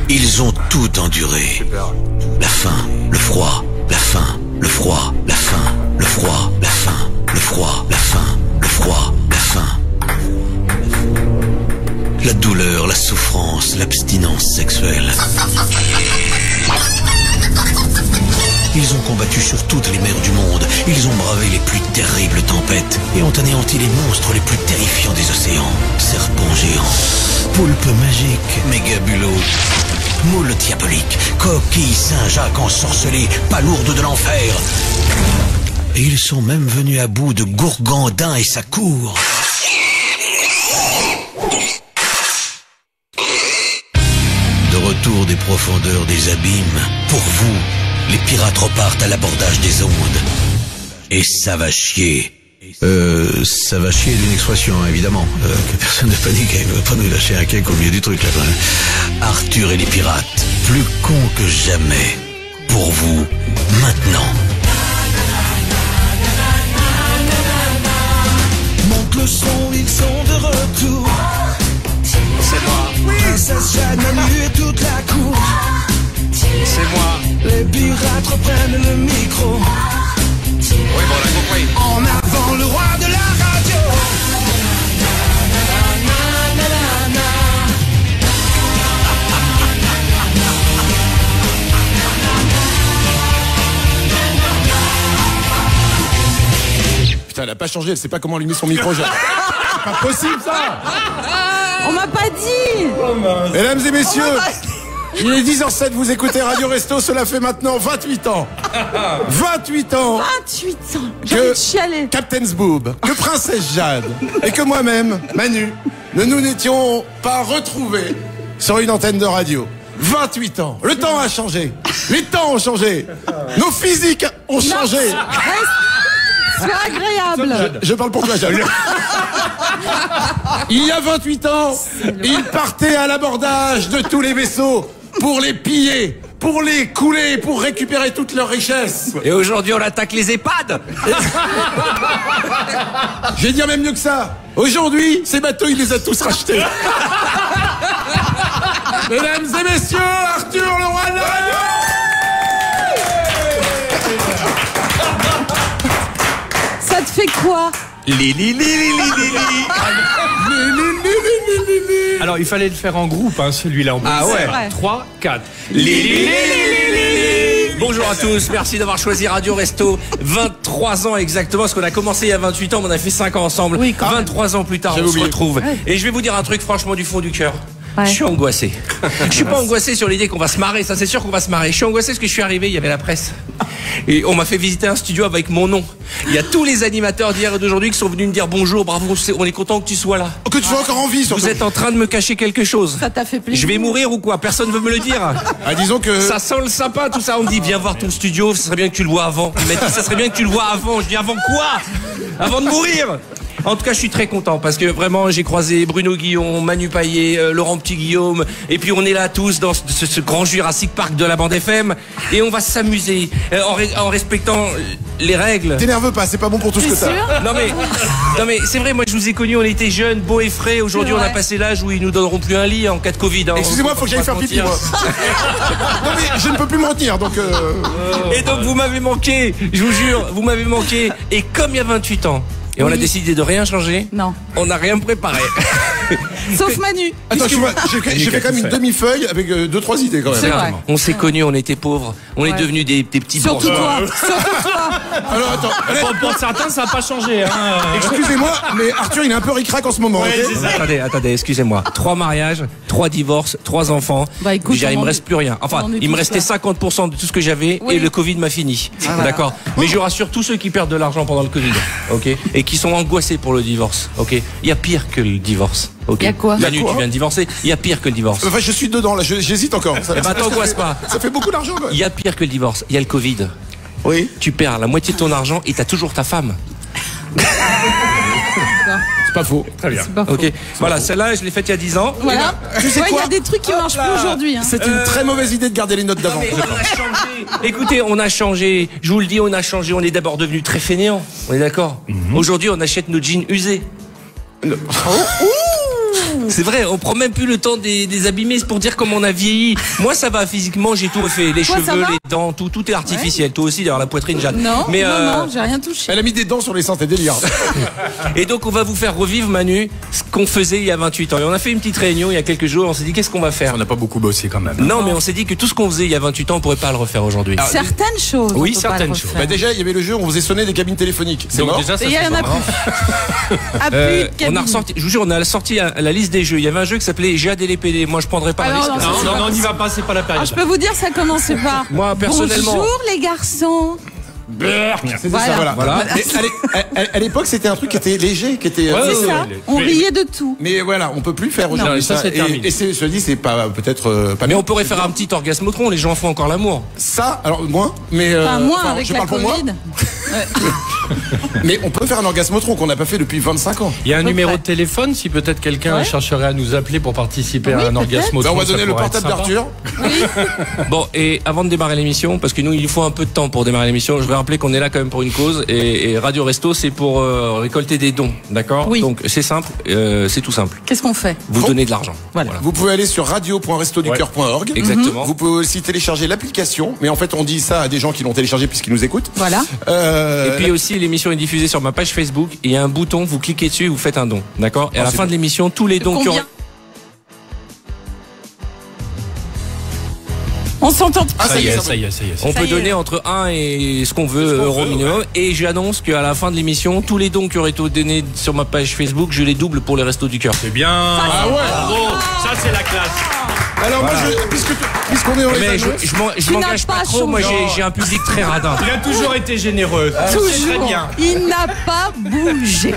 Ils ont tout enduré. La faim, le froid, la faim, le froid, la faim, le froid, la faim, le froid, la faim, le froid, la faim. La douleur, la souffrance, l'abstinence sexuelle. Ils ont combattu sur toutes les mers du monde. Ils ont bravé les plus terribles tempêtes et ont anéanti les monstres les plus terrifiants des océans. Serpents géants, poulpes magiques, mégabulots, moules diaboliques, coquilles Saint-Jacques ensorcelées, palourdes de l'enfer. Et ils sont même venus à bout de Gourgandin et sa cour. De retour des profondeurs des abîmes, pour vous, les pirates repartent à l'abordage des ondes. Et ça va chier. Ça va chier d'une expression, évidemment. Que personne ne panique, il ne va pas nous lâcher un cake au milieu du truc, là, quand même. Arthur et les pirates, plus cons que jamais. Pour vous, maintenant. Monte le son, ils sont de retour. C'est moi. Oui, ça se jette Manu et toute la cour. C'est moi. Les pirates reprennent le micro. Oui, bon, on a compris. En avant le roi de la radio. Putain, elle a pas changé, elle sait pas comment allumer son micro. C'est pas possible, ça. On m'a pas dit. Mesdames et messieurs, il est 10h07, vous écoutez Radio Resto, cela fait maintenant 28 ans. 28 ans 28 ans. J'ai envie de chialer. Captain's Boob, que Princesse Jade et que moi-même, Manu, ne nous n'étions pas retrouvés sur une antenne de radio. 28 ans. Le temps a changé. Les temps ont changé. Nos physiques ont changé. Sois agréable. Je parle pour toi, Jade. Il y a 28 ans, ils partaient à l'abordage de tous les vaisseaux pour les piller, pour les couler, pour récupérer toutes leurs richesses. Et aujourd'hui, on attaque les EHPAD. Je vais dire même mieux que ça. Aujourd'hui, ces bateaux, il les a tous rachetés. Mesdames et messieurs, Arthur, le roi de la radio. Ça te fait quoi? Alors il fallait le faire en groupe, hein, celui-là en plus. Ah ouais. 3, 4. Bonjour à tous, merci d'avoir choisi Radio Resto. 23 ans exactement, parce qu'on a commencé il y a 28 ans, mais on a fait 5 ans ensemble. Oui, quand même. 23 ans plus tard, J'avais on se oublié. retrouve. Et je vais vous dire un truc franchement du fond du cœur. Ouais. Je suis angoissé. Je suis pas angoissé sur l'idée qu'on va se marrer, ça c'est sûr qu'on va se marrer. Je suis angoissé parce que je suis arrivé, il y avait la presse. Et on m'a fait visiter un studio avec mon nom. Il y a tous les animateurs d'hier et d'aujourd'hui qui sont venus me dire bonjour, bravo, on est content que tu sois là. Que tu sois encore en vie, surtout. Vous êtes en train de me cacher quelque chose. Ça t'a fait plaisir. Je vais mourir ou quoi? Personne veut me le dire. Ah, disons que... Ça sent le sympa tout ça. On me dit viens voir ton studio, ça serait bien que tu le vois avant. Il m'a dit ça serait bien que tu le vois avant. Je dis avant quoi? Avant de mourir. En tout cas, je suis très content parce que vraiment, j'ai croisé Bruno Guillon, Manu Payet, Laurent Petit-Guillaume, et puis on est là tous dans ce grand Jurassic Park de la bande FM, et on va s'amuser en respectant les règles. T'énerve pas, c'est pas bon pour tout ce que T'es t'as. sûr? Non mais c'est vrai, moi je vous ai connus, on était jeunes, beaux et frais. Aujourd'hui, C'est on a vrai. passé l'âge où ils nous donneront plus un lit en cas de Covid. Hein. Excusez-moi, faut que j'aille faire pipi, moi. Non mais je ne peux plus me retenir, donc... Et donc vous m'avez manqué, je vous jure, vous m'avez manqué. Et comme il y a 28 ans, et on a décidé de rien changer, Non. on n'a rien préparé. Sauf Manu. Attends, j'ai fait quand même une demi-feuille avec 2-3 idées, quand même. C'est vrai. On s'est connus, on était pauvres, on est Ouais. devenus des petits Surtout bourgeois. toi. Surtout toi. Alors, attends, allez, Pour certains, ça n'a pas changé. Hein. excusez-moi, mais Arthur, il est un peu ric-rac en ce moment, ok? Attendez, excusez-moi. 3 mariages, 3 divorces, 3 enfants. Bah, écoute, Déjà, il on me en reste est- plus rien. Enfin, on en est il me tous restait là. 50% de tout ce que j'avais Oui. et le Covid m'a fini. voilà. D'accord. Mais je rassure tous ceux qui perdent de l'argent pendant le Covid, ok, et qui sont angoissés pour le divorce, ok. Il y a pire que le divorce, ok. Il y a quoi? Manu, Il y a quoi tu viens de divorcer. Il y a pire que le divorce. Enfin, je suis dedans, là, j'hésite encore. Ça, Eh ben, t'angoisse pas. ça fait beaucoup d'argent, quoi. Il y a pire que le divorce. Il y a le Covid. Oui. Tu perds la moitié de ton argent et t'as toujours ta femme. C'est pas faux. Très bien. C'est pas faux. Ok. Voilà, celle-là, je l'ai faite il y a 10 ans. Voilà. Tu sais Ouais, il y quoi a des trucs qui marchent plus aujourd'hui. Hein. C'est une très mauvaise idée de garder les notes d'avant. Mais on a changé. Écoutez, on a changé. Je vous le dis, on a changé. On est d'abord devenus très fainéants. On est d'accord. Aujourd'hui, on achète nos jeans usés. C'est vrai, on prend même plus le temps des abîmer pour dire comment on a vieilli. Moi, ça va physiquement, j'ai tout refait. Les Toi, ça cheveux, va les dents, tout est artificiel. Toi aussi, derrière la poitrine, Jeanne. Non, Mais, non, j'ai rien touché. Elle a mis des dents sur les seins, t'es délire. Et donc, on va vous faire revivre, Manu, ce qu'on faisait il y a 28 ans. Et on a fait une petite réunion il y a quelques jours. On s'est dit, qu'est-ce qu'on va faire? On n'a pas beaucoup bossé quand même. Non, mais on s'est dit que tout ce qu'on faisait il y a 28 ans, on pourrait pas le refaire aujourd'hui. Certaines choses. Oui, on peut pas certaines le choses. refaire. Bah déjà, il y avait le jeu, on faisait sonner des cabines téléphoniques. C'est Donc mort. déjà, ça Et il y c'est en a pas plus. Ah, plus de On a cabine. ressorti, je vous jure, on a sorti la liste des jeux. Il y avait un jeu qui s'appelait Jade et les PD. Moi, je prendrais pas Ah le risque. non, Non, non, non, on n'y va pas, c'est pas la période. Ah, je peux vous dire, ça commençait pas. Moi, personnellement. Bonjour les garçons. C'était Voilà. ça, voilà. Voilà. Mais à l'époque, c'était un truc qui était léger, qui était. Ouais, C'est ouais, ça. ouais. On riait de tout. Mais voilà, on peut plus faire aujourd'hui. ça, c'est terminé. Et cela dit, c'est pas peut-être pas Mais bien. on pourrait faire un petit orgasmotron. Les gens font encore l'amour. Ça, alors moins, mais Enfin, moins enfin, avec je la parle pour moi, Covid. mais on peut faire un orgasmotron qu'on n'a pas fait depuis 25 ans. Il y a un peu numéro près. de téléphone si peut-être quelqu'un Ouais. chercherait à nous appeler pour participer Oui, à un peut-être. orgasme. Ben, on va donner le portable d'Arthur. Bon, et avant de démarrer l'émission, parce que nous, il nous faut un peu de temps pour démarrer l'émission, je voudrais rappeler qu'on est là quand même pour une cause. Et Radio Resto, c'est pour récolter des dons. D'accord? Oui. Donc, c'est simple. C'est tout simple. Qu'est-ce qu'on fait? Vous Bon. donnez de l'argent. Voilà. Vous pouvez aller sur radio.restoducoeur.org. Exactement. Vous pouvez aussi télécharger l'application, mais en fait on dit ça à des gens qui l'ont téléchargé puisqu'ils nous écoutent. Voilà. Et puis aussi, l'émission est diffusée sur ma page Facebook. Et il y a un bouton, vous cliquez dessus et vous faites un don. D'accord? Et à la c'est fin de l'émission, tous les dons qui Combien? auront... On s'entend. Ah, Ça y est, ça y est, ça y est. On Ça peut y est. donner entre 1 et ce qu'on veut, euros minimum. Et j'annonce qu'à la fin de l'émission, tous les dons qui auraient été donnés sur ma page Facebook, je les double pour les Restos du Cœur. C'est bien. Ah ouais. Bravo. Ça c'est la classe. Alors moi, puisqu'on est dans les Mais annonces, je Tu m'engage n'as pas pas trop. Moi, changé. j'ai un public très radin. Il a toujours été généreux. C'est très Toujours. bien. Il n'a pas bougé.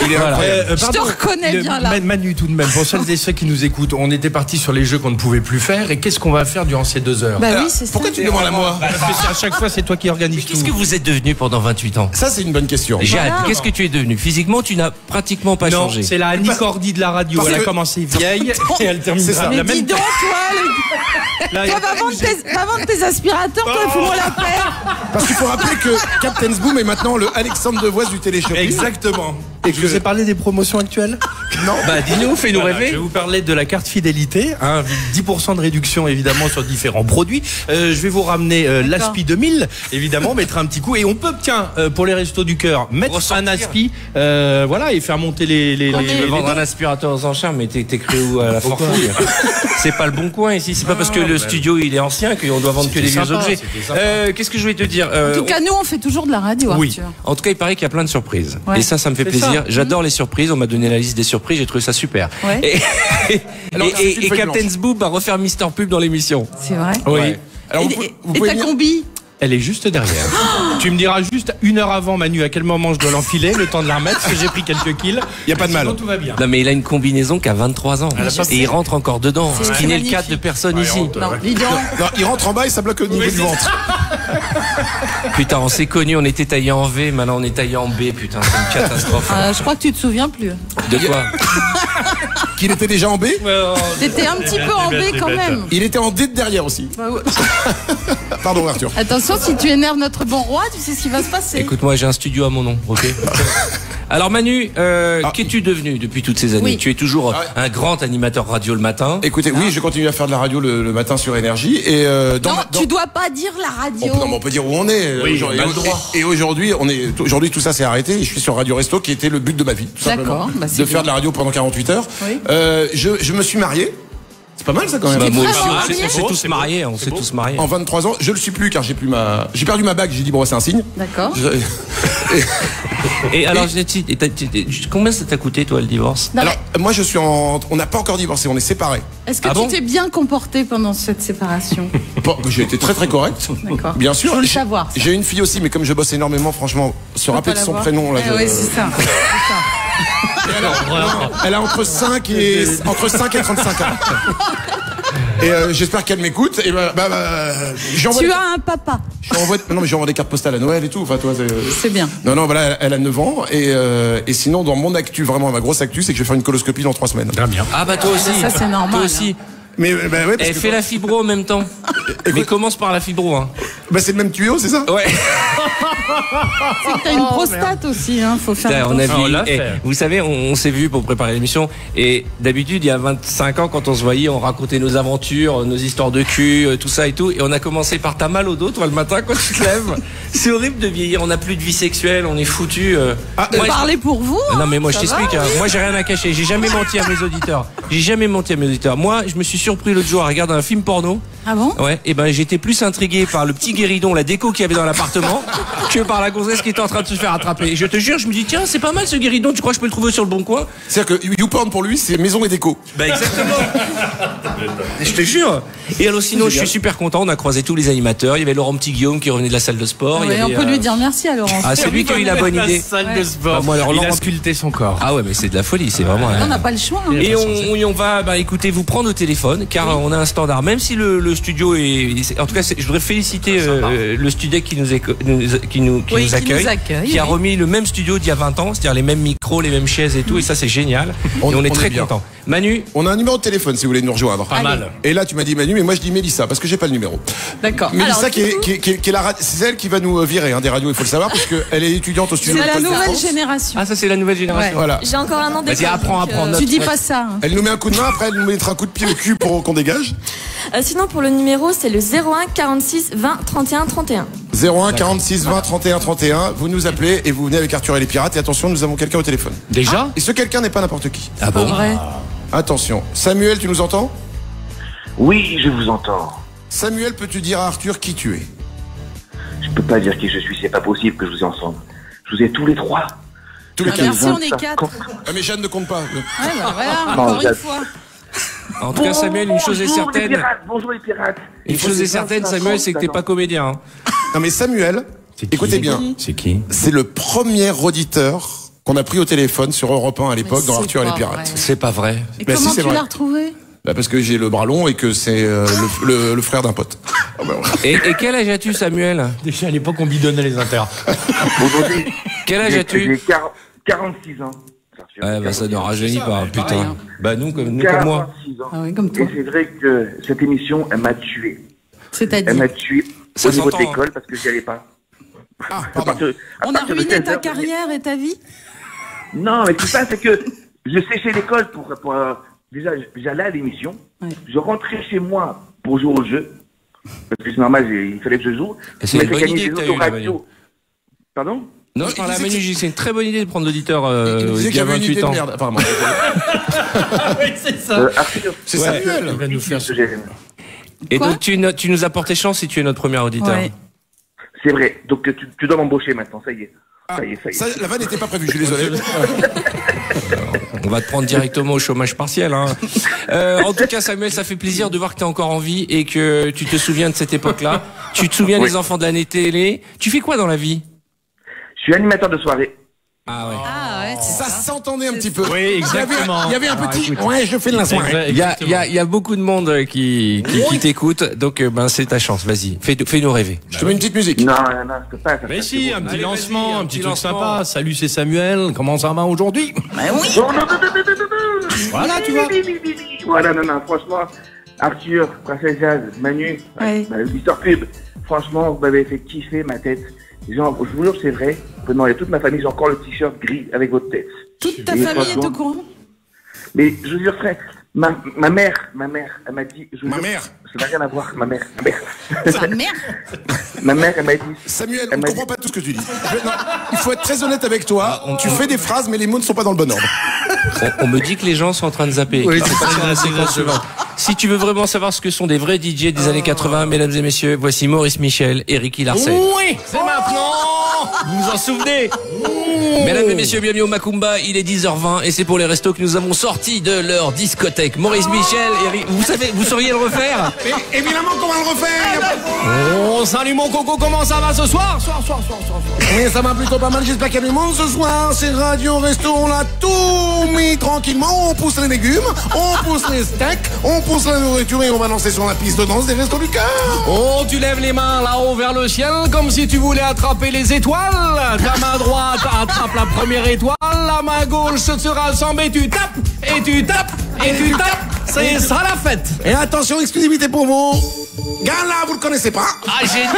il est incroyable. Je te reconnais bien là. Manu, tout de même, pour celles et ceux qui nous écoutent, on était parti sur les jeux qu'on ne pouvait plus faire. Et qu'est-ce qu'on va faire durant ces 2 heures? Bah oui, c'est ça. Pourquoi tu demandes à moi? Parce que à chaque fois, c'est toi qui organise tout. Qu'est-ce que vous êtes devenu pendant 28 ans? Ça c'est une bonne question. Jade, qu'est-ce que tu es devenu? Physiquement, tu n'as pratiquement pas Non, changé. c'est la Annie Cordy de la radio. Parce Elle a que- commencé vieille et elle termine C'est ça. Mais la dis même. donc, toi, Là, toi, va vendre tes aspirateurs, toi, fais-moi la paix. Parce qu'il faut rappeler que Captain's Boom est maintenant le Alexandre Devoise du téléshopping. Exactement. Et Et je vous ai parlé des promotions actuelles? Non. Bah, dis-nous, fais-nous Voilà, je rêver. vais vous parler de la carte fidélité, hein, 10% de réduction évidemment sur différents produits. Je vais vous ramener l'Aspi 2000, évidemment, mettre un petit coup. Et on peut, tiens, pour les Restos du Cœur, mettre Ressortir. un Aspi, voilà, et faire monter les Tu veux vendre dons. un aspirateur aux enchères, mais t'es cru où à la forfouille? C'est pas le bon coin ici. C'est pas parce que le studio il est ancien qu'on doit vendre que des vieux sympa, objets. c'était sympa. Qu'est-ce que je voulais te dire? En tout cas, nous, on fait toujours de la radio, Oui. Arthur. En tout cas, il paraît qu'il y a plein de surprises. Ouais. Et ça me fait C'est plaisir. ça. J'adore les surprises. On m'a donné la liste des surprises. J'ai trouvé ça super. Ouais. Alors, c'est une Et feuille Captain's Boob va refaire Mister Pub dans l'émission. C'est vrai. Oui. Ouais. Alors vous Et pouvez ta venir- combi? Elle est juste derrière. Tu me diras juste 1 heure avant, Manu, à quel moment je dois l'enfiler, le temps de la remettre, parce que j'ai pris quelques kills. Y a pas de mal. Sinon, tout va bien. Non, mais il a une combinaison qui a 23 ans. Et il rentre encore dedans. C'est Ce qui n'est le cas magnifique. de personne ici. Non, dis donc. Non, il rentre en bas et ça bloque au niveau du ventre. Putain, on s'est connus, on était taillés en V, maintenant on est taillés en B. Putain, c'est une catastrophe. Je crois que tu te souviens plus. De quoi? Qu'il était déjà en B. T'étais un petit peu en B quand même. Il était en D de derrière aussi. Bah ouais. Pardon Arthur. Attention, si tu énerves notre bon roi, tu sais ce qui va se passer. Écoute-moi, j'ai un studio à mon nom, ok? Alors Manu, qu'es-tu devenu depuis toutes ces années? Oui. Tu es toujours un grand animateur radio le matin. Écoutez, oui, je continue à faire de la radio le matin sur Énergie et Non, tu dois pas dire la radio. Non, mais on peut dire où on est. Oui, Aujourd'hui. on a le droit. Et aujourd'hui, aujourd'hui tout ça s'est arrêté. Et je suis sur Radio Resto, qui était le but de ma vie, tout simplement, D'accord, bah, c'est de faire bien. de la radio pendant 48 heures. Oui. Je me suis marié. C'est pas mal ça quand même. Bah, moi très aussi, bon, on marié. s'est tous mariés, on s'est tous mariés. En 23 ans, je le suis plus car j'ai perdu ma bague. J'ai dit bon, c'est un signe. D'accord. Et alors, combien ça t'a coûté toi le divorce? Non, Alors, mais moi, on n'a pas encore divorcé, on est séparés. est-ce que Ah tu bon t'es bien comporté pendant cette séparation? Bon, j'ai été très très correct. D'accord. Bien sûr. Je veux le J'ai- savoir, ça. J'ai une fille aussi, mais comme je bosse énormément, franchement, se rappeler de son prénom là. Oui, c'est ça. C'est ça. Elle a entre 5 et 35 ans. Et j'espère qu'elle m'écoute. Et j'envoie Tu des, as un papa. non mais j'envoie des cartes postales à Noël et tout. Enfin toi. C'est bien. Non voilà, elle a 9 ans et sinon dans mon actu vraiment ma grosse actu c'est que je vais faire une coloscopie dans 3 semaines. Très bien. Ah bah toi aussi. Ça, c'est normal, Toi aussi. Mais ouais, parce Elle que fait la fibro en même temps. Mais commence par la fibro, hein. c'est le même tuyau, c'est ça? Ouais. C'est que t'as une prostate aussi, hein. Faut faire On a attention. vu, l'a et fait. vous savez, on s'est vu pour préparer l'émission. Et d'habitude, il y a 25 ans, quand on se voyait, on racontait nos aventures, nos histoires de cul, tout ça et tout. Et on a commencé par t'as mal au dos, toi, le matin, quand tu te lèves. C'est horrible de vieillir. On n'a plus de vie sexuelle, on est foutu. Moi, Parlez pour vous. non mais moi je ça t'explique, va, hein. Moi j'ai rien à cacher, j'ai jamais menti à mes auditeurs. J'ai jamais menti à mes auditeurs. Moi je me suis surpris l'autre jour à regarder un film porno. Ah bon? Ouais, et ben j'étais plus intrigué par le petit guéridon, la déco qu'il y avait dans l'appartement, que par la gonzesse qui était en train de se faire attraper. Et je te jure, je me dis tiens c'est pas mal ce guéridon, tu crois que je peux le trouver sur le bon coin? C'est-à-dire que YouPorn pour lui, c'est maison et déco. Bah exactement. Je te jure. Et alors sinon je suis super content, on a croisé tous les animateurs, il y avait Laurent Petit-Guillaume qui revenait de la salle de sport. Il y Ouais, on avait, peut lui dire merci à Laurent. Ah c'est lui qui a eu la bonne idée. Salle de sport. Bah, moi, alors, il Laurent- a sculpté son corps. Ah ouais mais c'est de la folie, c'est vraiment... On n'a pas le choix. Hein. Et on va, écoutez, vous prendre au téléphone, car on a un standard. Même si le studio en tout cas, je voudrais féliciter le studio qui nous accueille, qui a remis le même studio d'il y a 20 ans, c'est-à-dire les mêmes micros, les mêmes chaises et tout, et ça c'est génial. Et on est très bien. content. Manu, On a un numéro de téléphone si vous voulez nous rejoindre. Pas mal. Et là, tu m'as dit Manu, mais moi je dis Mélissa parce que j'ai pas le numéro. D'accord. Mélissa Alors, qui est la c'est elle qui va nous virer des radios, il faut le savoir, parce qu'elle est étudiante au c'est studio. la École de nouvelle France. génération. ah ça c'est la nouvelle génération. Ouais. Voilà. J'ai encore un an d'école. Vas-y, apprends, donc, note. Tu dis pas ça. Hein. Elle nous met un coup de main, après elle nous mettra un coup de pied au cul pour qu'on dégage. Sinon, pour le numéro, c'est le 01 46 20 31 31. 01 46 20 31 31. Vous nous appelez et vous venez avec Arthur et les pirates. Et attention, nous avons quelqu'un au téléphone. Déjà? Et ce quelqu'un n'est pas n'importe qui. Ah bon? Ouais. Attention. Samuel, tu nous entends? Oui, je vous entends. Samuel, peux-tu dire à Arthur qui tu es? Je peux pas dire qui je suis, c'est pas possible que je vous ai ensemble. Je vous ai tous les trois. Tous les Ah, quatre. merci, on est 25 4. ans. Ah, mais Jeanne ne compte pas. Ouais, bah voilà, Non, encore une j'ad- fois. En tout cas, Samuel, une chose est Bonjour, les certaine. pirates, bonjour les pirates. Une chose est certaine, Samuel, c'est que t'es pas comédien. Hein. Non, mais Samuel, écoutez bien. C'est qui? C'est le premier auditeur qu'on a pris au téléphone sur Europe 1 à l'époque Mais dans c'est Arthur et les pas pirates. vrai. C'est pas vrai. Et Bah, comment si, c'est tu vrai. l'as retrouvé? Bah, parce que j'ai le bras long et que c'est le frère d'un pote. Ah, bah, ouais. Et quel âge as-tu, Samuel? Déjà à l'époque, on bidonnait les inters. Aujourd'hui, Quel âge j'ai as-tu? 46 ans. Ouais, bah ça ne rajeunit pas, pareil, putain. hein. Bah nous comme moi. 46 ans. Ah oui, comme toi. Et c'est vrai que cette émission, elle m'a tué. Elle C'est-à-dire, m'a tué Ça au niveau de s'entend, l'école parce que j'y allais pas. Ah, À pardon. partir- à on a partir de ruiné 16 ta heures, carrière et ta vie? Non, mais tout ça, c'est que je séchais l'école pour déjà, j'allais à l'émission. Ouais. Je rentrais chez moi pour jouer au jeu. Parce que c'est normal, il fallait que je joue. Et c'est Je une m'étais bonne gagné idée des que t'as eue, la autoradios. Pardon? Non, je parlais à Manu, j'ai dit que c'est une très bonne idée de prendre l'auditeur Il nous disait il qu'il y y a avait une 28 idée de ans. merde, apparemment. Oui, c'est ça. Arthur, C'est Ouais. Samuel. Il va nous faire ce que j'aime. Et Quoi donc tu nous as porté chance si tu es notre premier auditeur. Ouais. C'est vrai. Donc tu dois m'embaucher maintenant, ça y est. Ça y est, ça y est. Ça, la vanne n'était pas prévue, je suis désolé. On va te prendre directement au chômage partiel. Hein. En tout cas, Samuel, ça fait plaisir de voir que tu es encore en vie et que tu te souviens de cette époque-là. Tu te souviens Oui. des enfants de l'année télé. Tu fais quoi dans la vie? Je suis animateur de soirée. Ah ouais. Ah ouais, c'est Ça s'entendait un petit peu. Oui, exactement. Il y avait un petit. Ouais, je fais de la soirée. Il y a beaucoup de monde qui t'écoute, donc c'est ta chance. Vas-y, fais-nous rêver. Je te mets une petite musique. Non, je peux pas. Ça, Mais ça, si, c'est un bon. petit Allez, lancement, vas-y, un petit un truc petit lancement. sympa. Salut, c'est Samuel. Comment ça va aujourd'hui? Oh, non. Voilà, tu vois. Voilà, non, franchement, Arthur, Princesse Jazz, Manu, Ouais. l'histoire pub, franchement, vous m'avez fait kiffer ma tête. Genre, je vous jure, c'est vrai. Vous pouvez demander à toute ma famille, j'ai encore le t-shirt gris avec votre tête. toute ta Et famille est au franchement, courant? Mais je vous jure, frère, ma mère, elle m'a dit. Je vous Ma jure, mère. Ça n'a rien à voir, ma mère. Sa mère? Ma mère, elle m'a dit. Samuel, on Elle ne m'a comprend dit- pas tout ce que tu dis. Non, il faut être très honnête avec toi. Tu fais des phrases, mais les mots ne sont pas dans le bon ordre. On me dit que les gens sont en train de zapper. Oui, C'est c'est pas ça, sur la c'est séquence ça. suivante. Si tu veux vraiment savoir ce que sont des vrais DJ des années 80, mesdames et messieurs, voici Maurice Michel et Ricky Larsen. Oui, c'est maintenant. Vous vous en souvenez? Mesdames et messieurs, bienvenue au Macumba, il est 10h20 et c'est pour les restos que nous avons sorti de leur discothèque. Maurice Michel et Ricky, vous sauriez le refaire? Mais évidemment qu'on va le refaire. Oh, salut mon coco, comment ça va ce soir? Oui, ça va plutôt pas mal. J'espère qu'il y a du monde ce soir. C'est Radio Resto, on l'a tout mis tranquillement. On pousse les légumes, on pousse les steaks, on pousse la nourriture et on va lancer sur la piste de danse des Restos du Cœur. Oh, tu lèves les mains là-haut vers le ciel comme si tu voulais attraper les étoiles. Ta main droite attrape la première étoile, la main gauche se rassemble et tu tapes, et tu tapes, et tu tapes. C'est ça la fête. Et attention, exclusivité pour vous. Gala, vous le connaissez pas? Ah, génial.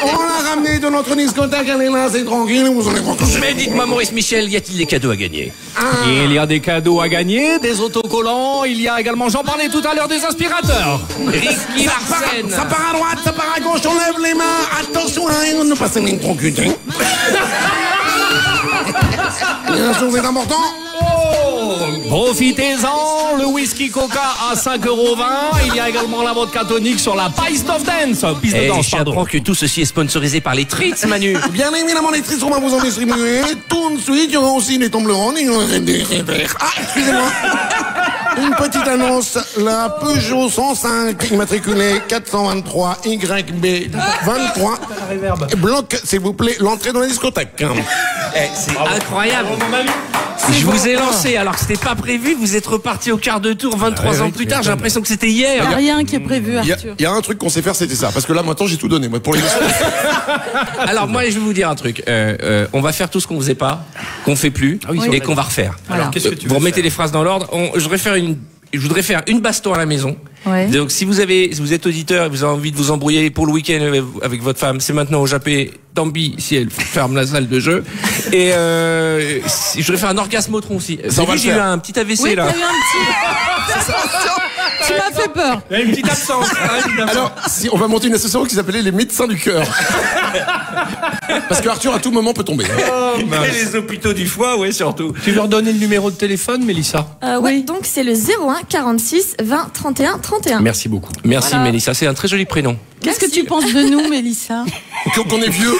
On l'a ramené de notre discothèque, elle est là, c'est tranquille, vous allez voir. Mais dites-moi, Maurice Michel, y a-t-il des cadeaux à gagner? Il y a des cadeaux à gagner, des autocollants, il y a également, j'en parlais tout à l'heure, des aspirateurs. Ricky Larsen. Ça part à droite, ça part à gauche, on lève les mains, attention à ne pas s'électrocuter. Bien sûr, c'est important. Profitez-en, le whisky Coca à 5,20 €. Il y a également la vodka tonique sur la Piste of Dance. Piste de danse, pardon. J'apprends que tout ceci est sponsorisé par les Treats, Manu. Bien évidemment, les tristes, on va vous en distribuer. Tout de suite, il y aura aussi les Toblerones. Ah, excusez-moi. Une petite annonce. La Peugeot 105, immatriculée 423 YB 23. Bloque, s'il vous plaît, l'entrée dans la discothèque. C'est incroyable. Je vous ai lancé alors que c'était pas prévu. Vous êtes reparti au quart de tour 23 ans plus tard. J'ai l'impression que c'était hier. Il n'y a rien qui est prévu, Arthur. Il y a un truc qu'on sait faire, c'était ça. Parce que là, maintenant, j'ai tout donné. Moi, pour les Alors moi, je vais vous dire un truc. On va faire tout ce qu'on faisait pas, qu'on fait plus, et qu'on va refaire. Voilà. Qu'est-ce que tu Vous veux remettez faire les phrases dans l'ordre. Je voudrais faire une baston à la maison. Ouais. Donc si vous êtes auditeur et vous avez envie de vous embrouiller pour le week-end avec votre femme, c'est maintenant au Japé. Tant pis si elle ferme la salle de jeu. Et je voudrais faire un orgasmotron aussi. Ça, on va le J'ai eu faire. un petit AVC Oui, là. t'as eu un petit... Tu m'as fait peur. Il y a une petite absence, évidemment. Alors, si on va monter une association qui s'appelait les médecins du cœur. Parce que Arthur, à tout moment, peut tomber. Et les hôpitaux du foie, ouais, surtout. Tu veux redonner le numéro de téléphone, Mélissa? Ouais, Oui. donc c'est le 01 46 20 31 31. Merci beaucoup. Merci Voilà. Mélissa, c'est un très joli prénom. Qu'est-ce que tu penses de nous, Mélissa? Qu'on est vieux.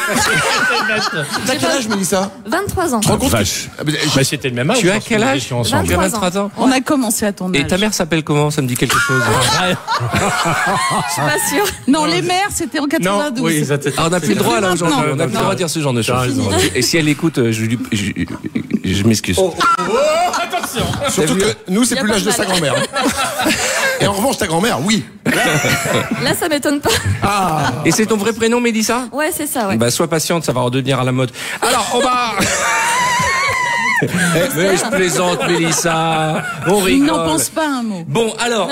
T'as quel âge, Mélissa? 23 ans. Tu te rends compte Vache. Ah, mais, Bah, c'était le même âge. Tu as lorsque quel nous âge étions ensemble. Tu as 23 23 ans. On a commencé à ton âge. Et ta mère s'appelle comment? Ça me dit quelque chose. Je suis pas sûre. Non, les mères, c'était en 92. Non, oui, Ah, on n'a plus le droit là Maintenant. aujourd'hui. On n'a plus le droit de dire ce genre de choses. Et si elle écoute, je m'excuse. Attention. surtout que nous, c'est Y a plus pas l'âge de de sa mal. grand-mère. Et en revanche, ta grand-mère, oui. Là, ça m'étonne pas. Et c'est ton vrai prénom, Mélissa? Ouais, c'est ça, ouais. Bah, sois patiente, ça va redevenir à la mode. Alors, on va... Mais je plaisante, Mélissa. On Il rigole. n'en pense pas un mot. Bon, alors,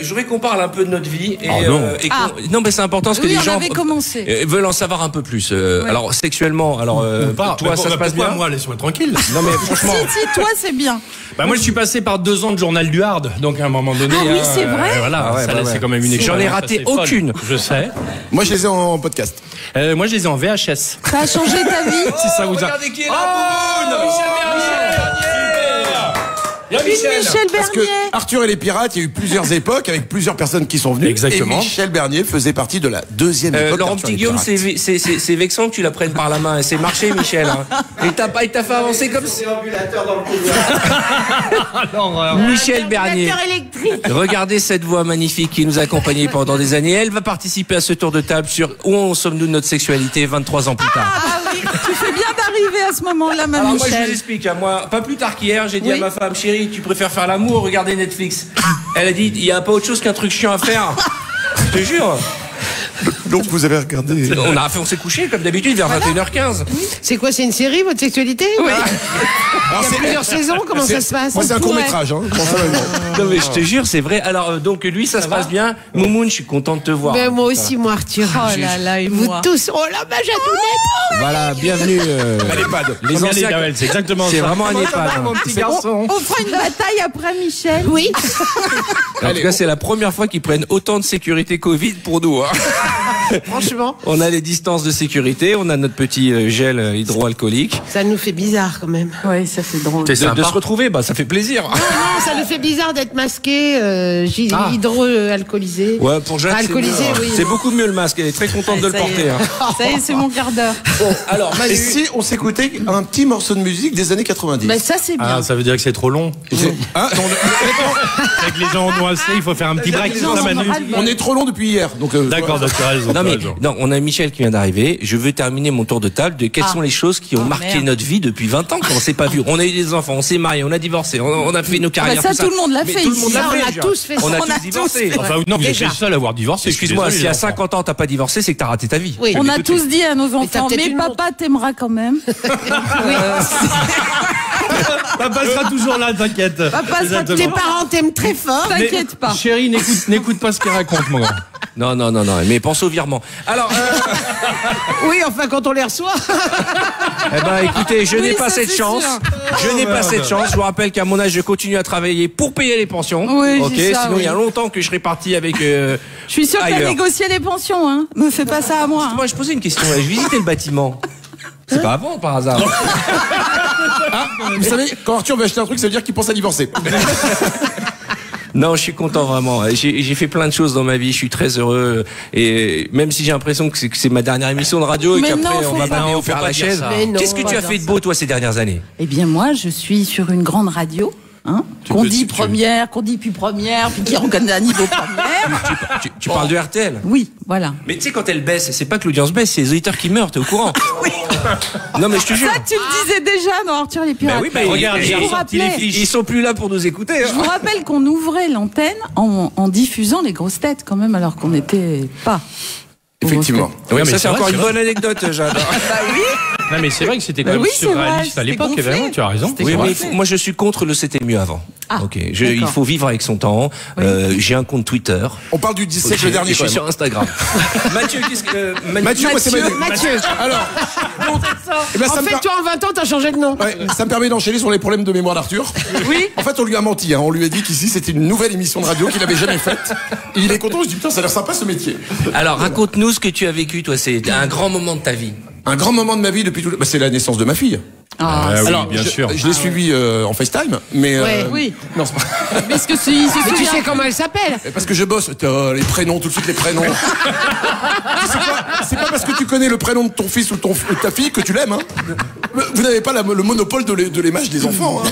je voudrais qu'on parle un peu de notre vie. Et, Oh non. non, mais c'est important parce que Oui, les on gens avait commencé. veulent en savoir un peu plus. Alors, sexuellement, alors, toi, ça se passe bien? Moi, laisse-moi tranquille. Non, mais franchement... Si, toi, c'est bien. Bah, moi, je suis passé par 2 ans de journal du Hard. Donc, à un moment donné. Ah oui, c'est vrai. Voilà, Ah ouais, ça bah laissait ouais. quand même une J'en ai expérience raté assez folle. aucune. Je sais. Moi, je les ai en podcast. Moi, je les ai en VHS. Ça a changé ta vie. Si ça vous a. Regardez qui est là, Il y a Michel Parce que Bernier. Arthur et les pirates, il y a eu plusieurs époques avec plusieurs personnes qui sont venues. Exactement. Et Michel Bernier faisait partie de la deuxième époque. Laurent d'Arthur et Petit les Guillaume, pirates. c'est vexant que tu la prennes par la main. Et c'est marché, Michel. Hein. Et t'as fait avancer comme ça. Michel Bernier. Regardez cette voix magnifique qui nous a accompagnés pendant des années. Elle va participer à ce tour de table sur où en sommes-nous de notre sexualité 23 ans plus tard. Ah oui, tu fais bien d'arriver à ce moment-là, ma Alors moi je Michel. vous explique, hein, moi pas plus tard qu'hier j'ai dit à ma femme, chérie, tu préfères faire l'amour ou regarder Netflix? Elle a dit, il y a pas autre chose qu'un truc chiant à faire. Je te jure. Donc vous avez regardé. On s'est couché comme d'habitude vers 21h15. C'est quoi, c'est une série, votre sexualité? Oui. Alors, Il y a plusieurs saisons, comment ça se passe? Moi, c'est un court métrage. Hein. Non mais je te jure, c'est vrai. Alors donc lui ça se passe bien. Moumoun, je suis content de te voir. Ben, moi aussi, moi, Arthur. Oh là là, et Vous moi. tous, oh la mage à tout net. Voilà, bienvenue. À l'EHPAD. Les anciens, c'est exactement ça. c'est vraiment un EHPad. hein. Mon petit garçon. On fera une bataille après, Michel. Oui. En tout cas, c'est la première fois qu'ils prennent autant de sécurité Covid pour nous. Hein. Franchement, On a les distances de sécurité, on a notre petit gel hydroalcoolique. ça nous fait bizarre quand même. Oui, ça fait drôle. C'est De sympa. se retrouver, bah ça fait plaisir. Non, ça nous fait bizarre d'être masqué, hydro-alcoolisé. Ouais, pour Jacques, c'est Alcoolisé, mieux. oui. C'est beaucoup mieux le masque. Elle est très contente de le Ça y est. porter. Hein. Ça y est, c'est mon quart d'heure. Alors, Manu, Et si on s'écoutait un petit morceau de musique des années 90? Ben, ça, c'est bien. Ah, ça veut dire que c'est trop long. Hein Non, Avec les gens ont assez, il faut faire un petit break. gens Ça, sont Manu. ras-le-bol. on est trop long depuis hier. Donc, D'accord, tu as raison. non tu as mais raison. non, on a Michel qui vient d'arriver. Je veux terminer mon tour de table de quelles sont les choses qui ont marqué merde. notre vie depuis 20 ans qu'on s'est pas vu. On a eu des enfants, on s'est mariés, on a divorcé, on a fait nos carrières. ça, tout le monde l'a Mais fait Tout le ici. monde l'a Ça, fait. on a je veux dire. tous fait ça. On a On a tous tous divorcé. fait. Enfin, non, vous êtes Déjà. les seuls à avoir divorcé. Excuse-moi, je suis si à désolé, 50 ans t'as pas divorcé, c'est que t'as raté ta vie. Oui. On a tout de tous suite. dit à nos t'as enfants, peut-être mais une papa t'aimera quand même. Papa sera toujours là, t'inquiète. Papa sera Tes parents t'aiment très fort. T'inquiète pas. Chérie, n'écoute pas ce qu'il raconte, mon grand. Non, mais pense au virement. Alors, Oui, enfin, quand on les reçoit. eh ben, écoutez, je Oui, n'ai pas ça, cette c'est chance. sûr. Je n'ai pas cette chance. Je vous rappelle qu'à mon âge, je continue à travailler pour payer les pensions. Oui, ok. c'est ça, Sinon, il y a oui. longtemps que je serais parti avec. Je suis sûre que t'as ailleurs. négocié les pensions, hein. Me fais pas ça à moi. hein. Moi, je posais une question. Je visitais le bâtiment. C'est pas avant, par hasard. Vous savez, quand Arthur veut acheter un truc, ça veut dire qu'il pense à divorcer. Non, je suis content vraiment. J'ai fait plein de choses dans ma vie. Je suis très heureux. Et même si j'ai l'impression que c'est ma dernière émission de radio et Mais qu'après non, on va faut pas. m'amener au Faut fer à pas la dire chaise. ça. Mais non, Qu'est-ce que tu as fait de beau toi ces dernières années? Eh bien, moi, je suis sur une grande radio. Hein, qu'on dit première, qu'on dit puis première, puis qui reconnaît un niveau première. Tu parles de RTL. Oui, voilà. Mais tu sais, quand elle baisse, c'est pas que l'audience baisse, c'est les auditeurs qui meurent, t'es au courant? Oui. Non, mais je te jure. Ça, tu le disais déjà dans Arthur les Pirates. Bah oui, bah, Regarde, ils- j'ai Je vous ressorti les rappelais. fiches. Ils sont plus là pour nous écouter. Je vous rappelle qu'on ouvrait l'antenne en diffusant les grosses têtes quand même, alors qu'on n'était pas. aux Effectivement. grosses Oui, mais ça c'est c'est vrai, encore c'est une vrai. bonne anecdote, j'adore. Non, mais c'est vrai que c'était quand Bah même oui, c'est surréaliste vrai, à l'époque, c'était évidemment, gonflé. tu as raison. C'était Oui, gonflé. mais moi je suis contre le c'était mieux avant. Ah, ok, d'accord. il faut vivre avec son temps. J'ai un compte Twitter. On parle du siècle dernier, Je quand suis même. sur Instagram. Mathieu, qu'est-ce que Mathieu, moi, c'est Manu. Mathieu. Alors, eh ben, En ça me fait, toi, en 20 ans, t'as changé de nom. Ouais, ça me permet d'enchaîner sur les problèmes de mémoire d'Arthur. Oui. En fait, on lui a menti. Hein. On lui a dit qu'ici, c'était une nouvelle émission de radio qu'il n'avait jamais faite. Et il est content. Je dis, putain, ça a l'air sympa ce métier. Alors raconte-nous ce que tu as vécu, toi. C'est un grand moment de ta vie. Un grand moment de ma vie depuis tout. Bah, c'est la naissance de ma fille. Ah, Ah oui, Alors, bien sûr. Je l'ai suivie en FaceTime, mais. Ouais, oui. Non, c'est pas. Parce que il se Mais tu souvient. sais comment elle s'appelle. Parce que je bosse. Les prénoms, tout de suite les prénoms. C'est pas parce que tu connais le prénom de ton fils ou de ta fille que tu l'aimes. Hein. Vous n'avez pas le monopole de l'image des enfants. Hein.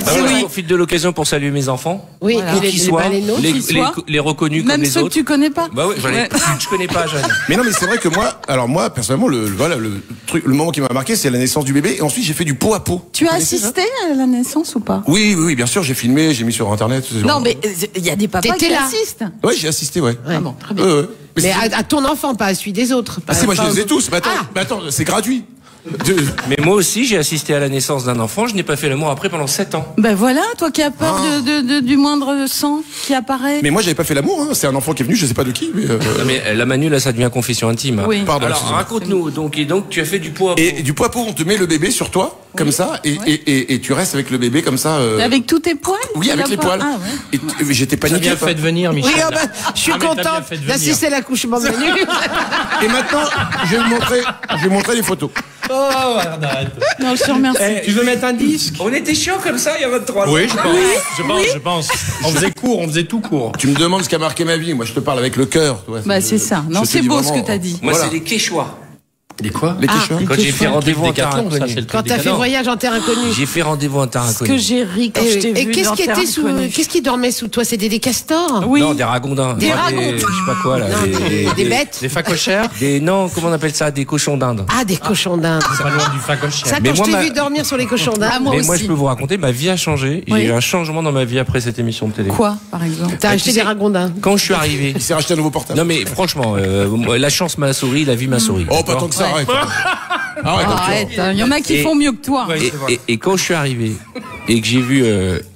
Je profite de l'occasion pour saluer mes enfants. Oui, Voilà. et Qui soient, les nôtres. les, Qui soient. les reconnus comme Même les ceux que autres. tu connais pas. Bah oui, Ouais. je connais pas, Jeanne. Mais non, mais c'est vrai que moi, personnellement, le moment qui m'a marqué, c'est la naissance du bébé. Et ensuite, j'ai fait du pot à pot. Tu as Vous connaissez ça assisté à la naissance ou pas? Oui, bien sûr, j'ai filmé, j'ai mis sur internet. Non, mais il y a des papas T'étais qui là. assistent. Ouais, j'ai assisté, ouais. Ah bon, très bien. Ouais. Mais Mais c'est- à ton enfant, pas à celui des autres. Ah, si, moi je Pas les ai aux- tous. Mais attends, Ah. c'est gratuit. Mais moi aussi, j'ai assisté à la naissance d'un enfant. Je n'ai pas fait l'amour après pendant 7 ans. Ben voilà, toi qui as peur du moindre sang qui apparaît. Mais moi, j'avais pas fait l'amour. Hein. C'est un enfant qui est venu, je sais pas de qui. Mais, Non, mais la Manu, là, ça devient confession intime. hein. Oui. Pardon. Alors, excusez-moi. raconte-nous. Donc, tu as fait du pot à pot. Et du pot à pot, on te met le bébé sur toi, comme ça, et tu restes avec le bébé comme ça. Avec tous tes poils? Oui, Tu avec l'as les pas- poils. Ah ouais. Et j'étais T'as paniqué. bien fait de venir, Michel. Oui, je suis Ah, mais t'as bien contente fait de venir. d'assister à l'accouchement de Manu. Et maintenant, je vais vous montrer les photos. Oh, arrête. Non, je te remercie. Tu veux mettre un disque? On était chiants comme ça il y a 23 ans. Oui, je pense. On faisait tout court. Tu me demandes ce qui a marqué ma vie. Moi, je te parle avec le cœur. tu vois. Bah, c'est ça. Non, Je te c'est dis beau vraiment, ce que t'as dit. Moi, Voilà. c'est les Quechua. Des quoi? Les questions. Quand j'ai fait rendez-vous en terre Décathlon, ça, inconnue. c'est le truc Quand t'as fait décathlon. voyage en terre inconnue. J'ai fait rendez-vous en terre Ce que inconnue. j'ai ri quand je t'ai vu. Et qu'est-ce dans qui Terre était sous, Inconnue. qu'est-ce qui dormait sous toi? C'était des castors? Oui. Non, des ragondins. Des ragondins. Je sais pas quoi, là. Non, des bêtes. Des facochères? Non, comment on appelle ça? Des cochons d'Inde. Ah, des cochons d'Inde. C'est pas loin du facochère. Ça, Mais quand moi, je t'ai ma- vu dormir sur les cochons d'Inde. Ah, moi Mais moi, aussi. je peux vous raconter, ma vie a changé. Oui. J'ai eu un changement dans ma vie après cette émission de télé. Quoi, par exemple? T'as acheté des ragondins. Quand je suis arrivé. Il s'est racheté un nouveau portable. Non, mais franchement, la chance m'a souri, la vie m'a souri. Oh, pas D'accord tant que ça, arrête. Arrête, Arrête, il y en a qui Et- font mieux que toi. Et quand je suis arrivé et que j'ai vu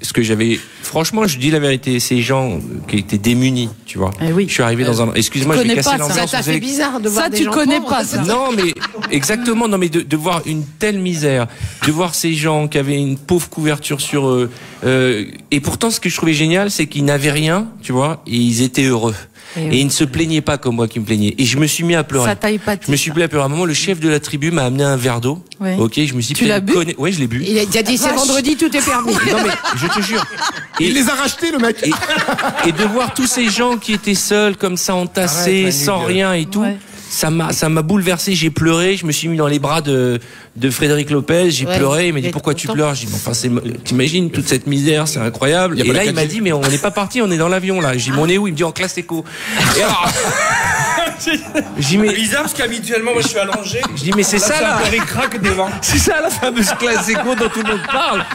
ce que j'avais, franchement, je dis la vérité, ces gens qui étaient démunis, tu vois. Eh oui. Je suis arrivé dans un. Excuse-moi, Tu je vais connais casser pas ça. Ça l'ambiance. t'a vous fait allez- bizarre de voir Ça, des tu gens connais pauvres. pas ça. Non, mais exactement. Non, mais de voir une telle misère, de voir ces gens qui avaient une pauvre couverture sur eux. Et pourtant, ce que je trouvais génial, c'est qu'ils n'avaient rien, tu vois, et ils étaient heureux. Et Et oui. ils ne se plaignaient pas comme moi qui me plaignais. Et je me suis mis à pleurer. Ça t'a épaté. Je me suis mis à pleurer. À un moment, le chef de la tribu m'a amené un verre d'eau. Oui. Ok, je me suis Tu l'as bu Oui, je l'ai bu. Il a dit c'est vendredi, tout est permis. Non, mais je te jure. Il les a rachetés, le mec. Et de voir tous ces gens qui étaient seuls comme ça, entassés, Arrête, sans Manu, rien et tout, Ouais. ça m'a bouleversé. J'ai pleuré, je me suis mis dans les bras de Frédéric Lopez, j'ai Ouais, pleuré. Il m'a il dit était pourquoi tu content. pleures. J'ai dit mais enfin t'imagines toute cette misère, c'est incroyable. Y a Et pas là la il m'a 4G. dit mais on n'est pas parti, on est dans l'avion là. J'ai dit mais on est où? Il me dit en classe éco. Et alors, j'ai dit mais bizarre parce qu'habituellement, moi, je suis allongé. je dis mais c'est ça là. Il craque devant. C'est ça la fameuse classe éco dont tout le monde parle.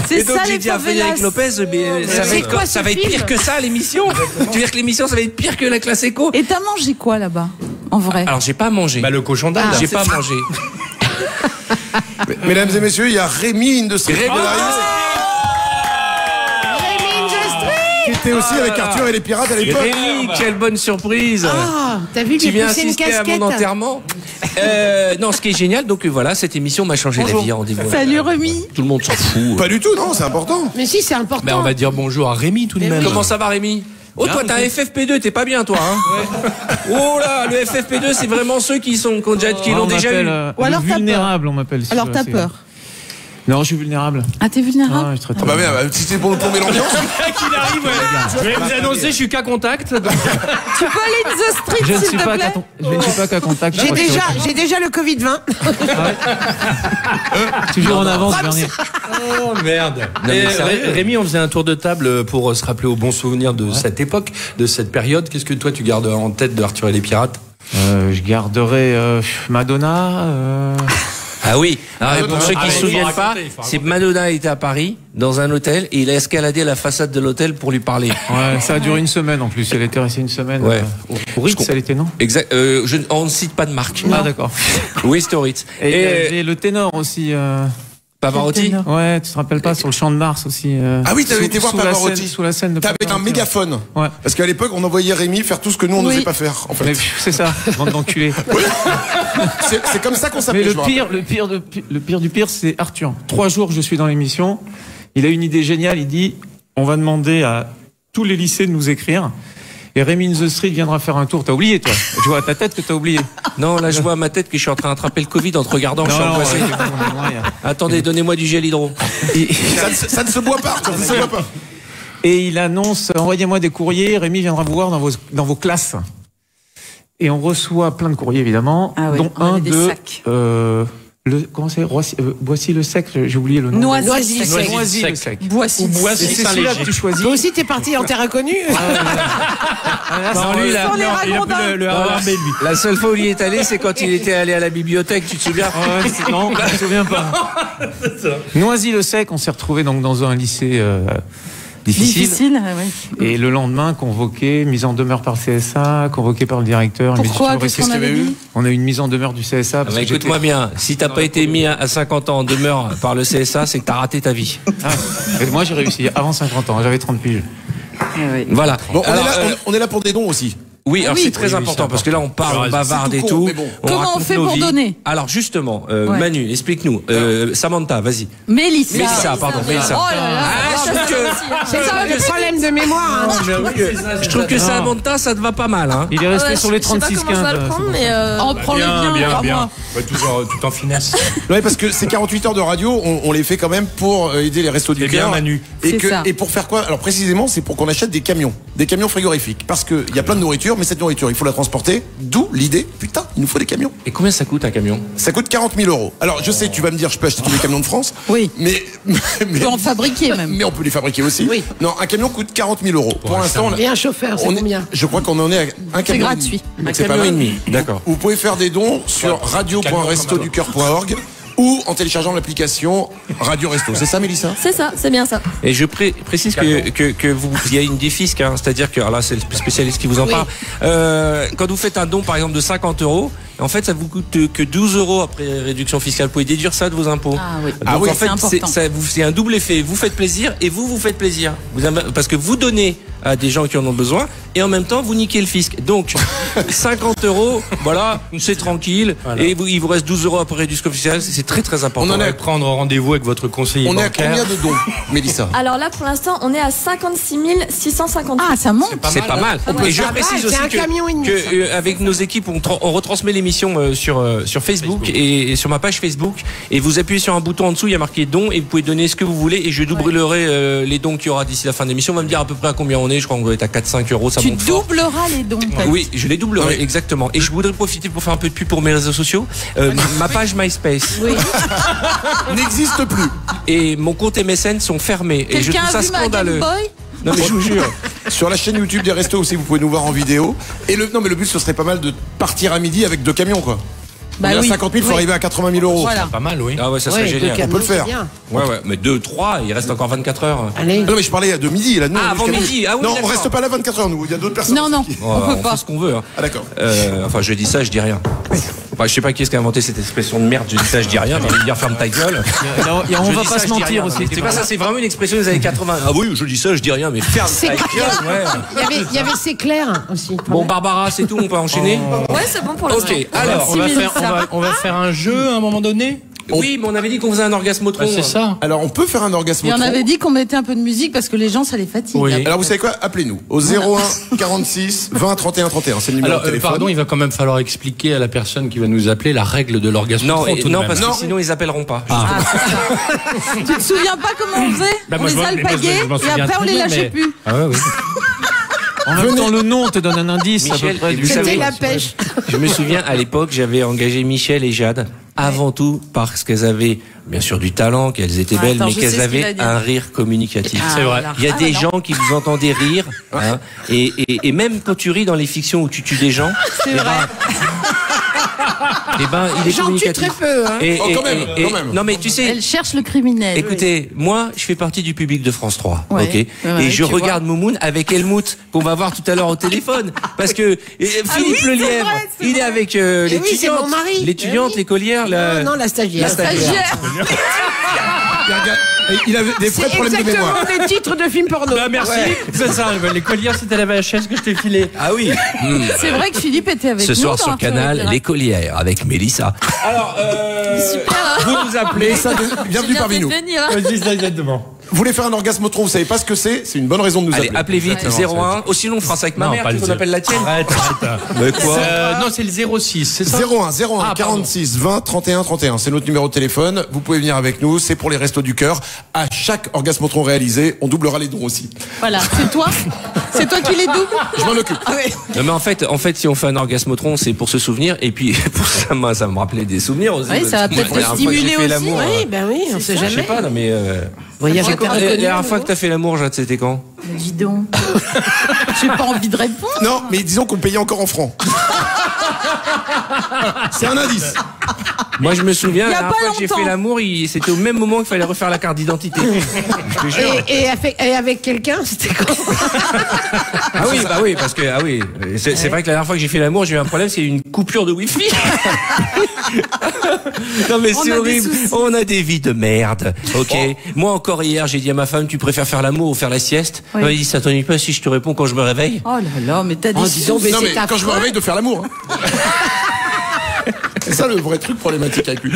C'est Et donc ça j'ai les dit à Frédéric favelas. Lopez, mais ça va C'est être quoi ça ce va être film pire que ça l'émission. Tu veux dire que l'émission ça va être pire que la classe éco? Et t'as mangé quoi là-bas, en vrai? Alors j'ai pas mangé. Bah, le cochon d'Inde. J'ai pas mangé. Mesdames et messieurs, il y a Rémi Industries qui était aussi avec Arthur et les pirates à l'époque. Rémi, quelle bonne surprise. Ah, t'as vu, Tu j'ai viens poussé une assister à casquette. mon enterrement. Non, ce qui est génial, donc voilà, cette émission m'a changé la vie. Salut Rémi. Tout le monde s'en fout. Pas du tout, non, c'est important. Mais si, c'est important. Ben, on va dire bonjour à Rémi tout de Mais même. oui. Comment ça va, Rémi? Oh, toi, t'as un FFP2, t'es pas bien, toi, hein? Oh là, le FFP2, c'est vraiment ceux qui l'ont déjà eu. Ou alors t'as vulnérable, on m'appelle. Alors t'as peur. Non, je suis vulnérable. Ah, t'es vulnérable? Ah, je traite Ah bah bien, si c'est pour nous plomber l'ambiance. Qu'il arrive, ouais. Je vais vous annoncer, je suis qu'à contact. Tu peux aller in the street, Je ne s'il suis te pas plaît? je ne suis pas qu'à contact. J'ai déjà le Covid-20. Toujours en avance, Bernier. Oh merde. mais Et sérieux. Rémi, on faisait un tour de table pour se rappeler aux bons souvenirs de cette époque, de cette période. Qu'est-ce que toi tu gardes en tête de Arthur et les pirates? Je garderai Madonna. Ah oui. Alors, pour ceux qui ne se souviennent faut pas, raconter, c'est Madonna était à Paris, dans un hôtel, et il a escaladé la façade de l'hôtel pour lui parler. Ouais, ça a duré une semaine en plus. Elle était restée une semaine. Ouais. Au Ritz, elle était, non? Exact. On ne cite pas de marque. Ah, d'accord. Oui, c'était au Ritz. Et il y avait le ténor aussi. Pavarotti. Ouais, tu te rappelles pas, sur le Champ de Mars aussi. Ah oui, t'avais été voir Pavarotti. Sous la scène de T'avais un Pavarotti. mégaphone. Ouais. Parce qu'à l'époque, on envoyait Rémi faire tout ce que nous, on Oui. n'osait pas faire, en Mais, fait. c'est ça, bande d'enculés. C'est comme ça qu'on Mais s'appelait, je me rappelle. le pire du pire, c'est Arthur. 3 jours, je suis dans l'émission. Il a une idée géniale. Il dit, on va demander à tous les lycées de nous écrire. Et Rémi in the Street viendra faire un tour. T'as oublié, toi? Je vois à ta tête que t'as oublié. Non, là, je vois à ma tête que je suis en train d'attraper le Covid en te regardant. Je suis angoissé. Attendez, donnez-moi du gel hydro. Ça ne se boit pas, ça ne se boit pas. Et il annonce, envoyez-moi des courriers. Rémi viendra vous voir dans vos classes. Et on reçoit plein de courriers, évidemment. Ah oui, dont on avait un des de, sacs. comment c'est? Boissy le sec, j'ai oublié le nom. Noisy sec. Noisy le sec. Boissy. Et c'est celui-là que tu choisis. Toi aussi, t'es parti en terre inconnue. Non, lui, il a les il a ragondins. plus le RERB, lui. La seule fois où il y est allé, c'est quand il était allé à la bibliothèque, tu te souviens? Non, je me souviens pas. Noisy le sec, on s'est retrouvé donc dans un lycée difficile. oui. Et le lendemain, convoqué, mise en demeure par le CSA, convoqué par le directeur. Il m'a dit, Pourquoi? tu nous Qu'est-ce qu'on restes- avait dit? On a eu une mise en demeure du CSA. Parce Bah, que écoute-moi bien, si t'as pas été mis à 50 ans en demeure par le CSA, c'est que t'as raté ta vie. Et moi, j'ai réussi avant 50 ans. J'avais 30 piges. Voilà. Bon, Alors, on est là pour des dons aussi. oui, alors oui. c'est très Oui, important c'est parce que là on parle, on C'est bavarde tout et con, tout. mais bon. Comment raconte on fait nos pour vies. donner? Alors justement, Ouais. Manu, explique-nous. Samantha, vas-y. Mélissa. Mélissa, pardon, Mélissa. Oh là là. Ah, je trouve que- C'est ça le problème de mémoire. Hein. Je trouve que Samantha, ça te va pas mal. Hein. Il est resté sur les Je sais pas 36 comment je vais le 15. prendre, mais On prend le bien, crois-moi. Ouais, tout en finesse. Ouais, parce que ces 48 heures de radio, on les fait quand même pour aider les restos du Eh bien, cœur. Manu. C'est ça. Et pour faire quoi? Alors précisément, c'est pour qu'on achète des camions frigorifiques. Parce qu'il y a plein de nourriture, mais cette nourriture, il faut la transporter. D'où l'idée, putain, il nous faut des camions. Et combien ça coûte un camion? Ça coûte 40 000 euros. Alors je sais, tu vas me dire, je peux acheter tous les camions de France. Oui. Mais, On peut en fabriquer même. mais on peut les fabriquer aussi. Oui. Non, un camion coûte 40 000 euros. Pour l'instant, Et un chauffeur, c'est on est- combien? je crois qu'on en est à un camion. gratuit. Donc Un c'est pas camion mal. et demi. D'accord. Vous pouvez faire des dons sur radio.restoducœur.org ou en téléchargeant l'application Radio Resto. C'est ça, Mélissa? c'est ça, c'est bien ça. Et je précise que vous, il y a une défisque, hein, c'est-à-dire que, alors là c'est le spécialiste qui vous en parle. Quand vous faites un don par exemple de 50 euros, en fait ça vous coûte que 12 euros après réduction fiscale. Vous pouvez déduire ça de vos impôts. Ah oui. Donc oui, en fait c'est important. c'est un double effet. Vous faites plaisir et vous faites plaisir. Parce que vous donnez à des gens qui en ont besoin et en même temps vous niquez le fisc. Donc 50 euros, voilà, c'est tranquille. Voilà. Et il vous reste 12 euros après réduction fiscale. C'est très très important. On en est à Prendre rendez-vous avec votre conseiller On est à bancaire. combien de dons, Mélissa? Alors là, pour l'instant, on est à 56 650. Ah, ça monte. C'est pas mal. Et je Ça va, précise c'est aussi un camion et demi, que avec nos équipes, on retransmet l'émission sur Facebook et sur ma page Facebook. Et vous appuyez sur un bouton en dessous, il y a marqué dons et vous pouvez donner ce que vous voulez. Et je doublerai les dons qu'il y aura d'ici la fin de l'émission. On va me dire à peu près à combien on est. Je crois qu'on doit être à 4-5 euros. Ça Tu monte fort. doubleras les dons. t'as dit. Oui, je les doublerai, Oui. exactement. Et je voudrais profiter pour faire un peu de pub pour mes réseaux sociaux. Ma page MySpace N'existe plus. et mon compte MSN sont fermés. Et je Quelqu'un trouve ça a vu ma Game scandaleux. Boy? Non mais je vous jure. Sur la chaîne YouTube des restos aussi, vous pouvez nous voir en vidéo. Et le but, ce serait pas mal de partir à midi avec 2 camions, quoi. Bah on est à oui. 50 000, il faut arriver à 80 000 euros. Voilà. Pas mal, oui. Ah ouais, ça serait Ouais, génial. deux On peut le camions, faire. c'est bien. Ouais, mais 2, 3, il reste encore 24 heures. Allez. Non, mais je parlais de midi, là. Nous, Ah, on est avant jusqu'à midi. Ah oui, non, on d'accord. reste pas là 24 heures, nous. Il y a d'autres personnes. Non, non, Ouais, on peut fait pas. ce qu'on veut. Hein. Ah, d'accord. Enfin, je dis ça, je dis rien. Enfin, je sais pas qui est-ce qui a inventé cette expression de merde. Je dis ça, je dis rien. J'ai envie de dire ferme ta gueule. Et on Je va dis pas ça, se je dis mentir rien. aussi. C'est pas ça, c'est vraiment une expression des années 80. Ah oui, je dis ça, je dis rien, mais ferme ta gueule. Ouais. Il y avait C'est clair aussi. Bon, Barbara, c'est tout, on peut enchaîner. Ouais, c'est bon pour le Ok, alors, on va faire un jeu à un moment donné. oui, mais on avait dit qu'on faisait un orgasmotron. C'est ça. Alors, on peut faire un orgasme. Et on avait dit qu'on mettait un peu de musique parce que les gens, ça les fatigue. Oui. Alors, vous savez quoi? Appelez-nous au 01 46 20 31 31. C'est le numéro Alors, de téléphone. pardon, il va quand même falloir expliquer à la personne qui va nous appeler la règle de l'orgasme. Non, tout de non, même. parce que Non. sinon ils appelleront pas. Tu te souviens pas comment on faisait? Bah, On moi, les je m'en- mais moi, alpaguait je m'en et souviens après on très les bien, lâchait mais- plus. Ah ouais, oui. En même temps, le nom te donne un indice à peu Michel, près. et du- vous savez, C'était la pêche. je me souviens à l'époque, j'avais engagé Michel et Jade avant tout parce qu'elles avaient bien sûr du talent, qu'elles étaient belles, Attends, mais je sais qu'elles ce qu'il va avaient dire. un rire communicatif. Ah, C'est vrai. voilà. Il y a Ah, des bah gens qui vous entendaient rire, hein, et même quand tu ris dans les fictions où tu tues des gens, C'est eh ben, vrai. eh ben, il est J'en tue communicatif. très peu, hein. Oh, quand même, quand même. Non mais tu sais, Elle cherche le criminel. écoutez, moi, je fais partie du public de France 3, Ouais. ok, Ouais, et je tu regarde Moumoun avec Helmut qu'on va voir tout à l'heure au téléphone, parce que Philippe oui, c'est Lelièvre, vrai, c'est il est vrai. avec oui, c'est l'étudiante, mon mari. l'étudiante, Eh oui. l'écolière, la... Non, la stagiaire. Stagiaire. Il avait des vrais C'est problèmes de exactement mémoire. des titres de films porno. Bah, merci. C'est ça. Les collières, c'était la VHS que je t'ai filé. Ah oui. C'est vrai que Philippe était avec Ce nous. soir dans sur Arthur et Canal, Clara. l'écolière avec Mélissa. Alors, vous nous appelez. Ça, bienvenue J'ai parmi bien nous. fait de venir. Vas-y, ça, exactement. Vous voulez faire un orgasmotron, vous savez pas ce que c'est une bonne raison de nous Allez, appeler. appelez vite, Exactement, 01. Oh, sinon, on fera ça avec ma Non, mère, pas tu le qu'on zéro. appelle la tienne. Arrête. Mais quoi Non, c'est le 06, c'est ça 01 01 Ah, pardon. 46 20 31 31. C'est notre numéro de téléphone. Vous pouvez venir avec nous. C'est pour les restos du cœur. À chaque orgasmotron réalisé, on doublera les dons aussi. Voilà, c'est toi. C'est toi qui les doubles. Je m'en occupe. Non, mais en fait, si on fait un orgasmotron, c'est pour se souvenir, et puis pour ça, moi, ça me rappelait des souvenirs aussi. Oui, ça va Moi, peut-être la te dernière fois que j'ai stimuler fait aussi. l'amour, Oui, ben oui, on sait je sais jamais. pas, non mais. Voyage La interconnu. dernière fois que t'as fait l'amour, Jade, c'était quand? Dis donc. J'ai pas envie de répondre. Non, mais disons qu'on payait encore en francs. C'est un indice. Moi, je me souviens, Il y la a dernière pas fois que j'ai longtemps. fait l'amour, c'était au même moment qu'il fallait refaire la carte d'identité. Je te jure. Et avec quelqu'un, c'était quoi? Ah oui, parce que, ah oui, c'est vrai que la dernière fois que j'ai fait l'amour, j'ai eu un problème, c'est une coupure de wifi. Non mais On c'est a des horrible. soucis. On a des vies de merde. Ok. Moi encore hier, j'ai dit à ma femme, tu préfères faire l'amour ou faire la sieste? Oui. Elle m'a dit, ça t'ennuie pas si je te réponds quand je me réveille? Oh là là, mais t'as des dis donc, soucis. mais Non, c'est mais quand je me affreux. réveille de faire l'amour. hein. C'est ça le vrai truc problématique avec lui.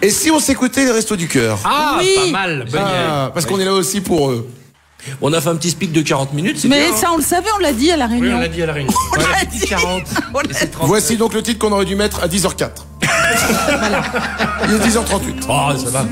Et si on s'écoutait les restos du cœur? Ah, Oui. pas mal. Bonne idée. Ah, parce qu'on est là aussi pour eux. On a fait un petit speak de 40 minutes, c'est Mais bien. ça, on le savait, on l'a dit à la Oui, réunion. on l'a dit à la réunion. On a dit 40. Et c'est 30. Voici donc le titre qu'on aurait dû mettre à 10h04. Il est 10h38. Oh, ça va.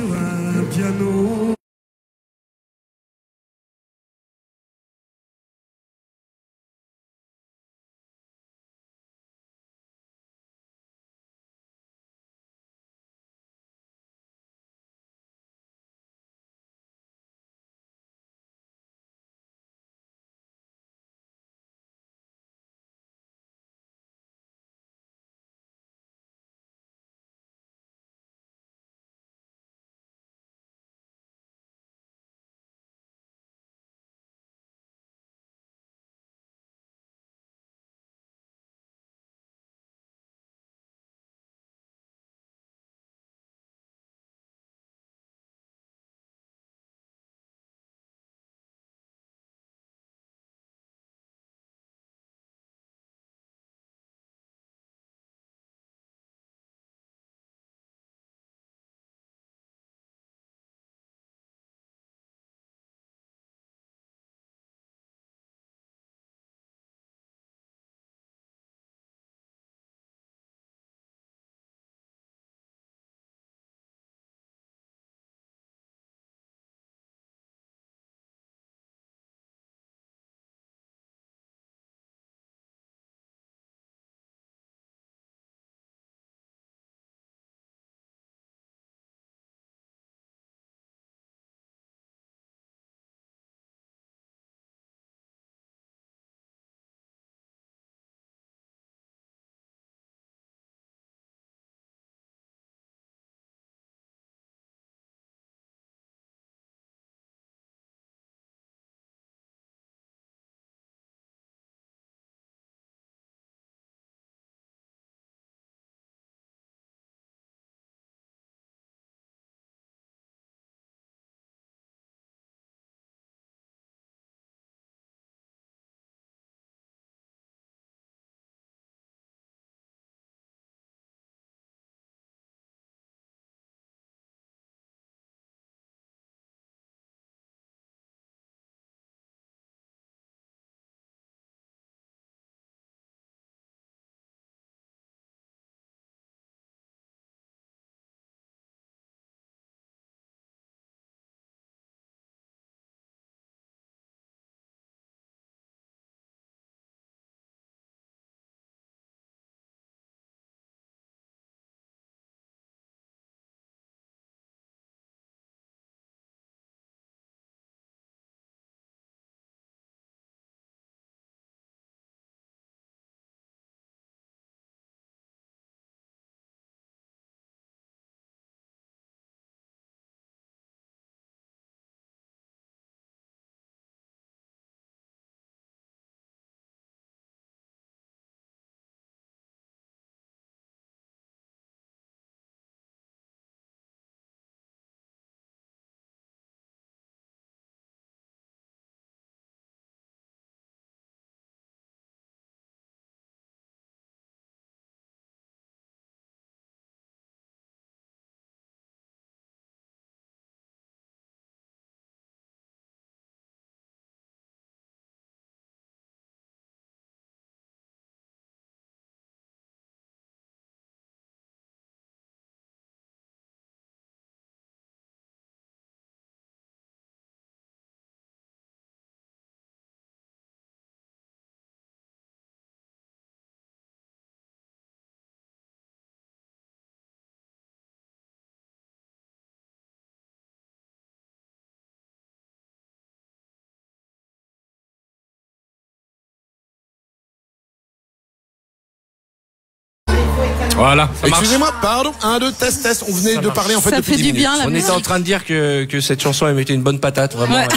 Voilà, ça marche. Excusez-moi, pardon, 1, 2, test. On venait de parler en fait Ça depuis fait 10 du minutes. bien, la On était musique. en train de dire que cette chanson elle mettait une bonne patate, vraiment. Ouais.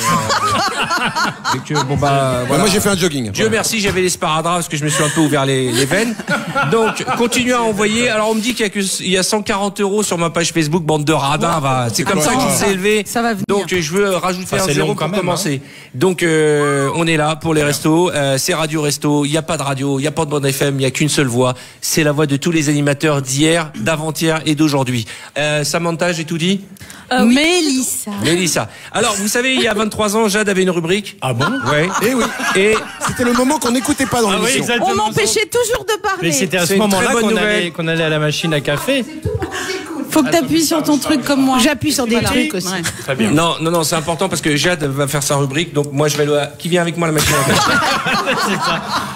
Et que, bon bah, voilà. Moi j'ai fait un jogging. Dieu merci, j'avais les sparadraps parce que je me suis un peu ouvert les veines. Donc, continuez à envoyer. Alors, on me dit qu'il y a 140 € sur ma page Facebook, bande de radins. C'est comme ça qu'il s'est élevé. Ça va venir. Donc, je veux rajouter un c'est zéro long pour quand même, commencer. Donc, on est là pour les restos. C'est Radio Resto. Il n'y a pas de radio, il n'y a pas de bande FM, il n'y a qu'une seule voix. C'est la voix de tous les animateurs d'hier, d'avant-hier et d'aujourd'hui. Samantha, j'ai tout dit? Mélissa. Alors, vous savez, il y a 23 ans, Jade avait une rubrique. Ah bon? Ouais. Eh oui. Et C'était le moment qu'on n'écoutait pas dans l'émission. On m'empêchait toujours de Mais parler. c'était à ce C'est une moment-là très bonne qu'on nouvelle. allait à la machine à café. Faut que t'appuies sur ton truc comme moi. J'appuie sur des Voilà. trucs aussi. Ouais. Très bien. non, c'est important parce que Jade va faire sa rubrique. Donc, moi, je vais aller qui vient avec moi à la machine à café?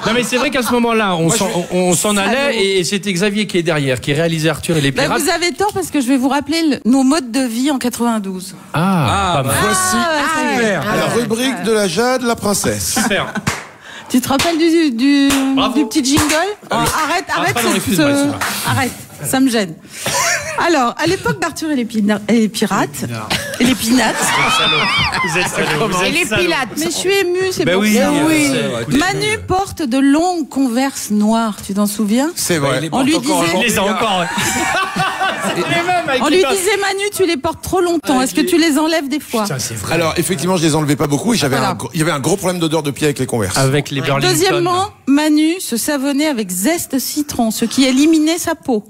Non mais c'est vrai qu'à ce moment-là, on s'en allait et c'était Xavier qui est derrière, qui réalisait Arthur et les Bah, pirates. vous avez tort parce que je vais vous rappeler nos modes de vie en 92. Ah, pas mal. Voici Super. la rubrique de la Jade, la princesse. Super. Tu te rappelles du Bravo. petit jingle? Arrête, pardon, excuse-moi, excuse-moi. arrête, ça me gêne. Alors, à l'époque d'Arthur et les pirates, et les pinates, Vous êtes salaud, vous Et êtes les salaud. pilates. mais je suis émue, c'est Ben pour oui, ça. oui. Manu porte de longues converses noires, tu t'en souviens? C'est vrai. On lui Il disait, les a encore. Ouais. C'est les mêmes avec on les lui pinces. disait, Manu, tu les portes trop longtemps, est-ce que tu les enlèves des fois? Putain, c'est vrai. Alors effectivement, je les enlevais pas beaucoup et Voilà. il y avait un gros problème d'odeur de pied avec les Converse. Avec les Burlington. Deuxièmement, Manu se savonnait avec zeste citron, ce qui éliminait sa peau.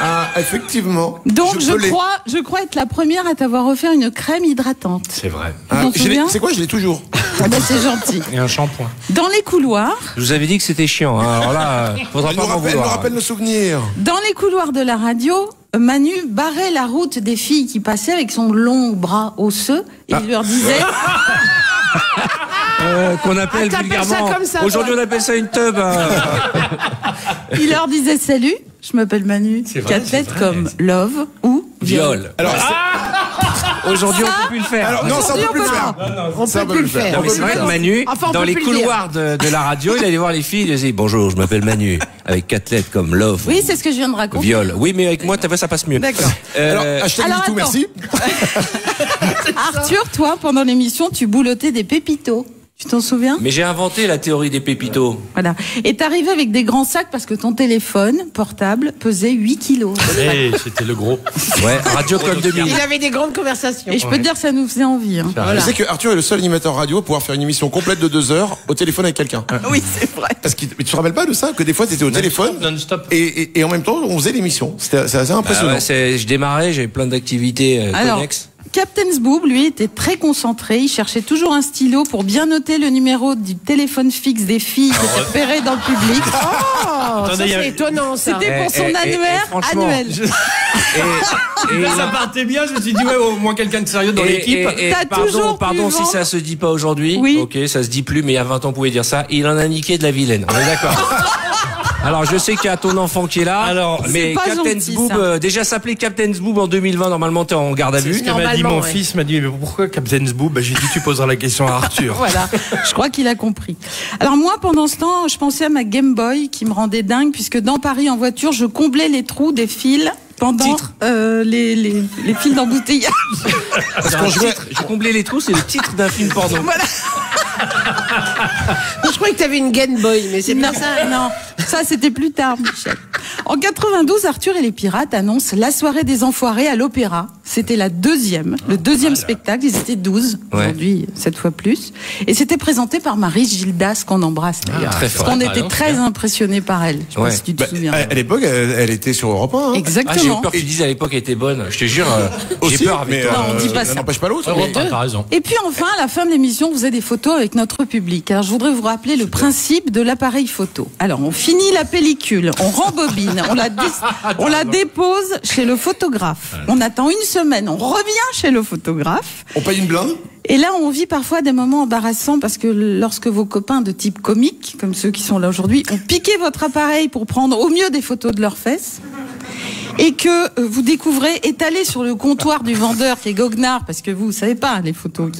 Ah, effectivement. Donc je peux les- je crois être la première à t'avoir offert une crème hydratante. C'est vrai. Ah, t'en je l'ai- souviens c'est quoi, je l'ai toujours. Ah ben, c'est gentil. Et un shampoing. Dans les couloirs, Je vous avais dit que c'était chiant. Hein. Alors là, faudra Elle pas me m'en rappelle, vouloir. nos souvenirs. de la radio, Manu barrait la route des filles qui passaient avec son long bras osseux et il leur disait Qu'on appelle t'appelles vulgairement. ça comme ça, Aujourd'hui, toi on appelle ça une tub. Hein. salut, je m'appelle Manu, C'est vrai, 4 c'est lettres vrai. comme love ou Viol. Alors, Aujourd'hui, on peut plus le faire. alors non, ça on Aujourd'hui, peut plus le on peut faire. On Ça, peut plus le faire. Non, mais c'est vrai que Manu, Enfin, on dans peut les plus le dire. couloirs de la radio, il allait voir les filles, il disait bonjour, je m'appelle Manu, avec 4 lettres comme love, Oui, c'est ce que je viens de raconter. viol. Oui, mais avec moi, ta voix, ça passe mieux. D'accord. Alors, hashtag alors, MeToo, attends. merci. Arthur, toi, pendant l'émission, tu boulottais des pépitos. Tu t'en souviens? Mais j'ai inventé la théorie des pépitos. Voilà. Et t'arrivais avec des grands sacs parce que ton téléphone portable pesait 8 kilos. Eh, c'était le gros. Ouais, Radio Comme 2000. Il avait des grandes conversations. Et je peux te dire que ça nous faisait envie. Hein. Tu sais que Arthur est le seul animateur radio à pouvoir faire une émission complète de 2 heures au téléphone avec quelqu'un. Oui, c'est vrai. Parce que mais tu te rappelles pas de ça, que des fois t'étais au téléphone Non-stop. et en même temps on faisait l'émission. C'est assez impressionnant. Ah ouais, je démarrais, j'avais plein d'activités Alors, connexes. Captain Zboob, lui, était très concentré. Il cherchait toujours un stylo pour bien noter le numéro du téléphone fixe des filles qui étaient repérées dans le public. Oh, ça Attendez, il y a- c'est étonnant ça. C'était pour son Eh, annuaire franchement, annuel. Et Ça partait bien, je me suis dit, ouais, au moins quelqu'un de sérieux dans l'équipe. T'as toujours pardon pu si vendre. ça se dit pas aujourd'hui. Oui. Ok, ça se dit plus, mais il y a 20 ans, on pouvait dire ça. Il en a niqué de la vilaine. On est d'accord. Alors, je sais qu'il y a ton enfant qui est là. Alors, mais c'est pas Captain gentil, Zboob, ça. déjà s'appelait Captain Zboob en 2020, normalement, t'es en garde à C'est vue. ce que m'a dit Normalement, mon ouais. fils, m'a dit, mais pourquoi Captain Zboob? Bah, j'ai dit, tu poseras la question à Arthur. Voilà, je crois qu'il a compris. Alors moi, pendant ce temps, je pensais à ma Game Boy qui me rendait dingue, puisque dans Paris, en voiture, je comblais les trous des fils pendant les fils d'embouteillage. Parce qu'on jouait. J'ai comblé les trous, c'est le titre d'un film porno. Voilà. Je croyais que tu avais une Game Boy, mais c'est Non, pas ça. non, ça c'était plus tard, Michel. En 92, Arthur et les Pirates annoncent la soirée des enfoirés à l'Opéra. C'était le deuxième spectacle. Ils étaient 12, Ouais. aujourd'hui 7 fois plus. Et c'était présenté par Marie Gildas, qu'on embrasse d'ailleurs. très fort. Parce qu'on Ah, était non, très impressionnés par elle. Je sais Ouais. pas si tu te Bah, souviens. à l'époque, elle était sur Europe 1. Hein. Ah, j'ai eu Exactement. peur que tu dises à l'époque, elle était bonne. Je te jure, j'ai Aussi, peur avec mais toi. Non, on dit pas ça ça. n'empêche pas l'autre. Ouais, t'as raison. Et puis enfin, à la fin de l'émission, on faisait des photos avec notre public. Alors je voudrais vous rappeler le principe de l'appareil photo. Alors on finit la pellicule, on rembobine, on la dépose chez le photographe. On attend une semaine, on revient chez le photographe. On paye une blinde. Et là, on vit parfois des moments embarrassants parce que lorsque vos copains de type comique, comme ceux qui sont là aujourd'hui, ont piqué votre appareil pour prendre au mieux des photos de leurs fesses, et que vous découvrez étalé sur le comptoir du vendeur qui est goguenard, parce que vous savez pas les photos.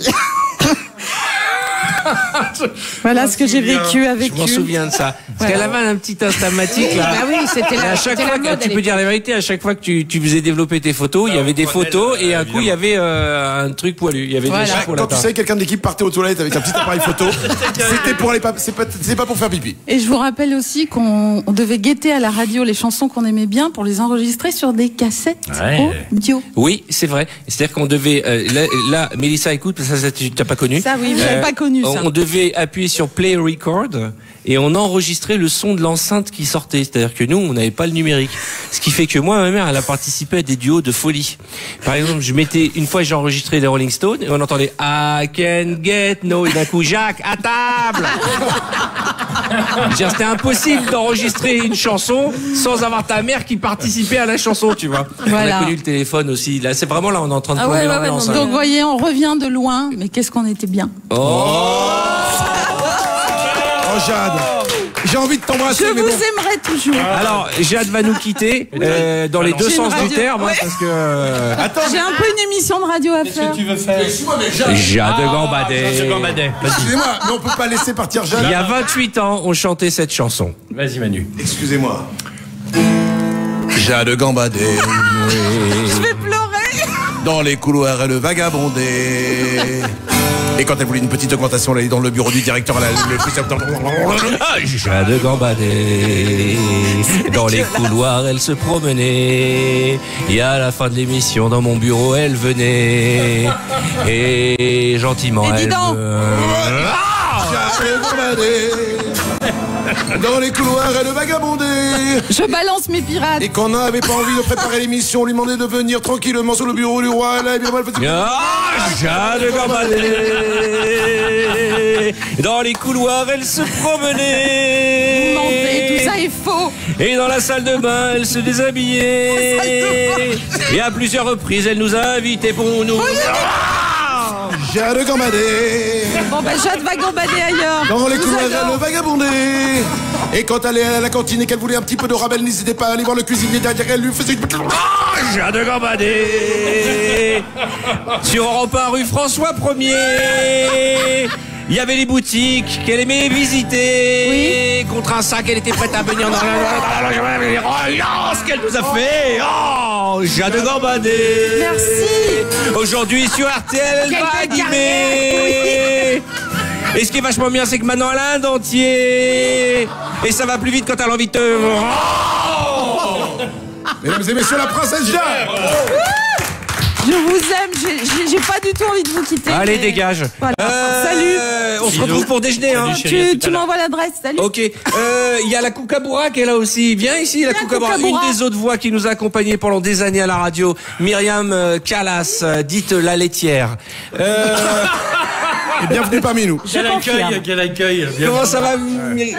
Voilà ce que j'ai vécu avec Je m'en souviens de ça. Parce qu'elle avait un petit instamatique là. Bah oui, c'était Et la, à chaque c'était fois, la mode. tu peux dire la vérité, à chaque fois que tu faisais développer tes photos, il y avait des photos et un coup il y avait un truc poilu. Il y avait Voilà. des Quand tu chocolatins. sais quelqu'un de l'équipe partait aux toilettes avec un petit appareil photo, c'était pour aller c'est pas pour faire pipi. Et je vous rappelle aussi qu'on devait guetter à la radio les chansons qu'on aimait bien pour les enregistrer sur des cassettes audio. Oui, c'est vrai. C'est-à-dire qu'on devait là, Mélissa, écoute, ça tu t'as pas connu. Ça oui, j'avais pas connu ça. On devait appuyer sur Play Record et on enregistrait le son de l'enceinte qui sortait. C'est-à-dire que nous, on n'avait pas le numérique. Ce qui fait que moi, ma mère, elle a participé à des duos de folie. Par exemple, une fois, j'ai enregistré les Rolling Stones et on entendait I can get no, et d'un coup, Jacques, à table! C'était impossible d'enregistrer une chanson sans avoir ta mère qui participait à la chanson, tu vois. Voilà. On a connu le téléphone aussi. Là, c'est vraiment là, on est en train de Ah plomber ouais, ouais, l'ambiance, ouais, hein. Donc vous voyez, on revient de loin, mais qu'est-ce qu'on était bien. Oh Jade, j'ai envie de t'embrasser. Je mais vous bon. aimerais toujours. Alors, Jade va nous quitter dans les deux J'ai une sens du radio. terme, hein, Ouais. parce que Attends, J'ai un peu une émission de radio à faire. Tu veux faire Jade Gambadet. excusez-moi, mais on peut pas laisser partir Jade. Il y a 28 ans, on chantait cette chanson. Vas-y Manu. Excusez-moi. Jade Gambadet. Je vais pleurer. Dans les couloirs, elle vagabondait. Et quand elle voulait une petite augmentation, elle allait dans le bureau du directeur. Elle allait le plus Jade Gambadet. Dans les couloirs, elle se promenait. Et à la fin de l'émission, dans mon bureau, elle venait. Et gentiment, Et dis elle donc. Jade Gambadet. Dans les couloirs, elle vagabondait. Je balance mes pirates. Et quand on n'avait pas envie de préparer l'émission, on lui demandait de venir tranquillement sur le bureau du roi. Elle avait bien mal fait. Jade Gambadet. Dans les couloirs, elle se promenait. Vous mentez, tout ça est faux. Et dans la salle de bain, elle se déshabillait. Et à plusieurs reprises, elle nous a invités pour nous. Jade Gambadet. Bon ben Jade va gambader ailleurs. Dans les Je vous couloirs, adore. elle vagabondait. Et quand elle allait à la cantine et qu'elle voulait un petit peu de rabel, n'hésitez pas à aller voir le cuisinier derrière elle, lui faisait une... Jade Gambadet. Sur Europe 1, rue François 1er. Il y avait les boutiques qu'elle aimait visiter. Contre un sac, elle était prête à venir dans ce qu'elle nous a fait. Oh, Jade Gambadet. Merci. Aujourd'hui sur RTL, elle va animer. Et ce qui est vachement bien, c'est que maintenant elle a un dentier. Et ça va plus vite quand elle a envie de te... Mesdames et messieurs, la princesse Jade. Je vous aime. J'ai pas du tout envie de vous quitter. Allez, mais- dégage. Voilà. Salut. On se retrouve pour déjeuner, hein. Tu m'envoies l'adresse. Salut. Ok. Il y a la Koukaboura qui est là aussi. Viens ici, la Koukaboura. Koukaboura. Une des autres voix qui nous a accompagnés pendant des années à la radio. Myriam Callas, dite la laitière. Et bienvenue parmi nous. Quel accueil, quel accueil. Comment ça va,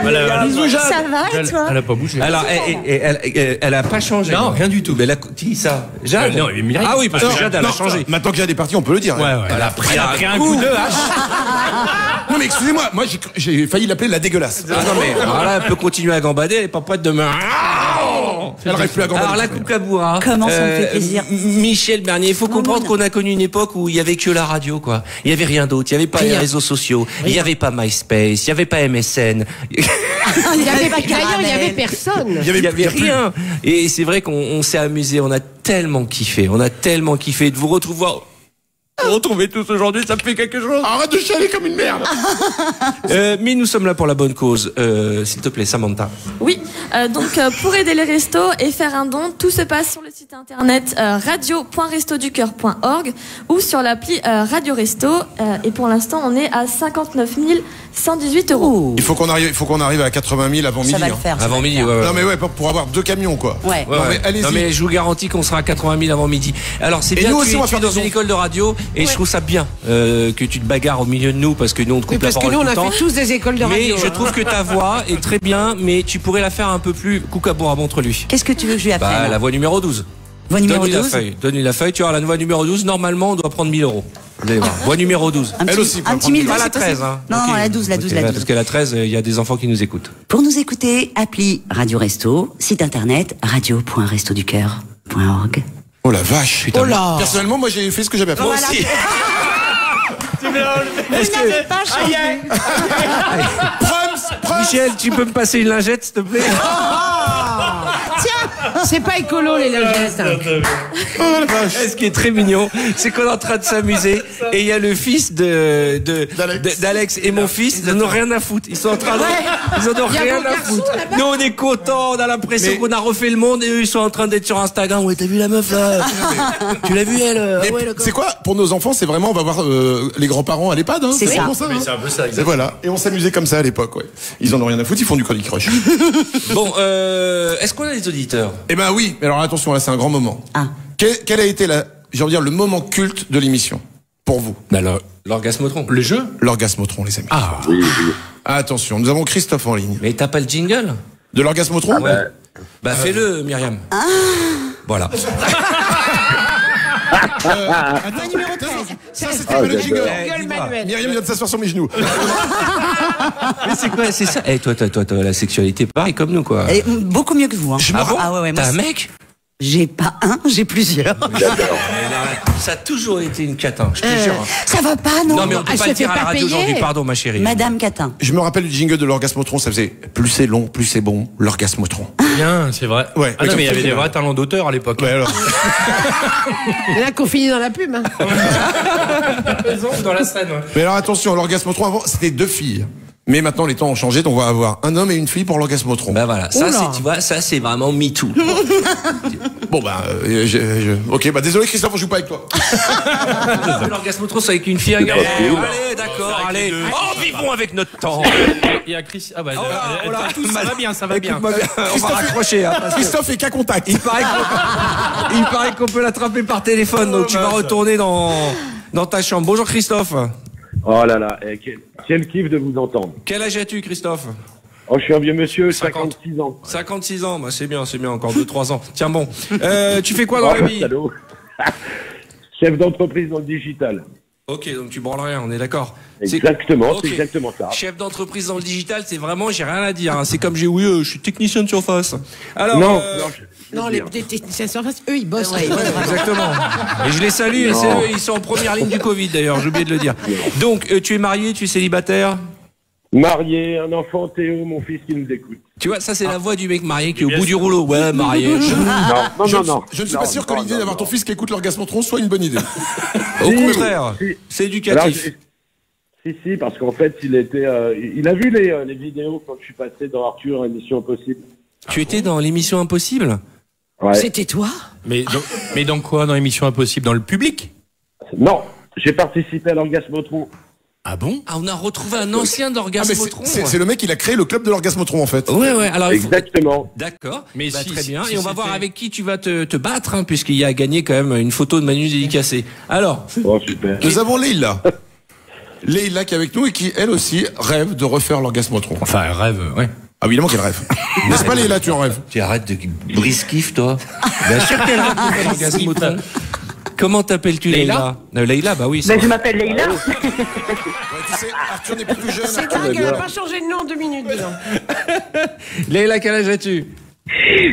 Voilà. Bisous, Jade. Ça va et toi? Elle a pas bougé. Alors, elle a pas changé. Non, rien du tout. Mais qui ça? Jade? Non, mais Myriam. Ah oui, parce que Non, Jade, elle a non, changé. Maintenant que Jade est partie, on peut le dire. Ouais, ouais. Elle a pris un coup de hache. Non mais excusez-moi, moi j'ai failli l'appeler la dégueulasse. Ah non, mais alors là, elle peut continuer à gambader, elle est pas prête de me... Elle rêve plus à gambader. Alors la Koukaboura. Comment ça me fait plaisir. Michel Bernier, il faut comprendre qu'on a connu une époque où il y avait que la radio, quoi. Il y avait rien d'autre. Il y avait pas les réseaux sociaux. Il y avait pas MySpace. Il y avait pas MSN. Il y avait pas Crayon, il y avait personne. Il y avait rien. Et c'est vrai qu'on s'est amusé. On a tellement kiffé. On a tellement kiffé de vous retrouver tous aujourd'hui, ça me fait quelque chose. Arrête de chialer comme une merde. Mais nous sommes là pour la bonne cause. S'il te plaît, Samantha. Oui, donc pour aider les restos et faire un don, tout se passe sur le site internet radio.restoducoeur.org ou sur l'appli Radio Resto. Et pour l'instant, on est à 59 118 €. Il faut qu'on arrive à 80 000 avant midi. Ça va le hein. faire. ça Avant va le midi, faire. ouais. Non mais ouais, pour avoir 2 camions quoi. Ouais. Ouais, Non, ouais. mais allez-y. Non, mais je vous garantis qu'on sera à 80 000 avant midi. Alors c'est Et bien nous que aussi, tu on va es faire dans des une dons. école de radio et je trouve ça bien que tu te bagarres au milieu de nous parce que nous on te Oui, coupe la parce que parole nous, on tout a le temps. fait tous des écoles de Mais radio. je trouve que ta voix est très bien, mais tu pourrais la faire un peu plus Koukaboura, montre-lui. Qu'est-ce que tu veux que je lui apprenne? Bah, la voix numéro 12. Voix numéro Donne-lui la 12. feuille. Donne-lui la feuille. Tu vois, la voix numéro 12, normalement, on doit prendre 1000 €. Vous allez voir. Voix numéro 12. Un Elle petit- aussi peut un petit prendre 1000 Pas la c'est possible. 13, hein. Non, Ok. non, la 12, la 12, Ok, la ouais, 12. Parce que la 13, il y a des enfants qui nous écoutent. Pour nous écouter, appli Radio Resto, site internet radio.restoducoeur.org. Oh la vache. Oh là. Personnellement, moi j'ai fait ce que j'avais à faire. Voilà. Est-ce que... Pas changé. Michel, tu peux me passer une lingette, s'il te plaît? Tiens, c'est pas écolo les lingettes. Ce qui est très mignon, c'est qu'on est en train de s'amuser et il y a le fils d'Alex et mon fils, ils n'en ont rien à foutre. Ils sont en train de, ils en ont rien à foutre. Nous on est contents, on a l'impression qu'on a refait le monde et eux ils sont en train d'être sur Instagram. Ouais, t'as vu la meuf là? Tu l'as vu elle? C'est quoi pour nos enfants? C'est vraiment, on va voir les grands-parents à l'EHPAD. Hein, C'est ça. vraiment ça, hein. C'est un peu ça. Et voilà. Et on s'amusait comme ça à l'époque. Ouais. Ils en ont rien à foutre. Ils font du Candy Crush. Bon, est-ce qu'on a des auditeurs? Eh ben oui. Mais alors attention, là c'est un grand moment. Ah. Quel a été j'ai envie de dire le moment culte de l'émission pour vous? L'orgasmotron. Le jeu? L'orgasmotron, les amis. Ah. Attention, nous avons Christophe en ligne. Mais t'as pas le jingle? De l'orgasmotron? Ouais. Bah fais-le, Myriam. Voilà. Numéro 13. Ça c'était pas le jingle. Manuel. Myriam vient de s'asseoir sur mes genoux. Mais c'est quoi? C'est ça? Eh, toi, t'as la sexualité pareil comme nous, quoi. Et beaucoup mieux que vous. Hein. Ah bon? Ah ouais, moi, T'as un mec? J'ai pas un, j'ai plusieurs. Ça a toujours été une catin, je te jure. Ça va pas, non? Non, mais on peut Elle pas se le dire fait à la pas radio payer. aujourd'hui, pardon, ma chérie. Madame Catin. Je me rappelle du jingle de l'orgasmotron, ça faisait plus c'est long, plus c'est bon, l'orgasmotron. Bien, c'est vrai. Ouais. Ah non, mais il y avait des Ouais. vrais talents d'auteur à l'époque. Ouais, alors. Il y en a qu'on finit dans la pub. Hein. Dans la scène, ouais. Mais alors attention, l'orgasmotron avant, c'était 2 filles. Mais maintenant les temps ont changé, donc on va avoir un homme et une fille pour l'orgasmotron. Bah voilà, ça Oula. c'est, tu vois, ça c'est vraiment MeToo. Bon bah, ok, bah désolé Christophe, on joue pas avec toi. L'orgasmotron c'est avec une fille, un gars. Allez, d'accord, allez. Oh, vivons avec notre temps. Il y a Chris. Ah bah, Oh là, ça va bien, ça va bien. Écoute-moi bien, on va raccrocher. Hein, parce que Christophe est qu'à contact. il paraît qu'on peut l'attraper par téléphone, donc tu vas retourner dans ta chambre. Bonjour Christophe. Oh là là, quel kiff de vous entendre. Quel âge as-tu Christophe? Oh, je suis un vieux monsieur, 50. 56 ans. 56 ans, bah c'est bien, encore 2-3 ans. Tiens bon, tu fais quoi dans la vie? Salaud. Chef d'entreprise dans le digital. Ok, donc tu branles rien, on est d'accord. Exactement, Ok. c'est exactement ça. Chef d'entreprise dans le digital, c'est vraiment, j'ai rien à dire. Hein. C'est comme je suis technicien de surface. Alors, Non, Non, les techniciens de surface, eux, ils bossent. exactement. Et je les salue, et c'est eux, ils sont en première ligne du Covid d'ailleurs, j'ai oublié de le dire. Donc, tu es marié, tu es célibataire? Marié, un enfant, Théo, mon fils qui nous écoute. Tu vois, ça c'est la voix du mec marié qui est au bout du rouleau. Ouais, marié. Non. Je ne suis pas sûr que l'idée d'avoir ton fils qui écoute l'orgasmotron soit une bonne idée. Au contraire, Si. c'est éducatif. Alors, si, parce qu'en fait, il a vu les vidéos quand je suis passé dans Arthur, émission Impossible. Tu étais dans l'émission Impossible? Ouais. C'était toi? Mais dans quoi? Dans l'émission Impossible? Dans le public? Non, j'ai participé à l'orgasmotron. Ah bon? Ah, on a retrouvé un ancien Ah, mais d'orgasmotron. c'est le mec, il a créé le club de l'orgasmotron en fait. Ouais, alors Exactement. D'accord, Mais bah, si- très bien. si Et on va c'était- voir avec qui tu vas te battre, hein, puisqu'il y a gagné quand même une photo de Manu dédicacée. Alors, Oh, super. Nous avons Leïla. Leïla qui est avec nous et qui, elle aussi, rêve de refaire l'orgasmotron. Enfin, un rêve, ouais. Ah, évidemment qu'elle rêve. N'est-ce pas Leïla, tu en rêves? tu arrêtes de brise-kiff, toi. Bien sûr qu'elle a fait l'orgasmotron. Comment t'appelles-tu, Leïla? Leïla, bah oui. Je m'appelle Leïla. Ouais, tu sais, Arthur n'est plus jeune. C'est dingue, elle n'a pas changé de nom en 2 minutes. dis donc. Leïla, quel âge as-tu?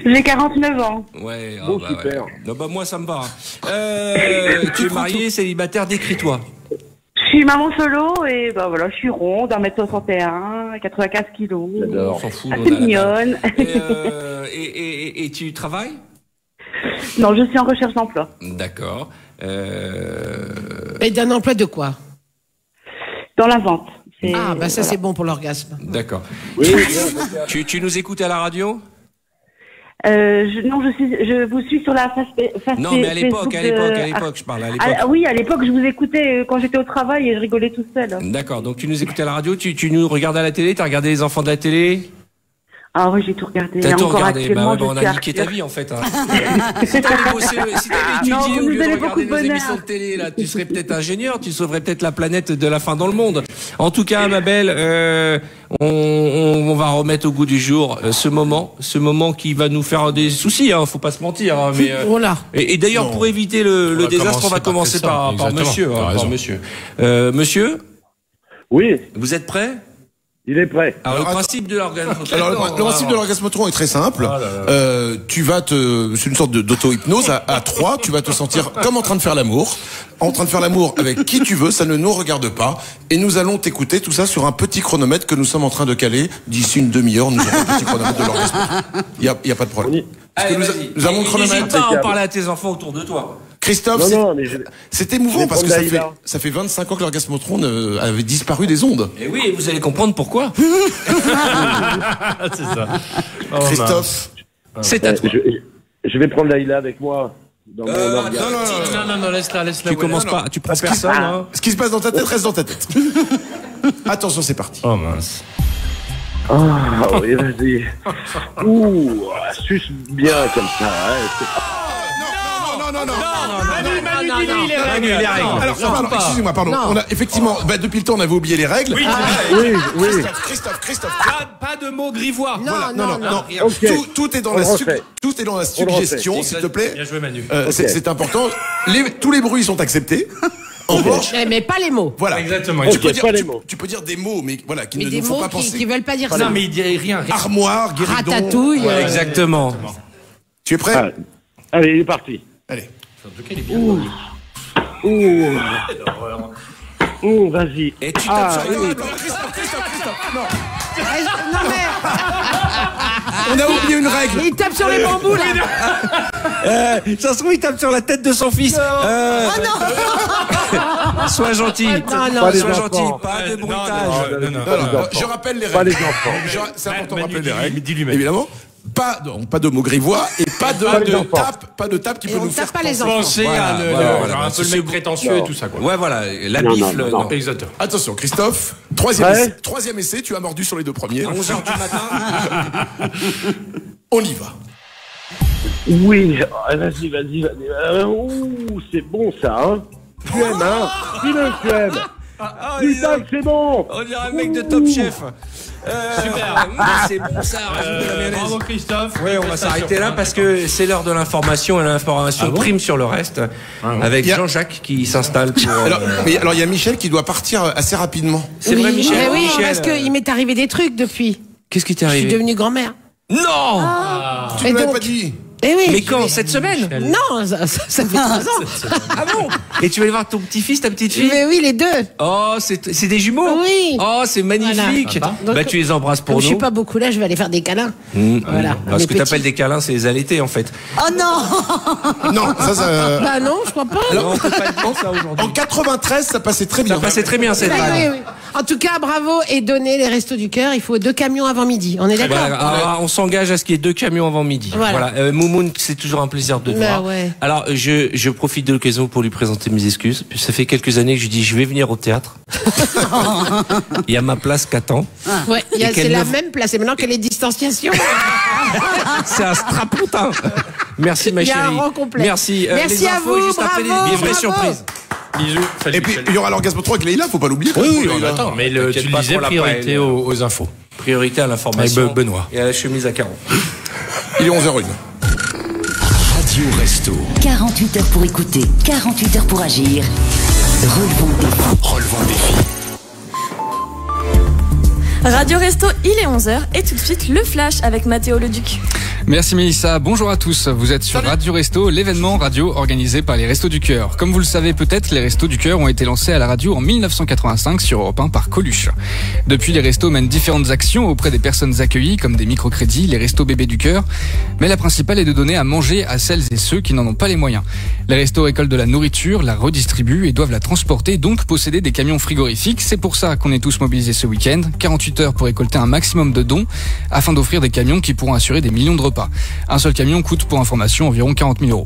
J'ai 49 ans. Ouais, Bon, bah, super. ouais. Non, bah moi ça me va. Tu es marié, célibataire, décris-toi. Je suis maman solo et bah voilà, je suis ronde, 1m61, 95 kilos. J'adore. On s'en fout. Assez mignonne. Et tu travailles? Non, je suis en recherche d'emploi. D'accord. Mais d'un emploi de quoi? Dans la vente. Ah, bah ça, c'est bon pour l'orgasme. D'accord. Oui, Tu nous écoutes à la radio? Non, je vous suis sur la face Non, mais à l'époque, Facebook je parle à l'époque. Ah, oui, à l'époque, je vous écoutais quand j'étais au travail et je rigolais tout seul. D'accord, donc tu nous écoutes à la radio, tu nous regardes à la télé, t'as regardé les enfants de la télé? Ah oui, j'ai tout regardé. T'as tout Encore regardé, actuellement, on je suis a niqué ta Arthur. vie en fait. Hein. Si t'avais bossé, si t'avais Non, étudié vous au nous lieu de donnez regarder beaucoup de nos bonheur. émissions de télé, là, tu serais peut-être ingénieur, tu sauverais peut-être la planète de la fin dans le monde. En tout cas, ma belle, on va remettre au goût du jour ce moment qui va nous faire des soucis, hein, faut pas se mentir. Hein, mais, Oh là. et d'ailleurs, pour éviter le désastre, on va commencer par Exactement. monsieur. T'as Par raison. monsieur. Monsieur, Oui, vous êtes prêt? Il est prêt. Alors, le principe de l'orgasmotron. Alors, le principe de l'orgasmotron est très simple. Tu vas c'est une sorte d'auto-hypnose. À 3, tu vas te sentir comme en train de faire l'amour. En train de faire l'amour avec qui tu veux, ça ne nous regarde pas. Et nous allons t'écouter tout ça sur un petit chronomètre que nous sommes en train de caler. D'ici une demi-heure, nous aurons un petit chronomètre de l'orgasmotron. Il y a pas de problème. Allez, nous avons le chronomètre. N'hésite pas à en parler à tes enfants autour de toi. Christophe, c'est émouvant parce que ça fait 25 ans que l'orgasmotron avait disparu des ondes. Et oui, et vous allez comprendre pourquoi. C'est ça. Christophe, c'est à toi. Je vais prendre Laïla avec moi. Dans mon orgasme. Non, laisse-la. Tu commences pas, tu prends personne. Hein. Ce qui se passe dans ta tête reste dans ta tête. Attention, c'est parti. Oh mince. Ah oui, vas-y. Ouh, suce bien comme ça. Non. Manu, dis-lui les règles. Alors, excusez-moi, pardon. On a effectivement, depuis le temps, on avait oublié les règles. Oui. Christophe. Pas de mots grivois. Non. Okay. Tout est dans la suggestion, s'il te plaît. Bien joué, Manu. C'est important. Tous les bruits sont acceptés. En revanche, Mais pas les mots. voilà. Exactement. Tu peux dire des mots, mais voilà, qui Mais ne des nous font mots pas qui penser. veulent pas dire Non, ça. mais il dit rien. Armoire, guéridon. Ratatouille. Voilà. Exactement. Tu es prêt? Allez, il est parti. Allez. Ouh, vas-y. Et tu tapes sur Non, Christophe, non. Non mais On a oublié une règle. il tape sur les bambous là. Ça se trouve, il tape sur la tête de son fils. Sois gentil. Non. Sois gentil. Pas de bruitage. Non. Je rappelle les règles. Pas les enfants. C'est important de Manu, rappeler les règles. dis-lui, Manu. Évidemment. Pas de mots grivois et pas de tape qui Et peut on nous faire tape pas les penser. enfants. Penser à un peu le mec prétentieux et tout ça, quoi. Ouais, voilà, la Non, bifle. non. Non. Exactement. Attention, Christophe, Ouais. troisième essai, tu as mordu sur les deux premiers. 11h du matin. On y va. Oui, vas-y. Ouh, c'est bon ça, hein. Tu aimes, hein. Dis-le, tu aimes. Putain, c'est bon. On dirait un mec de Top Chef. Super. C'est bon ça, rajoute de la mayonnaise. Bravo Christophe. Oui, on va s'arrêter là parce que c'est l'heure de l'information et l'information prime sur le reste. Avec Jean-Jacques qui s'installe pour. Alors, il y a Michel qui doit partir assez rapidement. C'est vrai, Michel. Mais oui, Michel, parce qu'il m'est arrivé des trucs depuis. Qu'est-ce qui t'est Je suis arrivé? devenue grand-mère. Non. Tu Et ne l'avais donc- pas dit. Eh oui. Mais quand? Cette semaine? Non, ça fait 3 ans. Ah bon? Et tu vas aller voir ton petit-fils, ta petite fille? Mais oui, les deux. Oh, c'est des jumeaux? Oui. Oh, c'est magnifique. Voilà. Bah, tu les embrasses pour Comme je nous. suis pas beaucoup là, je vais aller faire des câlins. Voilà. Ce Les que t'appelles petits. des câlins, c'est les allaités, en fait. Oh non. Non, ça. Bah non, je crois pas. Non, on peut pas dire ça aujourd'hui. En 93, ça passait très bien. Ça passait très bien, cette Oui, vanne. oui. En tout cas, bravo et donnez les restos du cœur. Il faut 2 camions avant midi. On est d'accord? Voilà, on s'engage à ce qu'il y ait 2 camions avant midi. Voilà. Moumoun, c'est toujours un plaisir de te Bah voir. ouais. Alors, je profite de l'occasion pour lui présenter mes excuses. Ça fait quelques années que je dis, je vais venir au théâtre. Il y a ma place qu'attend. Ouais, Et c'est qu'elle la ne- même place. Et maintenant que les distanciations. C'est un strapontin. Merci, ma Il y a chérie. un rang complet. Merci. Merci les à infos, vous, juste après bravo, les vraies bravo. surprises. Bisous. Et puis, il y aura l'orgasmotron avec Leïla, faut pas l'oublier. Oui, Leïla. attends, mais tu T'inquiète le pas disais, pour l'après, priorité elle. aux infos. Priorité à l'information. Avec Benoît. Et à la chemise à carreaux. Il est 11h01. Radio Resto. 48 heures pour écouter, 48 heures pour agir. Relevons le défi. Relevons le défi. Radio Resto, il est 11h et tout de suite le flash avec Mathéo Leduc. Merci Mélissa, bonjour à tous. Vous êtes sur Radio Resto, l'événement radio organisé par les Restos du Cœur. Comme vous le savez peut-être, les Restos du Cœur ont été lancés à la radio en 1985 sur Europe 1 par Coluche. Depuis, les Restos mènent différentes actions auprès des personnes accueillies comme des microcrédits, les Restos bébés du cœur. Mais la principale est de donner à manger à celles et ceux qui n'en ont pas les moyens. Les Restos récoltent de la nourriture, la redistribuent et doivent la transporter, donc posséder des camions frigorifiques. C'est pour ça qu'on est tous mobilisés ce week-end. 48 heures pour récolter un maximum de dons afin d'offrir des camions qui pourront assurer des millions de repas. Un seul camion coûte pour information environ 40 000 €.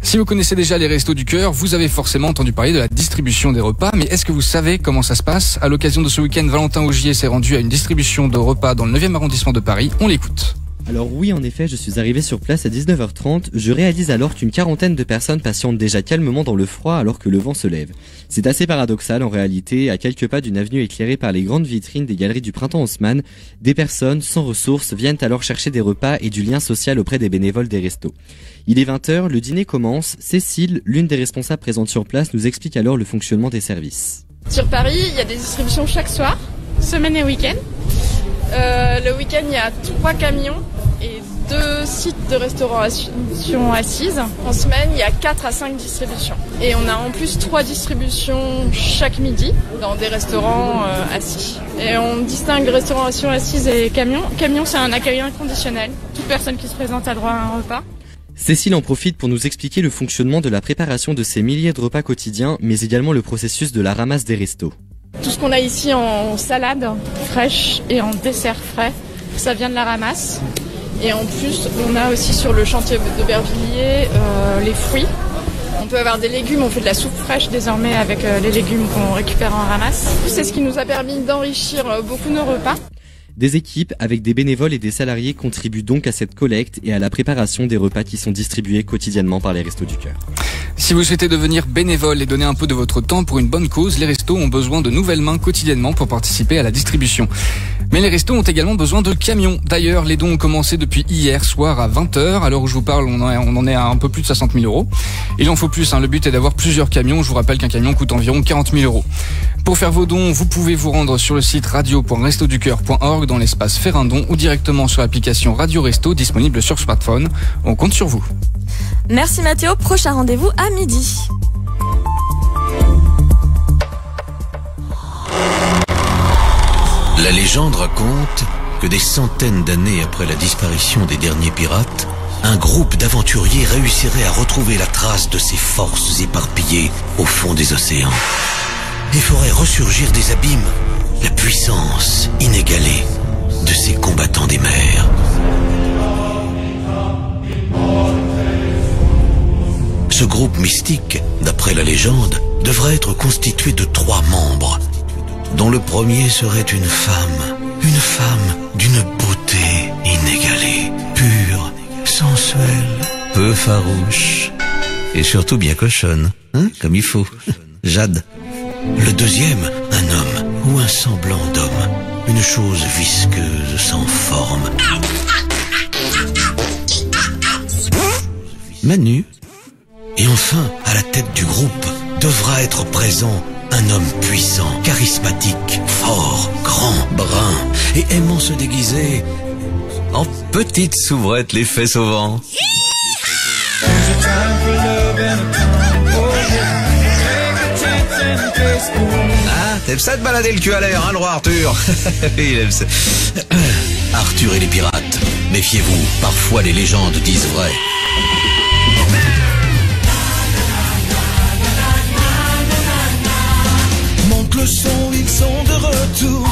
Si vous connaissez déjà les Restos du Cœur, vous avez forcément entendu parler de la distribution des repas, mais est-ce que vous savez comment ça se passe? À l'occasion de ce week-end, Valentin Augier s'est rendu à une distribution de repas dans le 9e arrondissement de Paris. On l'écoute. Alors oui, en effet, je suis arrivé sur place à 19h30. Je réalise alors qu'une quarantaine de personnes patientent déjà calmement dans le froid alors que le vent se lève. C'est assez paradoxal en réalité. À quelques pas d'une avenue éclairée par les grandes vitrines des galeries du Printemps Haussmann, des personnes sans ressources viennent alors chercher des repas et du lien social auprès des bénévoles des restos. Il est 20h, le dîner commence. Cécile, l'une des responsables présentes sur place, nous explique alors le fonctionnement des services. Sur Paris, il y a des distributions chaque soir. semaine et week-end. Le week-end, il y a 3 camions et 2 sites de restauration assises. En semaine, il y a 4 à 5 distributions. Et on a en plus 3 distributions chaque midi dans des restaurants assis. Et on distingue restauration assise et camion. Camion, c'est un accueil inconditionnel. Toute personne qui se présente a droit à un repas. Cécile en profite pour nous expliquer le fonctionnement de la préparation de ces milliers de repas quotidiens, mais également le processus de la ramasse des restos. Tout ce qu'on a ici en salade fraîche et en dessert frais, ça vient de la ramasse. Et en plus, on a aussi sur le chantier d'Aubervilliers les fruits. On peut avoir des légumes, on fait de la soupe fraîche désormais avec les légumes qu'on récupère en ramasse. C'est ce qui nous a permis d'enrichir beaucoup nos repas. Des équipes avec des bénévoles et des salariés contribuent donc à cette collecte et à la préparation des repas qui sont distribués quotidiennement par les Restos du Cœur. Si vous souhaitez devenir bénévole et donner un peu de votre temps pour une bonne cause, les restos ont besoin de nouvelles mains quotidiennement pour participer à la distribution. Mais les restos ont également besoin de camions. D'ailleurs, les dons ont commencé depuis hier soir à 20h. À l'heure où je vous parle, on en est à un peu plus de 60 000 euros. Il en faut plus, le but est d'avoir plusieurs camions. Je vous rappelle qu'un camion coûte environ 40 000 euros. Pour faire vos dons, vous pouvez vous rendre sur le site radio.restoducoeur.org dans l'espace faire un don ou directement sur l'application Radio Resto disponible sur smartphone. On compte sur vous. Merci Mathéo, prochain rendez-vous à midi. La légende raconte que des centaines d'années après la disparition des derniers pirates, un groupe d'aventuriers réussirait à retrouver la trace de ces forces éparpillées au fond des océans et ferait ressurgir des abîmes la puissance inégalée de ces combattants des mers. Ce groupe mystique, d'après la légende, devrait être constitué de 3 membres, dont le premier serait une femme d'une beauté inégalée, pure, sensuelle, peu farouche, et surtout bien cochonne, comme il faut. Jade. Le deuxième, un homme ou un semblant d'homme, une chose visqueuse sans forme. Manu. Et enfin, à la tête du groupe, devra être présent un homme puissant, charismatique, fort, grand, brun et aimant se déguiser en petite soubrette les fesses au vent. Ah, t'aimes ça de balader le cul à l'air, le roi Arthur? Il aime ça. Arthur et les pirates. Méfiez-vous, parfois les légendes disent vrai. Monte le son, ils sont de retour.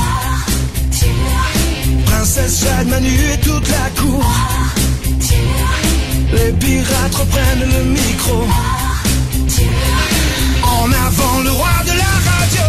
Princesse Jade, Manu et toute la cour. Les pirates reprennent le micro. En avant le roi de la radio.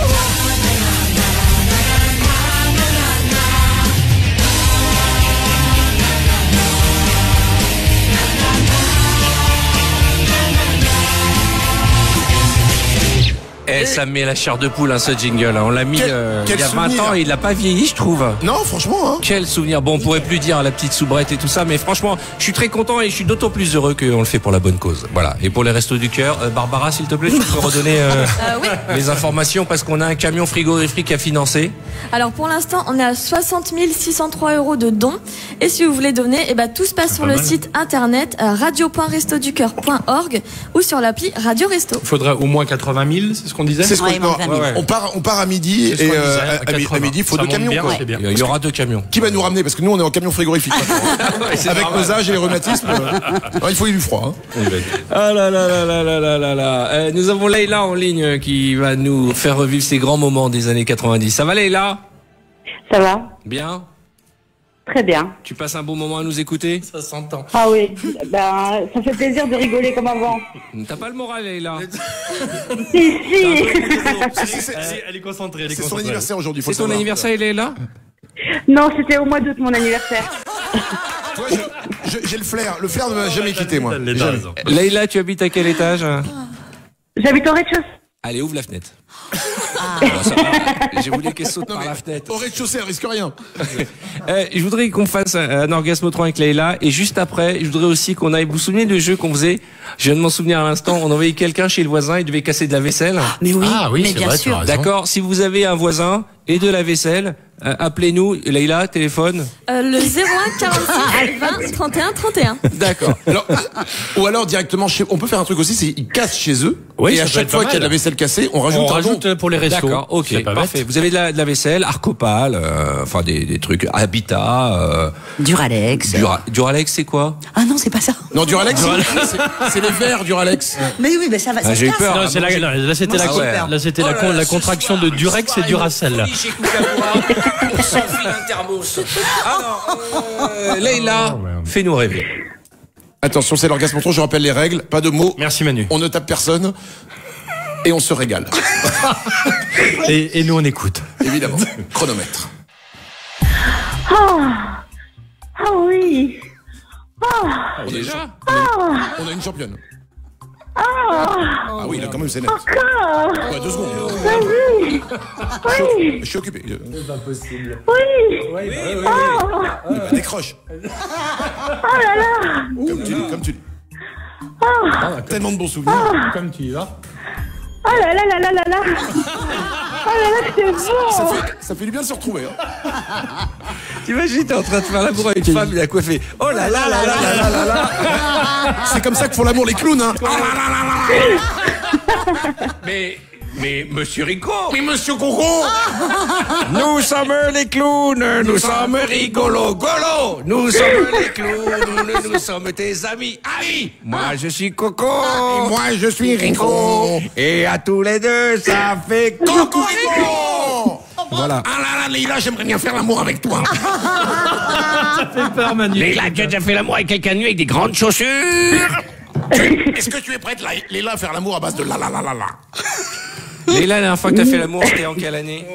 Eh, ça me met la chair de poule, ce jingle. On l'a mis il y a 20 ans et il n'a pas vieilli, je trouve. Non, franchement. Quel souvenir. Bon, on pourrait plus dire la petite soubrette et tout ça, mais franchement, je suis très content et je suis d'autant plus heureux qu'on le fait pour la bonne cause. Voilà. Et pour les Restos du Cœur, Barbara, s'il te plaît, tu peux redonner oui. les informations parce qu'on a un camion frigorifique à financer. Alors pour l'instant, on est à 60 603 euros de dons. Et si vous voulez donner, tout se passe sur le site internet radio.restoducoeur.org ou sur l'appli Radio Resto. Il faudrait au moins 80 000, c'est ce qu'on disait. C'est ce qu'on on part à midi et à midi il faut 2 camions. Bien, quoi. Il y aura 2 camions. Qui va nous ramener parce que nous on est en camion frigorifique. Avec nos âges et les rhumatismes, il faut du froid. Ah là là là là là là là là. Nous avons Leïla en ligne qui va nous faire revivre ces grands moments des années 90. Ça va Leïla? Ça va? Bien. Très bien. Tu passes un bon moment à nous écouter? Ça s'entend. Ah oui, ça fait plaisir de rigoler comme avant. T'as pas le moral, Leïla? Si. Elle est concentrée. C'est son anniversaire aujourd'hui. C'est ton anniversaire, Leïla? Non, c'était au mois d'août mon anniversaire. Toi, j'ai le flair. Le flair ne m'a jamais quitté, moi. Leïla, tu habites à quel étage? J'habite au rez-de-chaussée. Allez, ouvre la fenêtre. J'ai voulu qu'elle saute par la fenêtre. Au rez-de-chaussée, elle risque rien. Je voudrais qu'on fasse un orgasme 3 avec Leïla. Et juste après, je voudrais aussi qu'on aille. Vous vous souvenez du jeu qu'on faisait? Je viens de m'en souvenir à l'instant. On envoyait quelqu'un chez le voisin, il devait casser de la vaisselle. Mais oui, Ah oui, mais c'est bien vrai, sûr. tu as raison. D'accord. Si vous avez un voisin et de la vaisselle, appelez-nous. Leïla, téléphone. Le 01 46 20 31 31. D'accord. Alors, ou alors directement chez. On peut faire un truc aussi, c'est ils cassent chez eux. Oui, et ça à peut chaque être fois pas qu'il y a de la mal. vaisselle cassée, on rajoute On un rajoute don. pour les restos. D'accord, ok, C'est pas parfait. bête. Vous avez de la vaisselle, Arcopal, enfin des trucs, Habitat, Duralex. Duralex, c'est quoi? Ah non, c'est pas ça. Non, Duralex, c'est les verres Duralex. Mais oui, mais ça va. ça j'ai eu casse. peur. Non, c'est là c'était Ah ouais. là c'était la contraction de Durex et Duracell. On s'enfile un thermos. Alors, Leïla, fais-nous rêver. Attention, c'est l'orgasme trop, je rappelle les règles, pas de mots. Merci Manu. On ne tape personne et on se régale. Et nous on écoute. Évidemment. Chronomètre. Ah oui. Déjà On a une championne. Ah Ah oui, là quand même c'est net. encore. Ouais, 2 secondes. Vas-y. Oui. Je suis occupé. C'est pas possible. Oui. Oh. Décroche. Oh là là. Comme tu dis. Oh. Tellement de bons souvenirs. Comme tu y vas. Oh là là là là là là. Oh là là, c'est bon. Ça fait du bien de se retrouver. Hein. T'imagines, t'es en train de faire l'amour avec une femme, il a coiffé. Oh là là là là là là là. C'est comme ça que font l'amour les clowns. Hein. Mais monsieur Rico, Mais monsieur Coco. nous sommes les clowns, nous sommes rigolos, golo, nous sommes les clowns, nous sommes tes amis. Amis, moi je suis Coco, Et moi je suis Rico. et à tous les deux ça fait Coco Rico. Voilà. Ah là là, Leïla, j'aimerais bien faire l'amour avec toi. Ça fait peur Manu. Leïla, tu as déjà fait l'amour avec quelqu'un de nu avec des grandes chaussures? Est-ce que tu es prête, Leïla, à faire l'amour à base de la la la la la? Leïla, la dernière fois que t'as fait l'amour, c'était en quelle année?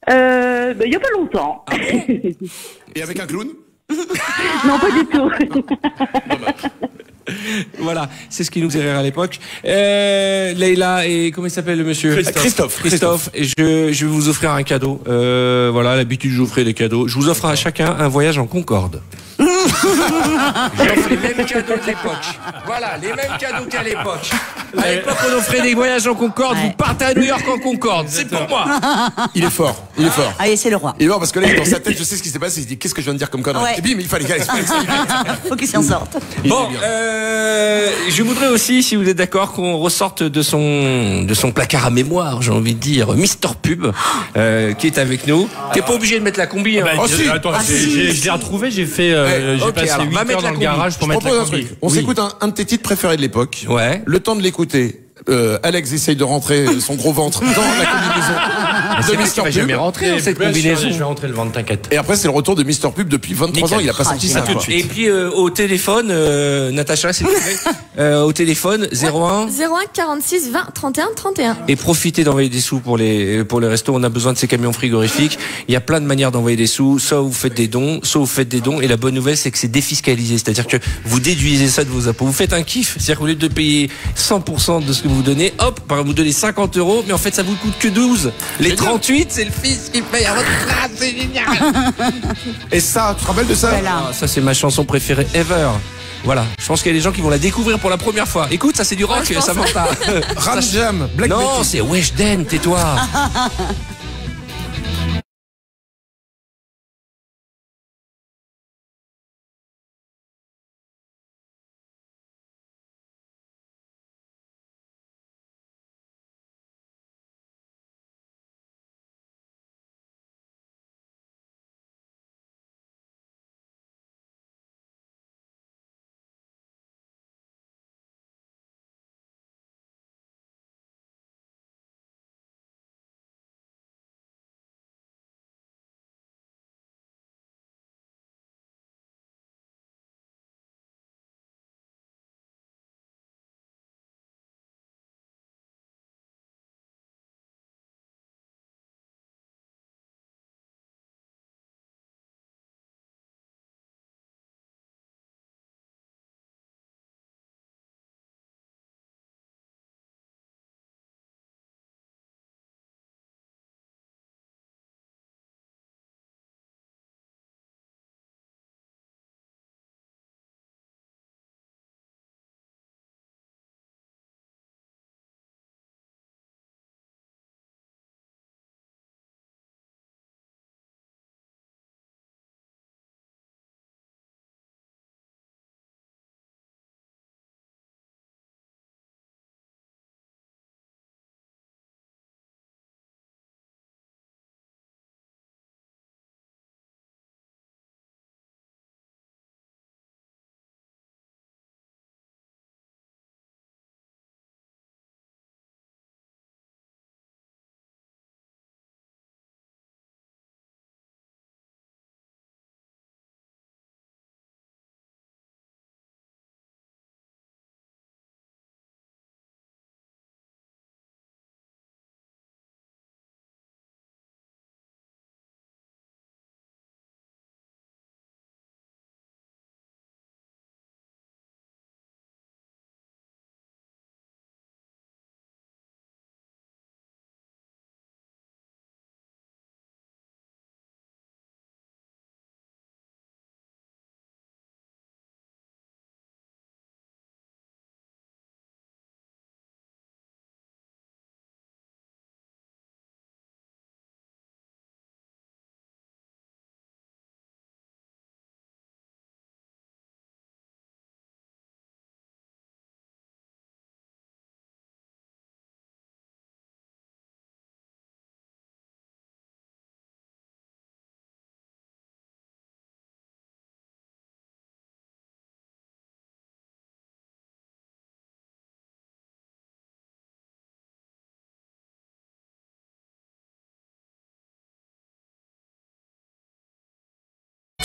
Il y a pas longtemps. Et avec un clown? Non, pas du tout. Voilà, c'est ce qui nous faisait rire à l'époque. Leïla et comment il s'appelle le monsieur? Christophe. Et je vais vous offrir un cadeau. Voilà, l'habitude je vous offrais des cadeaux. Je vous offre à chacun un voyage en Concorde. J'offre les mêmes cadeaux de l'époque. Voilà, les mêmes cadeaux qu'à l'époque. À l'époque, on offrait des voyages en Concorde. Vous partez à New York en Concorde. C'est pour moi. Il est fort, il est fort. Allez, c'est le roi. Il est fort parce que là, dans sa tête, je sais ce qui s'est passé. Il se dit, qu'est-ce que je viens de dire comme connerie? Ouais. Et bim, il fallait qu'elle Faut qu'il s'en sorte. Bon, je voudrais aussi, si vous êtes d'accord, qu'on ressorte de son placard à mémoire, j'ai envie de dire, Mister Pub, qui est avec nous. T'es pas obligé de mettre la combi. Hein. Oh, si. Attends, Ah, si. je l'ai retrouvé, j'ai ok, passé alors, 8 va heures mettre dans la le combi. garage pour Je mettre propose la un combi. truc. On s'écoute un de tes titres préférés de l'époque. Ouais. Le temps de l'écouter. Alex essaye de rentrer son gros ventre dans la combinaison de Mister va jamais Pub. rentrer dans cette Je combinaison. vais rentrer le ventre, t'inquiète. Et après, c'est le retour de Mister Pub depuis 23 ans. Il a pas sorti ça. tout de quoi. suite. Et puis au téléphone, Natacha, s'il te plaît, au téléphone 01 01 46 20 31 31. et profitez d'envoyer des sous pour les restos. On a besoin de ces camions frigorifiques. Il y a plein de manières d'envoyer des sous. Soit vous faites des dons, soit vous faites des dons. Et la bonne nouvelle, c'est que c'est défiscalisé. C'est-à-dire que vous déduisez ça de vos impôts. Vous faites un kiff. C'est-à-dire qu'au lieu de payer 100% de ce que vous donnez, hop, vous donnez 50 €, mais en fait, ça vous coûte que 12. Les 38, c'est le fils qui paye à votre place. C'est génial. Et ça, tu te rappelles de ça? Ah, ça, c'est ma chanson préférée ever. Voilà, je pense qu'il y a des gens qui vont la découvrir pour la première fois. Écoute, ça c'est du rock, ça monte pas. Ram Jam, Black Non, Betty. c'est Weshden, tais-toi.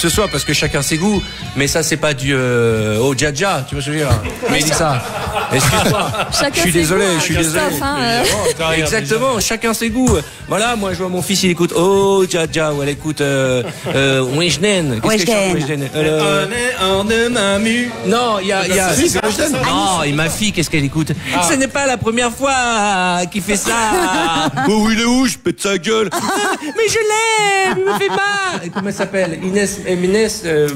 ce soit, parce que chacun ses goûts. Mais ça, c'est pas du au dja-dja, tu vois ce que je veux dire. Mélissa, excuse-moi. Je suis désolé, je suis désolé. Exactement, chacun ses goûts. Voilà, moi je vois mon fils, il écoute oh dja-dja, ou elle écoute Weshden. Qu'est-ce que c'est Weshden? Non, il y a non, et ma fille, qu'est-ce qu'elle écoute? Ce n'est pas la première fois qu'il fait ça. Oh, il est où? Je pète sa gueule. Mais je l'aime, il me fait mal. Comment elle s'appelle? Inès,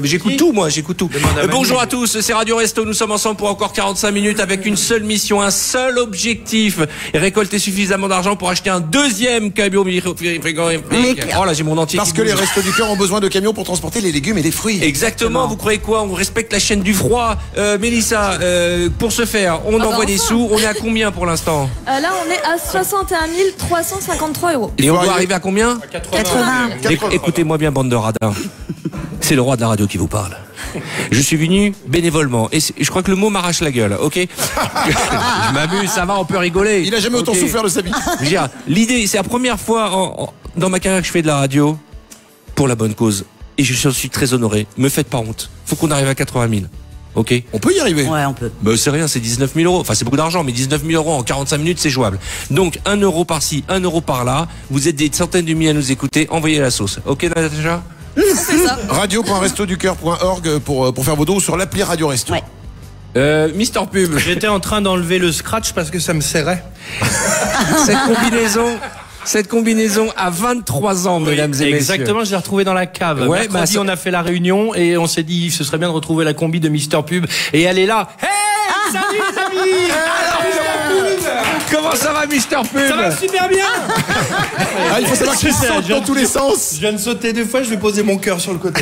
j'écoute tout, moi, j'écoute tout. Bonjour à tous, c'est Radio Resto. Nous sommes ensemble pour encore 45 minutes avec une seule mission, un seul objectif. Récolter suffisamment d'argent pour acheter un deuxième camion frigorifique. Oh là, j'ai mon entier. Parce que les Restos du Cœur ont besoin de camions pour transporter les légumes et les fruits. Exactement. Vous croyez quoi? On respecte la chaîne du froid. Mélissa, pour ce faire, on envoie des sous. On est à combien pour l'instant? Là, on est à 61 353 €. Et on doit arriver à combien? 80. Écoutez-moi bien, bande de radins. C'est le roi de la radio qui vous parle. Je suis venu bénévolement et je crois que le mot m'arrache la gueule, ok? Je m'amuse, ça va, on peut rigoler. Il a jamais autant souffert de sa vie. Je veux dire, l'idée, c'est la première fois dans ma carrière que je fais de la radio pour la bonne cause. Et je suis très honoré. Me faites pas honte. Faut qu'on arrive à 80 000. Ok? On peut y arriver. Ouais, on peut. Bah, c'est rien, c'est 19 000 €. Enfin, c'est beaucoup d'argent, mais 19 000 € en 45 minutes, c'est jouable. Donc, 1 euro par-ci, 1 euro par-là. Vous êtes des centaines de milliers à nous écouter. Envoyez la sauce. Ok, Natacha? C'est ça. Radio.restoducoeur.org pour faire vos dons sur l'appli Radio Resto. Ouais. Mister Pub. J'étais en train d'enlever le scratch parce que ça me serrait. Cette combinaison a 23 ans, mesdames et messieurs. Exactement, je l'ai retrouvée dans la cave. Ouais, Mercredi, on a fait la réunion et on s'est dit, ce serait bien de retrouver la combi de Mister Pub. Et elle est là. Hey, salut les amis. Alors, Mister Pub. Comment ça va, Mister Pub? Ça va super bien. Il faut savoir qu'il saute dans tous les sens. Je viens de sauter 2 fois, je vais poser mon cœur sur le côté.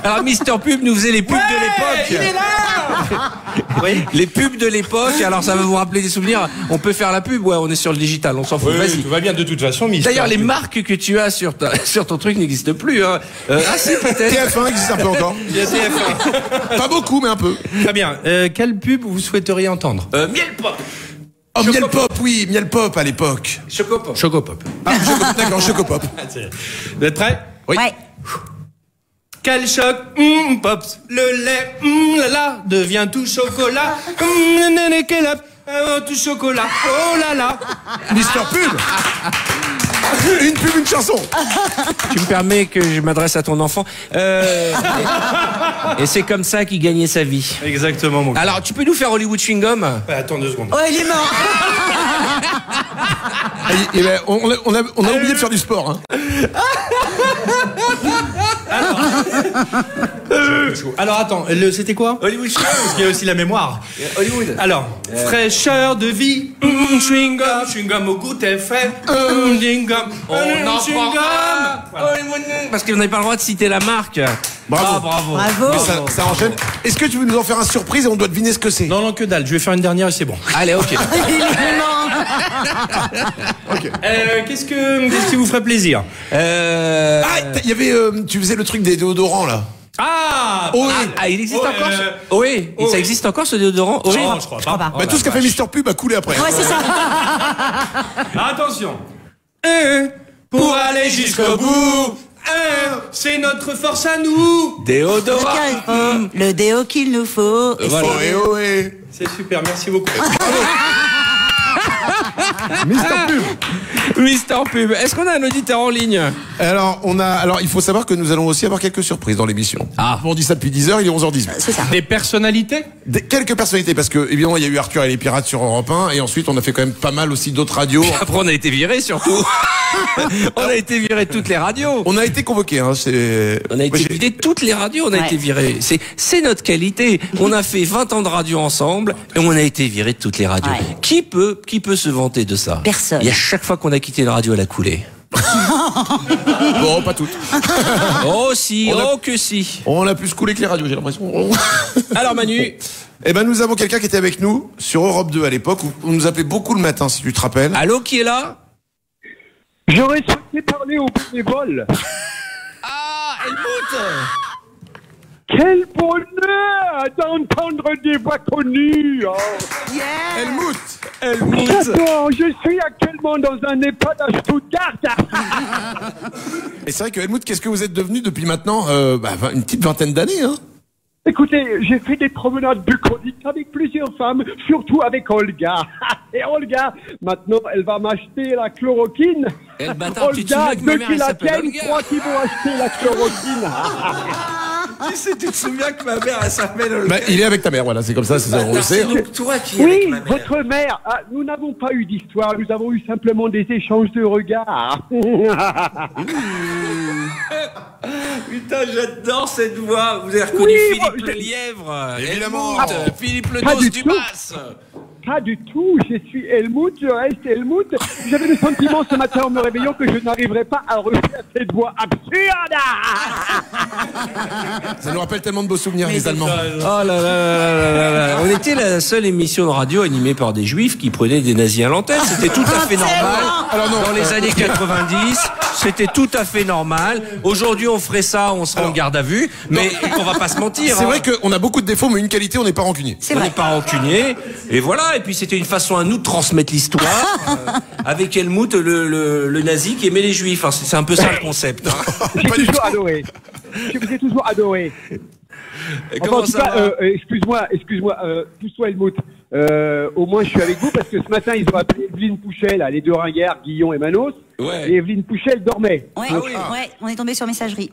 Alors, Mister Pub nous faisait les pubs de l'époque. Il est là. Oui. Les pubs de l'époque, alors ça va vous rappeler des souvenirs. On peut faire la pub, ouais, on est sur le digital, on s'en fout. Vas-y. Tout va bien de toute façon, Mister. D'ailleurs, les marques que tu as sur ton truc n'existent plus. Hein. Ah si, peut-être. TF1 existe un peu encore. Il y a TF1. Pas beaucoup, mais un peu. Très bien. Quelle pub vous souhaiteriez entendre? Miel Pop. Oh, Miel Pop, oui, Miel Pop à l'époque. Chocopop. Chocopop. Ah, d'accord, Chocopop. Vous êtes prêts? Oui. Ouais. Quel choc, pops, le lait, là là, devient tout chocolat, tout chocolat, oh là là. Mister Pub. Une pub, une chanson. Tu me permets que je m'adresse à ton enfant. Et c'est comme ça qu'il gagnait sa vie. Exactement, mon gars. Alors, tu peux nous faire Hollywood Chewing Gum? Attends 2 secondes. Oh, il est mort. On a oublié de faire du sport. Hein. Alors attends, c'était quoi? Hollywood Chewing Gum. Parce qu'il y a aussi la mémoire. Hollywood. Alors, fraîcheur de vie, chewing gum au goût est frais, chewing gum, On en prend un. Parce qu'on n'avait pas le droit de citer la marque. Bravo. Ah, bravo. Bravo. Mais ça enchaîne. Est-ce que tu veux nous en faire un surprise et on doit deviner ce que c'est? Non, que dalle, je vais faire une dernière et c'est bon. Allez, ok. Il est mort. Ok. Qu'est-ce qui vous ferait plaisir? Il y avait, tu faisais le truc des déodorants là. Ah, il existe encore Oui, ça existe encore ce déodorant? Oui. Non, je crois pas. Tout ce qu'a fait Mister Pub a coulé après. Ouais, c'est ça. Attention. Pour aller jusqu'au bout, c'est notre force à nous. Déodorant. Le déo qu'il nous faut. Et Voilà. C'est super, merci beaucoup. Mister Pub. Est-ce qu'on a un auditeur en ligne? Alors, il faut savoir que nous allons aussi avoir quelques surprises dans l'émission. Ah. On dit ça depuis 10h, il est 11h18. C'est ça. Des personnalités? Quelques personnalités, parce que, évidemment, il y a eu Arthur et les Pirates sur Europe 1, et ensuite, on a fait quand même pas mal aussi d'autres radios. Après, on a été virés surtout. On a été virés de toutes les radios. On a été convoqués, hein, On a été virés de toutes les radios, on a été virés. C'est notre qualité. On a fait 20 ans de radio ensemble, et on a été virés de toutes les radios. Ouais. Qui peut se vanter de ça? Personne. Et à chaque fois qu'on a quitté la radio, elle a coulé. Bon, pas toutes. Oh si, que si. On a plus coulé que les radios, j'ai l'impression. Alors Manu. Nous avons quelqu'un qui était avec nous sur Europe 2 à l'époque, où on nous appelait beaucoup le matin, si tu te rappelles. Allô, qui est là? J'aurais souhaité parler aux bénévoles. Ah, Helmut. Quel bonheur d'entendre des voix connues. Oh. Helmut. J'adore, je suis actuellement dans un EHPAD à Stuttgart. Et c'est vrai que Helmut, qu'est-ce que vous êtes devenu depuis maintenant une petite vingtaine d'années, hein? Écoutez, j'ai fait des promenades bucoliques avec plusieurs femmes, surtout avec Olga. Et Olga, maintenant, elle va m'acheter la chloroquine. Eh, le bâtard, tu te souviens Olga, que ma ceux mère, qui elle la s'appelle tiennent Olga. croient qu'ils vont acheter la chloroquine. Tu te souviens que ma mère, elle s'appelle Olga. Il est avec ta mère, voilà, c'est comme ça, on le sait. C'est donc toi qui es Oui, avec ma mère. votre mère. Ah, nous n'avons pas eu d'histoire, nous avons eu simplement des échanges de regards. Putain, j'adore cette voix. Vous avez reconnu Philippe le Lièvre. Évidemment. Helmut, Philippe le Pas Dos du du tout. Basse. Pas du tout, je suis Helmut, je reste Helmut. J'avais le sentiment ce matin en me réveillant que je n'arriverais pas à refaire cette voix absurde. Ça nous rappelle tellement de beaux souvenirs, les Allemands. Oh là là là là là. On était la seule émission de radio animée par des juifs qui prenaient des nazis à l'antenne. C'était tout à fait normal. Alors non. Dans les années 90, c'était tout à fait normal. Aujourd'hui, on ferait ça, on serait en garde à vue. Mais on va pas se mentir. C'est vrai qu'on a beaucoup de défauts, mais une qualité, on n'est pas rancunier. On n'est pas rancunier. Et voilà. Et puis c'était une façon à nous de transmettre l'histoire avec Helmut, le nazi qui aimait les juifs. Hein, c'est un peu ça le concept. Hein. J'ai toujours adoré. Je vous ai toujours adoré. Comment en tout ça cas, va excuse-moi, pousse-toi Helmut. Au moins je suis avec vous parce que ce matin ils ont appelé Evelyne Pouchel, les deux ringards, Guillon et Manos. Ouais. Et Evelyne Pouchel dormait. Ouais, ouais, on est tombé sur messagerie.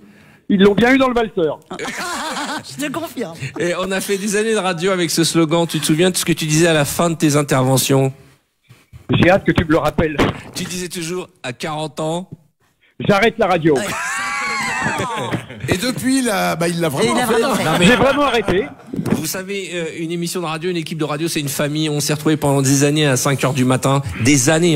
Ils l'ont bien eu dans le valseur. Je te confirme. Et on a fait des années de radio avec ce slogan. Tu te souviens de ce que tu disais à la fin de tes interventions? J'ai hâte que tu me le rappelles. Tu disais toujours, à 40 ans... J'arrête la radio. Et depuis, il l'a vraiment fait. Non, mais- J'ai vraiment arrêté. Vous savez, une émission de radio, une équipe de radio, c'est une famille. On s'est retrouvés pendant des années à 5h du matin. Des années,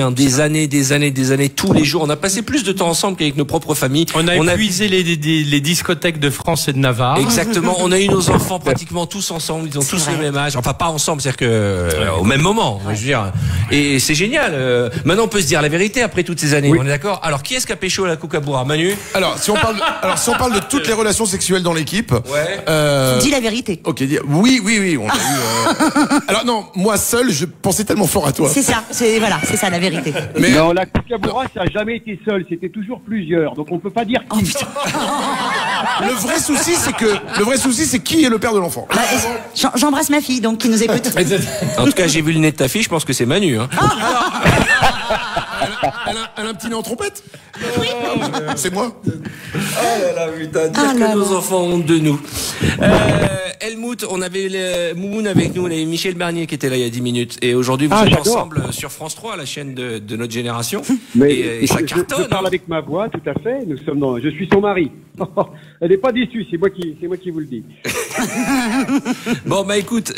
tous les jours. On a passé plus de temps ensemble qu'avec nos propres familles. On a épuisé les discothèques de France et de Navarre. Exactement. On a eu nos enfants pratiquement tous ensemble. Ils ont tous le même âge. Enfin, pas ensemble, c'est-à-dire que au même moment. Je veux dire. Et c'est génial. Maintenant, on peut se dire la vérité après toutes ces années. Oui. On est d'accord. Alors, qui est-ce qui a pécho à la Kookaburra, Manu? Alors, si on parle de toutes les relations sexuelles dans l'équipe. Ouais. Dis la vérité. Ok, oui, on a eu. Alors non, moi seul, je pensais tellement fort à toi. C'est ça, c'est ça la vérité. Mais Non, la Kookaburra, ça n'a jamais été seul, c'était toujours plusieurs. Donc on peut pas dire qui. le vrai souci, c'est qui est le père de l'enfant. J'embrasse ma fille, donc qui nous écoute. En tout cas, j'ai vu le nez de ta fille. Je pense que c'est Manu. Hein. Elle a un petit nez en trompette. C'est moi. Oh là là, putain, dire que nos enfants ont honte de nous. Helmut, on avait Moumoun avec nous, on avait Michel Bernier qui était là il y a 10 minutes. Et aujourd'hui, vous êtes j'adore. ensemble sur France 3, la chaîne de notre génération. Mais et ça je cartonne. parle avec ma voix, tout à fait. Je suis son mari. Elle n'est pas déçue, c'est moi qui vous le dis. Bon, bah écoute,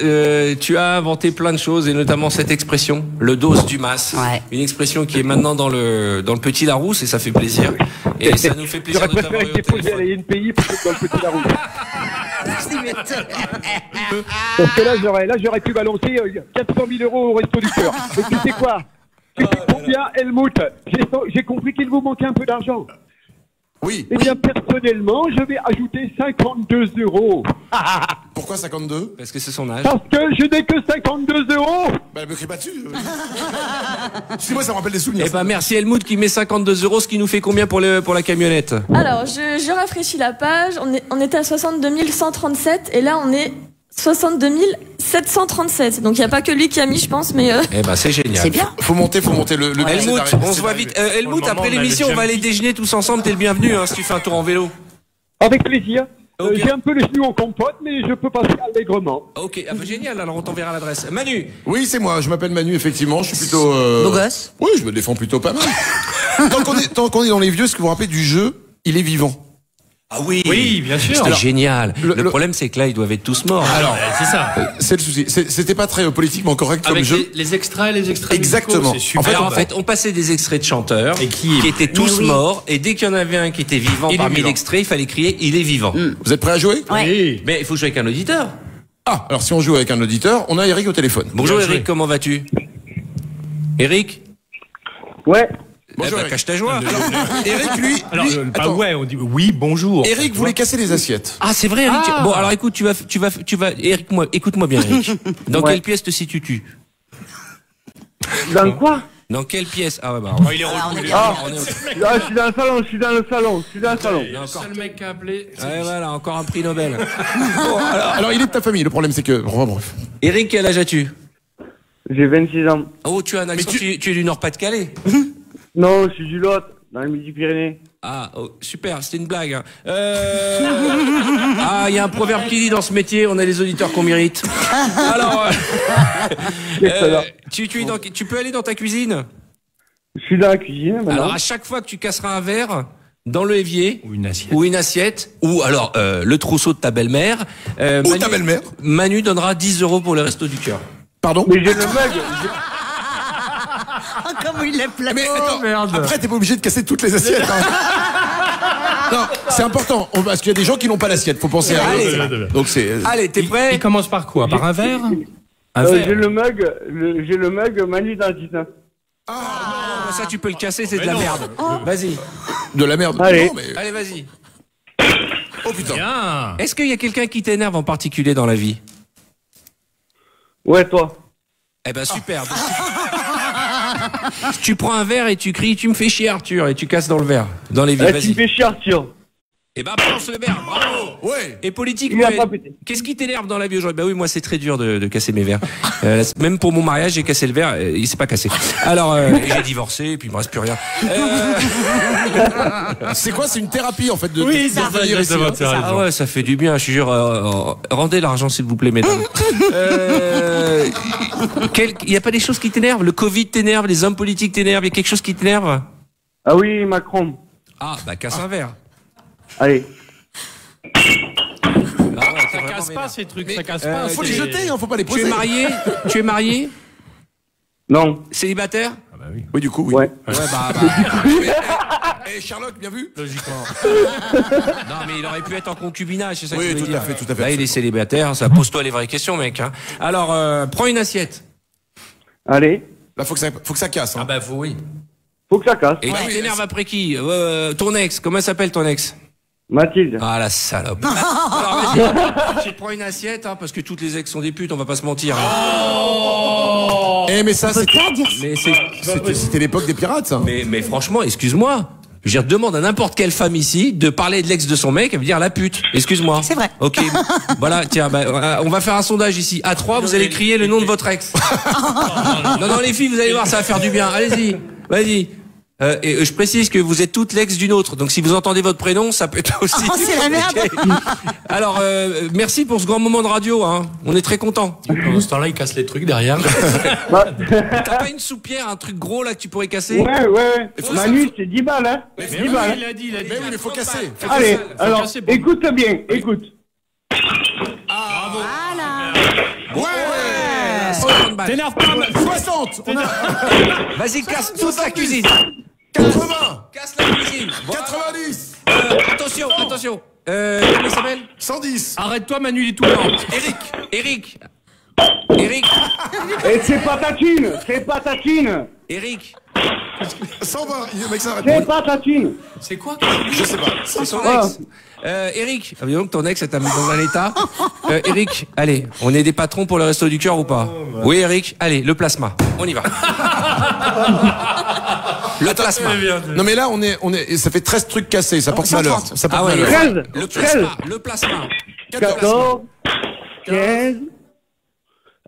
tu as inventé plein de choses et notamment cette expression, le dos du mas. Ouais. Une expression qui est maintenant dans le petit Larousse et ça fait plaisir. Et ça nous fait plaisir J'aurais de t'avoir préféré eu au déposer à téléphone. l'INPI plutôt que dans le petit Larousse. Parce que là, j'aurais pu balancer 400 000 € au resto du cœur. Et tu sais quoi? Tu sais combien, Helmut? J'ai compris qu'il vous manquait un peu d'argent. Oui. Eh bien, personnellement, je vais ajouter 52 €. Pourquoi 52? Parce que c'est son âge. Parce que je n'ai que 52 €. Bah, me crie pas dessus. Excusez-moi, ça me rappelle des souvenirs. Eh ben merci Helmut qui met 52 €, ce qui nous fait combien pour la camionnette? Alors, je rafraîchis la page. On était à 62 137 et là, on est 62 737. Donc, il n'y a pas que lui qui a mis, je pense, mais... Eh ben c'est génial. C'est bien. Faut monter le budget Helmut, d'arrêt. on se voit vite. Helmut, après l'émission, on va aller déjeuner tous ensemble. T'es le bienvenu hein, si tu fais un tour en vélo. Avec plaisir. Ok. J'ai un peu les genoux en compote, mais je peux passer allègrement. Ok, ah bah, génial, alors on t'enverra l'adresse. Manu. Oui, c'est moi. Je m'appelle Manu, effectivement. Je suis plutôt. Beau gosse. Oui, je me défends plutôt pas mal. tant qu'on est dans les vieux, est-ce que vous vous rappelez du jeu Il est vivant. Ah oui, Oui, bien sûr. c'était Alors, génial. Le problème, c'est que là, ils doivent être tous morts. Alors, c'est ça. c'est le souci. C'était pas très politiquement correct comme Avec jeu. les extraits, les extraits. Exactement. musicaux, c'est super. Alors, en fait, on passait des extraits de chanteurs Et qui étaient tous Mais oui. morts, et dès qu'il y en avait un qui était vivant Il est parmi vivant. l'extrait, il fallait crier « Il est vivant Vous êtes prêts à jouer Ouais. Oui. Mais il faut jouer avec un auditeur. Ah, alors si on joue avec un auditeur, on a Eric au téléphone. Bonjour Bien joué. Eric, comment vas-tu? Eric, Ouais. Bonjour, Eric. Cache ta joie. Eric, lui. Alors, attends. ouais, on dit oui, bonjour. Eric voulait casser les assiettes. Ah, c'est vrai, Eric. Bon, alors écoute, tu vas, Eric, écoute-moi bien, Eric. Dans quelle pièce te situes-tu? Dans quoi? Dans quelle pièce? Ah ouais, bah. Il est retourné. Je suis dans le salon, je suis dans le salon. Il y a encore le mec qui a appelé. Ouais, voilà, encore un prix Nobel. Bon, alors, il est de ta famille. Le problème, c'est que. Bon, bref. Eric, quel âge as-tu? J'ai 26 ans. Oh, tu as un accent. Tu es du Nord-Pas-de-Calais? Non, je suis du Lot, dans les Midi-Pyrénées. Ah, oh, super, c'était une blague. Ah, il y a un proverbe qui dit dans ce métier, on a les auditeurs qu'on mérite. Alors, tu peux aller dans ta cuisine? Je suis dans la cuisine maintenant. Alors, à chaque fois que tu casseras un verre, dans le évier, ou une assiette, ou alors le trousseau de ta belle-mère, Manu donnera 10 € pour le resto du cœur. Pardon? Mais j'ai le mug. Comment il est plat. Mais attends, après, t'es pas obligé de casser toutes les assiettes. Hein. Non, c'est important, parce qu'il y a des gens qui n'ont pas l'assiette, faut penser à eux. Donc Allez, t'es prêt? Il commence par quoi? Par un verre? J'ai le mug Manu dans le 19. Ah, ça tu peux le casser, c'est de la merde. Vas-y. De la merde. Allez, non, mais... Allez, vas-y. Oh putain. Bien. Est-ce qu'il y a quelqu'un qui t'énerve en particulier dans la vie? Ouais, toi. Eh ben super. Tu prends un verre et tu cries, tu me fais chier Arthur, et tu casses dans le verre, dans les vies. Tu me fais chier Arthur. Eh ben balance le verre, bravo. Ouais. Et politique, Il a pas pété. qu'est-ce qui t'énerve dans la vie aujourd'hui? Bah oui, moi c'est très dur de casser mes verres. Même pour mon mariage, j'ai cassé le verre, il s'est pas cassé. Alors j'ai divorcé, et puis il me reste plus rien. C'est quoi? C'est une thérapie en fait de. Oui, c'est ça, exactement. Ah ouais, ça fait du bien, je jure. Rendez l'argent s'il vous plaît, mesdames. Il y a pas des choses qui t'énervent? Le Covid t'énerve, les hommes politiques t'énervent, il y a quelque chose qui t'énerve? Ah oui, Macron. Ah bah casse un verre. Allez. Ça casse pas ces trucs, ça casse pas. Faut les jeter, hein, faut pas les poser. Tu es marié? Non. Célibataire? Ah bah oui. Oui, du coup, oui. Ouais. Sherlock, bien vu? Logiquement. Non, mais il aurait pu être en concubinage, c'est ça que Oui, je voulais tout dire. à fait, tout à fait. Là, il est célibataire, ça pose-toi les vraies questions, mec. Hein. Alors, prends une assiette. Allez. Là, faut que ça casse. Hein. Ah bah, oui. Faut que ça casse. Et tu t'énerves après qui? Ton ex, comment s'appelle ton ex? Mathilde. Ah la salope. Alors vas-y, tu prends une assiette, hein, parce que toutes les ex sont des putes, on va pas se mentir. Hein. Mais ça, c'était c'était l'époque des pirates, ça. Mais franchement, excuse-moi. Je veux dire, demande à n'importe quelle femme ici de parler de l'ex de son mec, elle veut dire la pute. Excuse-moi. C'est vrai. Ok. Voilà, tiens, on va faire un sondage ici. À 3, vous allez crier le nom de votre ex. Non, les filles, vous allez voir, ça va faire du bien. Allez-y. Vas-y. Et je précise que vous êtes toutes l'ex d'une autre, donc si vous entendez votre prénom, ça peut être aussi. Oh, c'est la merde. Okay. Alors, merci pour ce grand moment de radio, hein. On est très contents. Pendant ce temps-là, il casse les trucs derrière. T'as pas une soupière, un truc gros là que tu pourrais casser? Ouais. Manu, c'est 10 balles, hein. Mais 10 balles. Il a dit. Mais oui, mais faut casser. Allez, alors, écoute bien, écoute. T'énerve pas, 60. Vas-y, casse toute la cuisine. 80. Casse la cuisine. 90. Attention. Comment il s'appelle? 110. Arrête-toi, Manu, il est tout blanc. Eric. Et c'est pas ta thune. Eric. 120. Le mec s'arrête. C'est pas ta thune. C'est quoi? Je sais pas. C'est son ex. Eric, donc ton ex, ça t'a mis dans un état. Eric, allez, on est des patrons pour le resto du cœur ou pas? Oui, Eric, allez, le plasma. On y va. Le plasma. Non mais là on est ça fait 13 trucs cassés, ça porte malheur. Ça porte malheur. 13. Le plasma. 14. 15.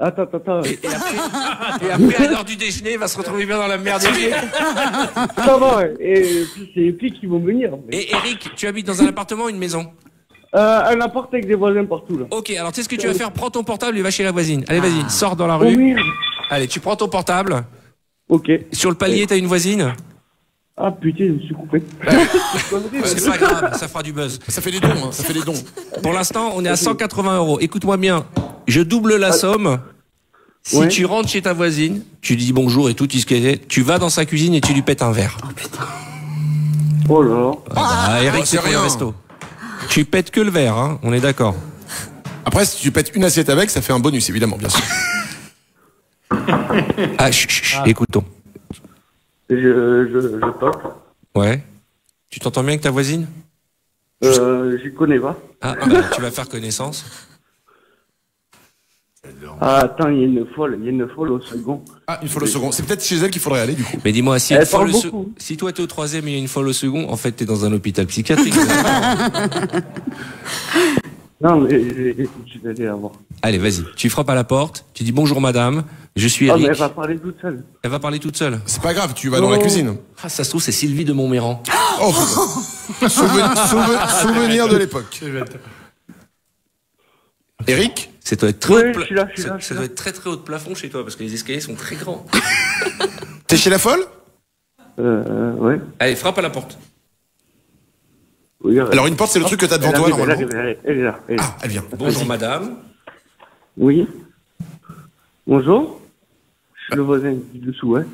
Attends. Et après, à l'heure du déjeuner, il va se retrouver bien dans la merde. Ça va, et puis c'est les flics qui vont venir. Et Eric, tu habites dans un appartement ou une maison? Un appart avec des voisins partout, là. Ok, alors tu sais ce que tu vas faire? Prends ton portable et va chez la voisine. Allez, vas-y, sors dans la rue. Oh merde. Allez, tu prends ton portable. Ok. Sur le palier, t'as une voisine? Ah putain, je me suis coupé. C'est pas grave, ça fera du buzz. Ça fait des dons, hein, ça fait des dons. Pour l'instant, on est à 180 €. Écoute-moi bien, je double la somme. Si tu rentres chez ta voisine, tu lui dis bonjour et tout, tu vas dans sa cuisine et tu lui pètes un verre. Oh putain. Oh là. Eric, c'est pour le resto. Tu pètes que le verre, hein, on est d'accord. Après, si tu pètes une assiette avec, ça fait un bonus, évidemment, bien sûr. Écoutons. Je pop. Ouais. Tu t'entends bien avec ta voisine? J'y connais pas. Ah, bah, tu vas faire connaissance. Ah, attends, il y a une folle au second. Ah, une folle au second. C'est peut-être chez elle qu'il faudrait aller, du coup. Mais dis-moi, si, Elle parle beaucoup. si toi t'es au 3e et il y a une folle au second, en fait t'es dans un hôpital psychiatrique. Non, mais je vais aller la voir. Allez, vas-y. Tu frappes à la porte, tu dis bonjour madame, je suis Ah, Eric. mais elle va parler toute seule. Elle va parler toute seule. C'est pas grave, tu vas dans la cuisine. Ah, ça se trouve, c'est Sylvie de Montméran. Oh, souvenir de l'époque. Eric? Ça doit être très Oui, haut de je suis là, je suis là, ça doit être très très haut de plafond chez toi parce que les escaliers sont très grands. T'es chez la folle? Ouais. Allez, frappe à la porte. Oui, alors une porte, c'est le truc que t'as devant toi, normalement. Elle est là. Ah, elle vient. Bonjour madame. Oui. Bonjour. Je suis le voisin du dessous, ouais.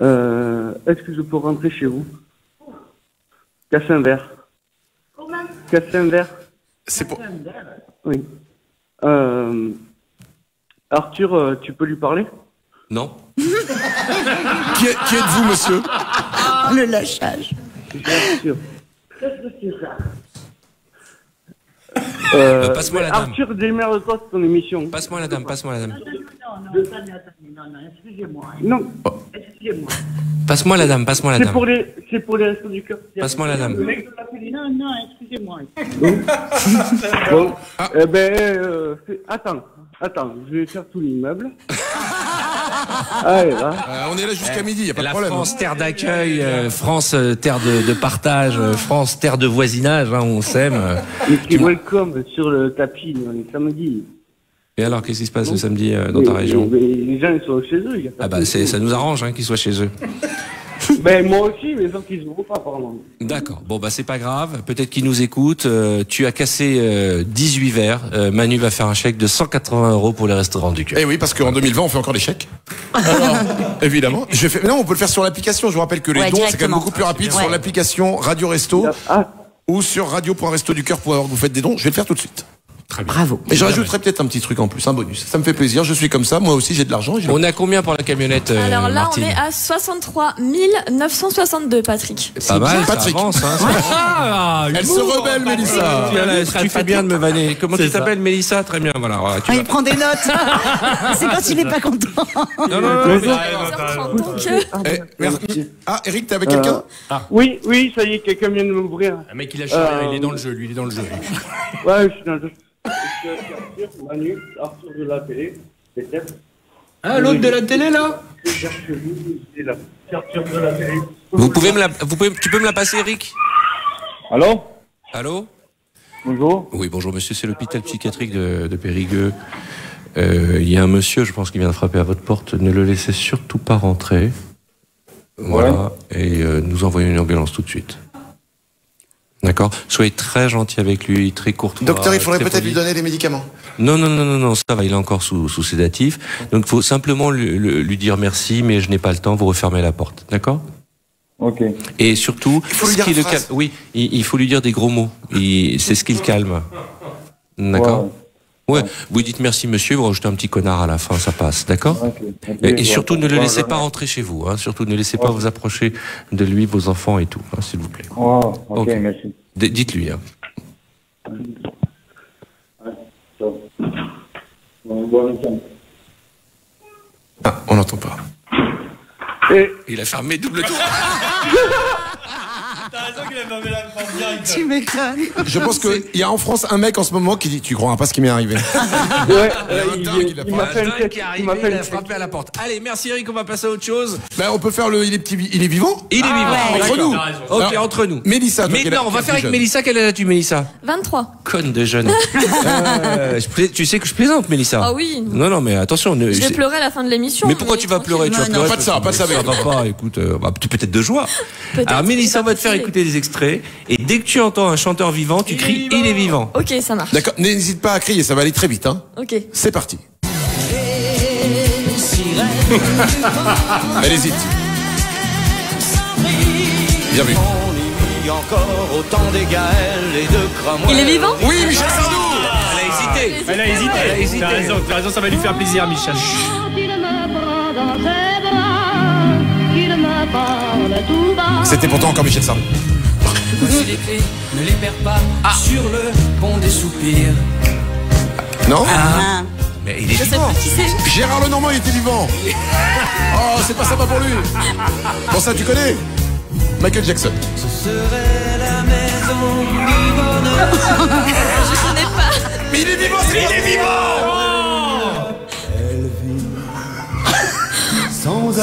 Est-ce que je peux rentrer chez vous? Casser un verre. Casser un verre. C'est pour... Oui. Arthur, tu peux lui parler? Non. Qui êtes-vous, monsieur? Le lâchage. Arthur. Qu'est-ce que c'est ça? Passe-moi la dame. Arthur, démerde-toi de ton émission. Passe-moi la dame, passe-moi la dame. Non, excusez-moi. Non, excusez-moi. Passe-moi la dame, passe-moi la dame. C'est pour les restos du cœur. Passe-moi la dame. Non, excusez-moi. Bon, attends, je vais faire tout l'immeuble. Allez, là. On est là jusqu'à midi, y a pas de la problème. France, terre d'accueil, France, terre de partage, France, terre de voisinage, hein, on s'aime. Et welcome sur le tapis, on est samedi. Et alors, qu'est-ce qui se passe le samedi dans ta région? Mais les gens, ils sont chez eux. Y a pas Ah bah, ça nous arrange hein, qu'ils soient chez eux. Ben, moi aussi, mais sauf qu'ils ne vont pas, apparemment. D'accord. Bon, bah, c'est pas grave. Peut-être qu'ils nous écoutent. Tu as cassé 18 verres. Manu va faire un chèque de 180 € pour les restaurants du cœur. Eh oui, parce qu'en 2020, on fait encore des chèques. Alors, évidemment. Non, on peut le faire sur l'application. Je vous rappelle que les dons, c'est quand même beaucoup plus rapide sur l'application Radio Resto ou sur radio.restoducoeur.org. Vous faites des dons. Je vais le faire tout de suite. Très bien. Bravo. Et je rajouterai peut-être un petit truc en plus, un bonus. Ça me fait plaisir. Je suis comme ça. Moi aussi, j'ai de l'argent. On a combien pour la camionnette, Alors là, Martine? on est à 63 962, Patrick. C'est pas mal, Patrick. ça avance, hein, Elle se rebelle, Mélissa. Tu fais bien de me vanner. Comment tu t'appelles, Mélissa? Très bien, voilà. Il prend des notes. C'est quand il n'est pas content. Non. Ah, Eric, t'es avec quelqu'un? Oui, ça y est, quelqu'un vient de m'ouvrir. Un mec, il a charrié, il est dans le jeu, lui, il est dans le jeu. Ouais, je suis dans le jeu. Arthur, Manu, Arthur de la télé, peut-être. Ah, l'autre de la télé, là? Arthur de la télé. Tu peux me la passer, Eric? Allô? Bonjour. Oui, bonjour, monsieur, c'est l'hôpital psychiatrique de Périgueux. Il y a un monsieur, je pense, qui vient de frapper à votre porte. Ne le laissez surtout pas rentrer. Voilà. Et nous envoyons une ambulance tout de suite. D'accord? Soyez très gentil avec lui, très courtois. Docteur, il faudrait très peut-être poli. lui donner des médicaments. Non, ça va, il est encore sous sédatif. Donc, il faut simplement lui dire merci, mais je n'ai pas le temps, vous refermez la porte. D'accord? Ok. Et surtout, Il faut lui dire une phrase. oui, il faut lui dire des gros mots. C'est ce qui le calme. D'accord? Ouais. Vous dites merci monsieur, vous rajoutez un petit connard à la fin, ça passe, d'accord? Et surtout ne le laissez pas rentrer chez vous, hein. Surtout ne laissez pas vous approcher de lui, vos enfants et tout, hein, s'il vous plaît. Ok, merci. Dites-lui. Hein. Ah, on n'entend pas. Il a fermé double tour. T'as raison qu'il a fermé la porte direct. Tu m'étonnes. Je pense qu'il y a en France un mec en ce moment qui dit tu croiras pas ce qui m'est arrivé. Ouais, il m'a fait une tête. Il a frappé à la porte. Allez, merci Eric, on va passer à autre chose. Ben, on peut faire il est vivant? Il est vivant. Entre nous. Ok, Alors, entre nous. Mélissa, toi, on va faire avec Mélissa. Quelle âge as-tu, Mélissa? 23. Conne de jeune. Tu sais que je plaisante, Mélissa. Ah oui. Non, mais attention. Je vais pleurer à la fin de l'émission. Mais pourquoi tu vas pleurer? Tu vas pleurer. Pas de ça, pas de ça avec Ça va pas, écoute, peut-être de joie. Alors Mélissa, on va te faire écouter des extraits. Et dès que tu entends un chanteur vivant, tu cries il est vivant. Ok, ça marche. D'accord, n'hésite pas à crier, ça va aller très vite, hein. Ok. C'est parti. Elle hésite. Bien vu. Il est vivant? Oui, Michel Sardou. Elle a hésité. T'as raison, ça va lui faire plaisir, Michel. Qu'il me prend dans ses bras, qu'il me parle tout bas. C'était pourtant encore Michel Sardou. Voici les clés, ne les perds pas sur le pont des soupirs. Non Mais il est Je sais vivant. pas qui c'est. Gérard Lenormand, il était vivant. Oh, c'est pas sympa pour lui. Bon, ça, tu connais Michael Jackson. Ce serait la maison du bonheur. Je connais pas. Mais il est vivant, il est vivant.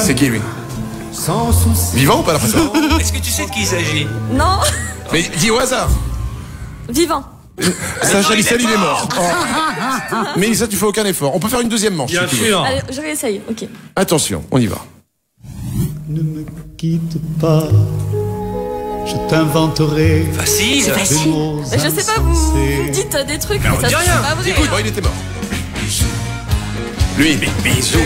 C'est qui, lui Sans souci. Vivant ou pas, la personne? Est-ce que tu sais de qui il s'agit? Non. Mais dis au hasard. Vivant. Sacha Lissel, il est mort. Oh. Mais ça, tu fais aucun effort. On peut faire une deuxième manche. Bien si tu veux. sûr. Allez, je réessaye. Ok. Attention, on y va. Ne me quitte pas, je t'inventerai. Facile. des mots Je sais pas, vous dites des trucs, mais on ça dit c'est rien. pas vrai. Écoute, bon, il était mort. Lui, bisous.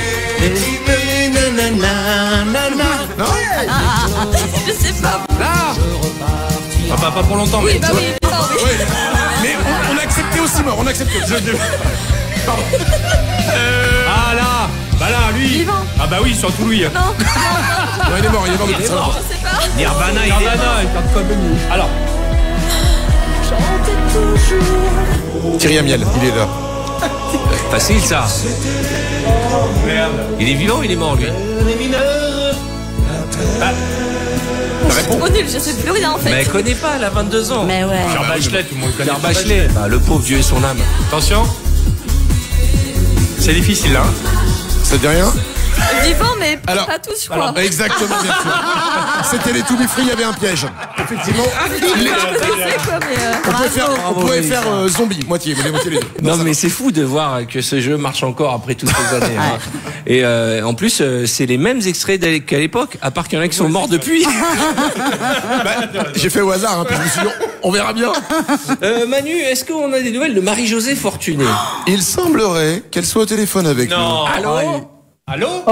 Non Je sais pas. Là. Pas pour longtemps, Oui, mais. bah oui, non, mais... Ouais. Mais on a accepté aussi mort, on accepte. Pardon. Ah là. Bah là, lui. Vivant. Ah bah oui, surtout lui. Non. Non, il est mort depuis très longtemps. Je sais pas. Nirvana, il est mort. Alors. Thierry Amiel, il est là. Facile, ça. Merde. Il est vivant ou il est mort, lui? Je suis trop nulle, je sais plus rien en fait. Mais elle connaît pas, elle a 22 ans. Mais ouais. Pierre Bachelet, tout le monde connaît. Pierre Bachelet. Bah, le pauvre Dieu et son âme. Attention. C'est difficile là. Ça te dit rien? Vivant, mais Alors, pas tous, je crois. Exactement, bien sûr. C'était les To Be Free, il y avait un piège. Effectivement. On pouvait faire zombie, moitié, les deux. Non, mais c'est fou de voir que ce jeu marche encore après toutes ces années. Hein. Et en plus, c'est les mêmes extraits qu'à l'époque, à part qu'il y en a qui sont morts depuis. J'ai fait au hasard, hein, puis je me suis dit, on verra bien. Manu, est-ce qu'on a des nouvelles de Marie-Josée Fortuné? Il semblerait qu'elle soit au téléphone avec nous. Allô? Allô? Oh,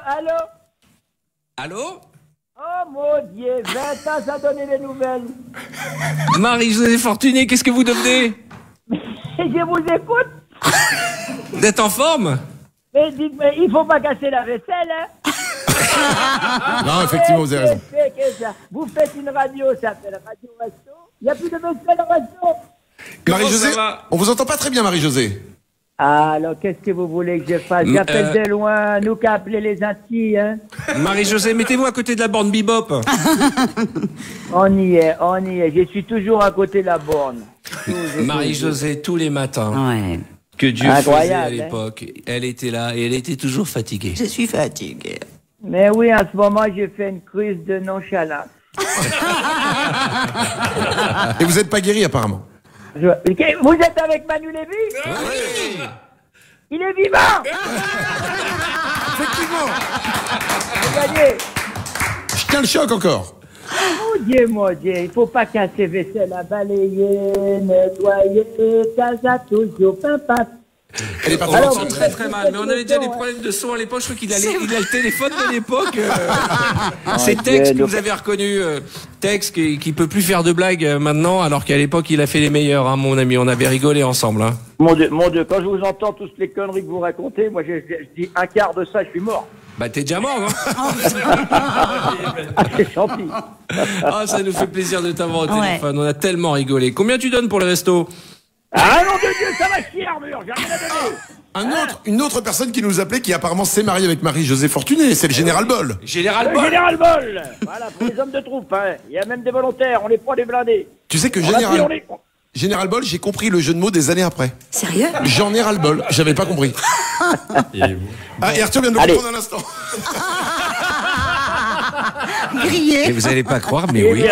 allô? Allô? Oh mon Dieu, 20 ans sans donner des nouvelles. Marie-Josée Fortuné, qu'est-ce que vous devenez? Je vous écoute. Vous êtes en forme? Mais dites-moi, il faut pas casser la vaisselle, hein? Non, effectivement, vous avez raison. Vous faites une radio, ça s'appelle Radio Resto. Il n'y a plus de vaisselle au resto. Marie-Josée, on vous entend pas très bien, Marie-Josée. Alors, qu'est-ce que vous voulez que je fasse? J'appelle de loin, nous qu'à appeler les Antilles, hein? Marie-Josée, mettez-vous à côté de la borne bebop. On y est. Je suis toujours à côté de la borne. Marie-Josée, tous les matins. Ouais. Que Dieu Incroyable, faisait à hein. l'époque. Elle était là et elle était toujours fatiguée. Je suis fatiguée. Mais oui, en ce moment, j'ai fait une crise de nonchalance. Et vous n'êtes pas guéri, apparemment. Vous êtes avec Manu Lévy? Oui. Il est vivant. Effectivement. Vous gagnez. Je tiens le choc encore. Mon Dieu, il faut pas casser vaisselle à balayer, nettoyer, ça toujours papa. Elle est pas Alors, trop très très mal, mais on avait déjà des problèmes de son à l'époque. Je crois qu'il a le téléphone de l'époque. C'est Tex que vous avez reconnu. Tex qui peut plus faire de blagues maintenant, alors qu'à l'époque il a fait les meilleurs, hein, mon ami. On avait rigolé ensemble. Hein. Mon Dieu, quand je vous entends toutes les conneries que vous racontez, moi je dis un quart de ça, je suis mort. Bah t'es déjà mort, hein. Ah, c'est gentil. Ah, ça nous fait plaisir de t'avoir au téléphone. On a tellement rigolé. Combien tu donnes pour le resto? Ah nom de Dieu, ça va chier, Armure, j'ai rien à donner. Une autre personne qui nous appelait, qui apparemment s'est mariée avec Marie-Josée Fortuné, c'est le Général Boll. Général Boll. Général Boll. Voilà, pour les hommes de troupe, hein. Il y a même des volontaires, on les prend des blindés. Tu sais que Général Boll, j'ai compris le jeu de mots des années après. Sérieux? J'en ai ras le bol, j'avais pas compris. Et Arthur vient de le comprendre à l'instant. Grillé. Et vous allez pas croire, mais oui.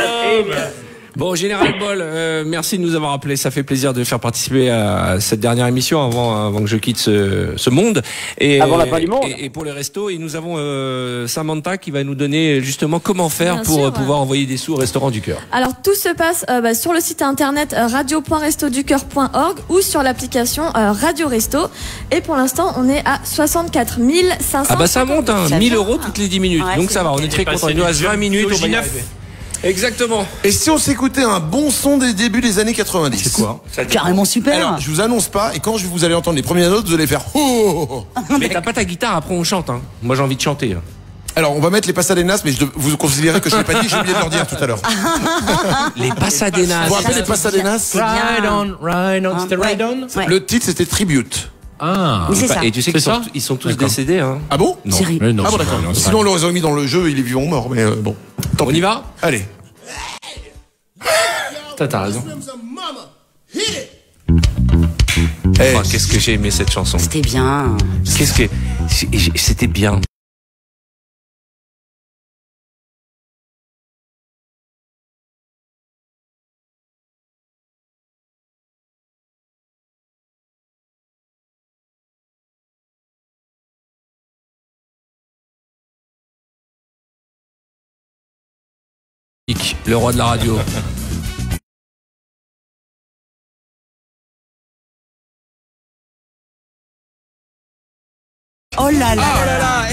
Bon, Général Boll, merci de nous avoir appelés. Ça fait plaisir de faire participer à cette dernière émission avant que je quitte ce monde. Et, avant la fin du monde. Et pour les restos, et nous avons Samantha qui va nous donner justement comment faire Bien pour sûr, pouvoir envoyer des sous au Restaurant du Cœur. Alors tout se passe sur le site internet radio.restoducoeur.org ou sur l'application Radio Resto. Et pour l'instant, on est à 64 500. Ah bah ça monte, hein, 1000 € toutes les 10 minutes. Ouais, donc ça va, on est très contents. Il nous reste 20 minutes. On va y arriver. Exactement. Et si on s'écoutait un bon son des débuts des années 90? C'est quoi? Carrément super. Alors, je vous annonce pas, et quand vous allez entendre les premières notes, vous allez faire oh. Mais t'as pas ta guitare, après on chante. Hein. Moi j'ai envie de chanter. Hein. Alors, on va mettre les Pasadenas, mais vous considérez que je l'ai pas dit, j'ai oublié de leur dire tout à l'heure. Les Pasadenas. Vous vous rappelez les Pasadenas? Ride on, c'était Ride on. Ouais. Le titre, c'était Tribute. Ah. Oui, c'est ça. Et tu sais qu'ils sont tous décédés. Hein. Ah bon? Non. Mais non, Ah bon, c'est d'accord. pas- Sinon, on l'aurait mis dans le jeu, il est vivant ou mort, mais bon. On y va? Allez. T'as raison. Oh, qu'est-ce que j'ai aimé cette chanson. C'était bien. Qu'est-ce que c'était bien. Le roi de la radio. Oh là là. Oh là là,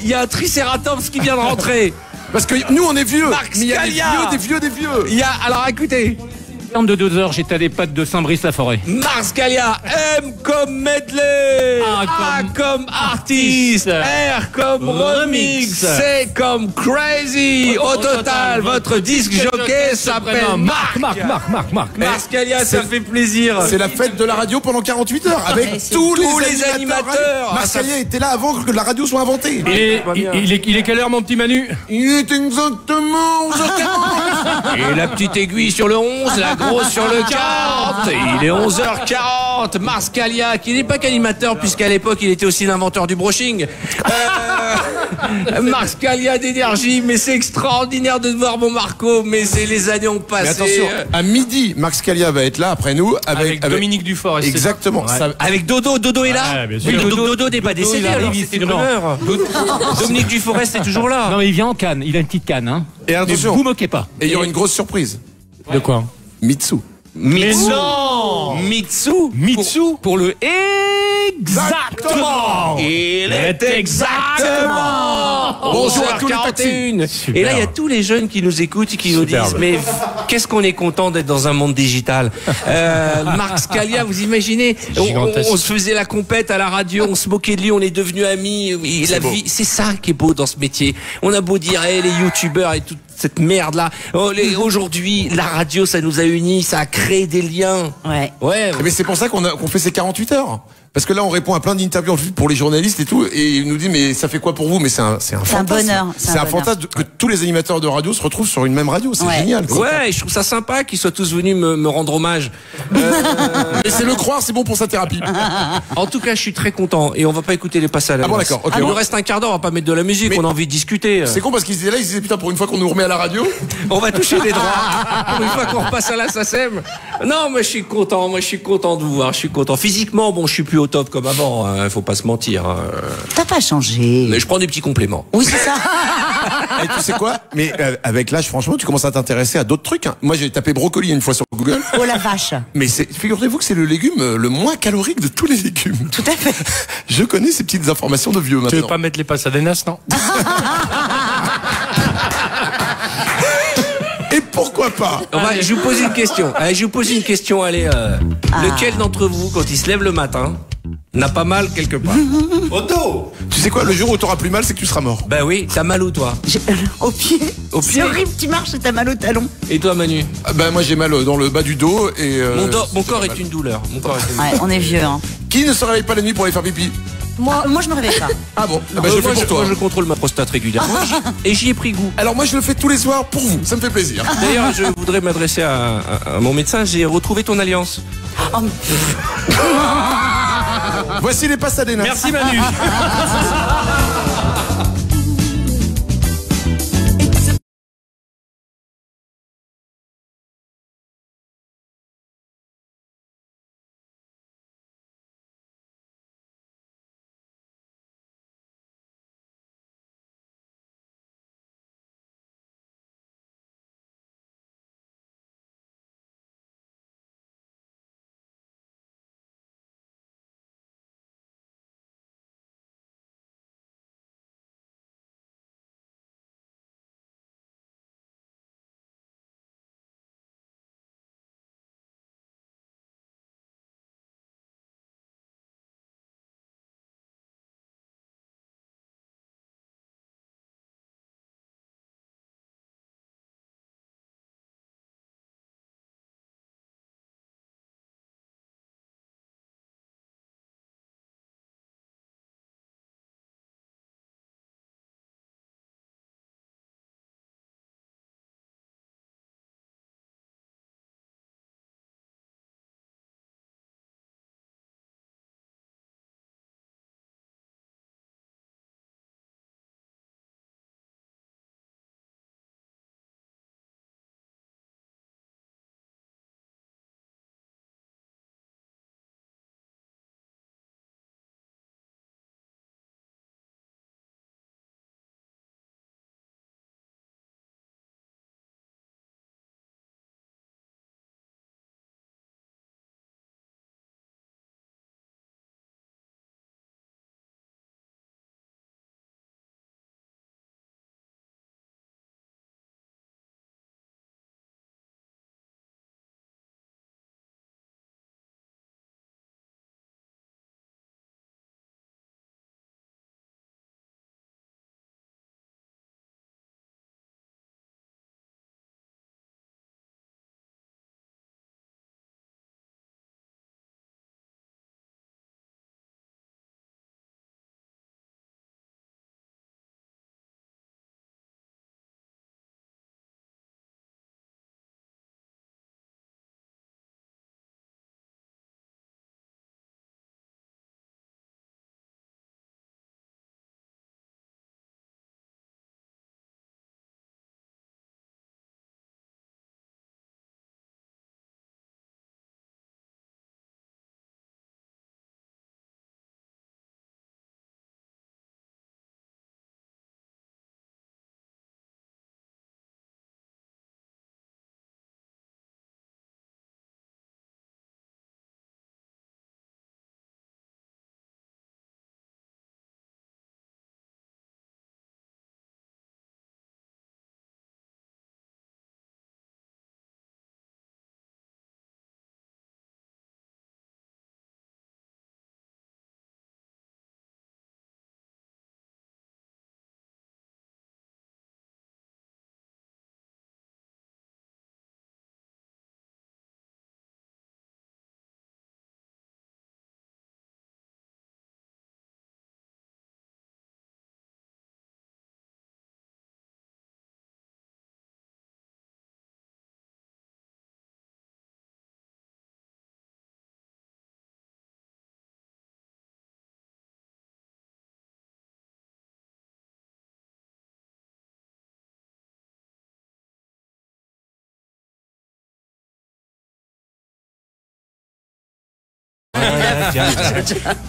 il y a un tricératops qui vient de rentrer. Parce que nous, on est vieux. Marc Mais il y a Scalia. des vieux. Il y a, alors écoutez. De 2 heures, j'étais à les pattes de Saint-Brice-la-Forêt. Marc Scalia, M comme medley, A comme artiste, R comme remix, C comme crazy. Au total, votre disque jockey s'appelle Marc. Marc Scalia, ça fait plaisir. C'est la fête de la radio pendant 48 heures avec tous les animateurs. Marc Scalia était là avant que la radio soit inventée. Il est quelle heure, mon petit Manu? Il est exactement 11h40. Et la petite aiguille sur le 11, la grosse sur le 40. Il est 11h40. Marc Scalia, qui n'est pas qu'animateur, puisqu'à l'époque, il était aussi l'inventeur du brushing. Marc Scalia d'énergie, mais c'est extraordinaire de voir mon Marco, mais c'est les années ont passé. Mais attention, à midi, Marc Scalia va être là après nous avec Dominique Dufort. Exactement. Ouais. Ça- Avec Dodo, Dodo est là. Ouais, bien sûr. Oui, Dodo n'est pas décédé, alors c'était une rumeur. Dominique Duforest est toujours là. Non, mais il vient en canne. Il a une petite canne, hein. Et attention. Mais vous moquez pas. Et il y aura une grosse surprise. De quoi? Mitsu. Mitsu. non. Mitsu. Pour le exactement. Il est exactement. Bonjour à tous les 11h41. taxis. Et là, il y a tous les jeunes qui nous écoutent et qui nous disent, mais qu'est-ce qu'on est content d'être dans un monde digital. Marc Scalia, vous imaginez, on se faisait la compète à la radio, on se moquait de lui, on est devenus amis. Et la vie, c'est ça qui est beau dans ce métier. On a beau dire, hey, les youtubeurs et toute cette merde là. Aujourd'hui, la radio, ça nous a unis, ça a créé des liens. Ouais. Mais c'est pour ça qu'on fait ces 48 heures. Parce que là, on répond à plein d'interviews pour les journalistes et tout, et ils nous disent mais ça fait quoi pour vous? Mais c'est un fantasme. bonheur. C'est un fantasme que tous les animateurs de radio se retrouvent sur une même radio. C'est génial. Quoi. Ouais, je trouve ça sympa qu'ils soient tous venus me rendre hommage. Laissez-le croire, c'est bon pour sa thérapie. En tout cas, je suis très content et on va pas écouter les passages. Ah bon, d'accord. Okay, il nous reste un quart d'heure, on va pas mettre de la musique, on a envie de discuter. C'est con parce qu'ils étaient là, ils disaient putain, pour une fois qu'on nous remet à la radio, on va toucher des droits. Pour une fois qu'on repasse à la SACEM. Non, moi je suis content de vous voir, je suis content. Physiquement, bon, je suis plus au top comme avant, hein, faut pas se mentir. Hein. T'as pas changé. Mais je prends des petits compléments. Oui, c'est ça. Et tu sais quoi? Mais avec l'âge, franchement, tu commences à t'intéresser à d'autres trucs. Hein. Moi, j'ai tapé brocoli une fois sur Google. Oh la vache. Mais figurez-vous que c'est le légume le moins calorique de tous les légumes. Tout à fait. Je connais ces petites informations de vieux maintenant. Tu veux pas mettre les Pasadenas, non? Et pourquoi pas? Je vous pose une question. Allez, lequel d'entre vous, quand il se lève le matin, n'a pas mal quelque part? Otto! Tu sais quoi, le jour où t'auras plus mal, c'est que tu seras mort. Ben oui, t'as mal où toi? Au pied. Au pied. C'est horrible, tu marches et t'as mal au talon. Et toi Manu? Ben moi j'ai mal dans le bas du dos et... Mon corps est une douleur. Ouais, on est vieux, hein. Qui ne se réveille pas la nuit pour aller faire pipi? Moi, je me réveille pas. Ah bon? Ben je le fais pour toi. Moi je contrôle ma prostate régulièrement et j'y ai pris goût. Alors moi je le fais tous les soirs pour vous, ça me fait plaisir. D'ailleurs, je voudrais m'adresser à mon médecin, j'ai retrouvé ton alliance. Voici les Pasadenas. Merci Manu.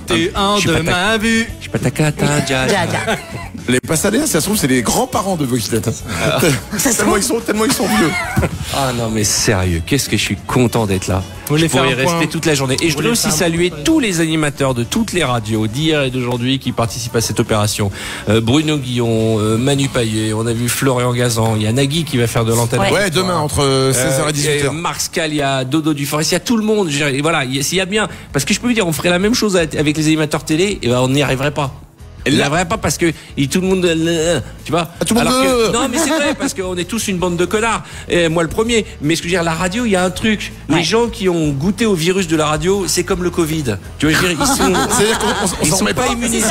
T'es un de ma vue. Je suis pas ta cata, Jad. Les Pasadena, ça se trouve, c'est les grands-parents de Voxlet. Tellement ils sont vieux. Ah non, mais sérieux, qu'est-ce que je suis content d'être là. Vous voulez Je pourrais faire un rester point toute la journée. Et je voudrais aussi saluer tous les animateurs de toutes les radios d'hier et d'aujourd'hui qui participent à cette opération. Bruno Guillon, Manu Payet, on a vu Florian Gazan, il y a Nagui qui va faire de l'antenne. Ouais, demain entre 16h et 18h. Marc Scalia, Dodo Duforest, il y a tout le monde. Et voilà, s'il y a bien, parce que je peux vous dire, on ferait la même chose avec les animateurs télé, et ben on n'y arriverait pas. Elle n'arriverait pas parce que tout le monde, tu vois. Tout le monde. Non, mais c'est vrai parce qu'on est tous une bande de connards. Et moi le premier. Mais ce que je veux dire, la radio, il y a un truc. Les gens qui ont goûté au virus de la radio, c'est comme le Covid. Tu vois, je veux dire, c'est-à-dire qu'on s'en sont met pas immunisés.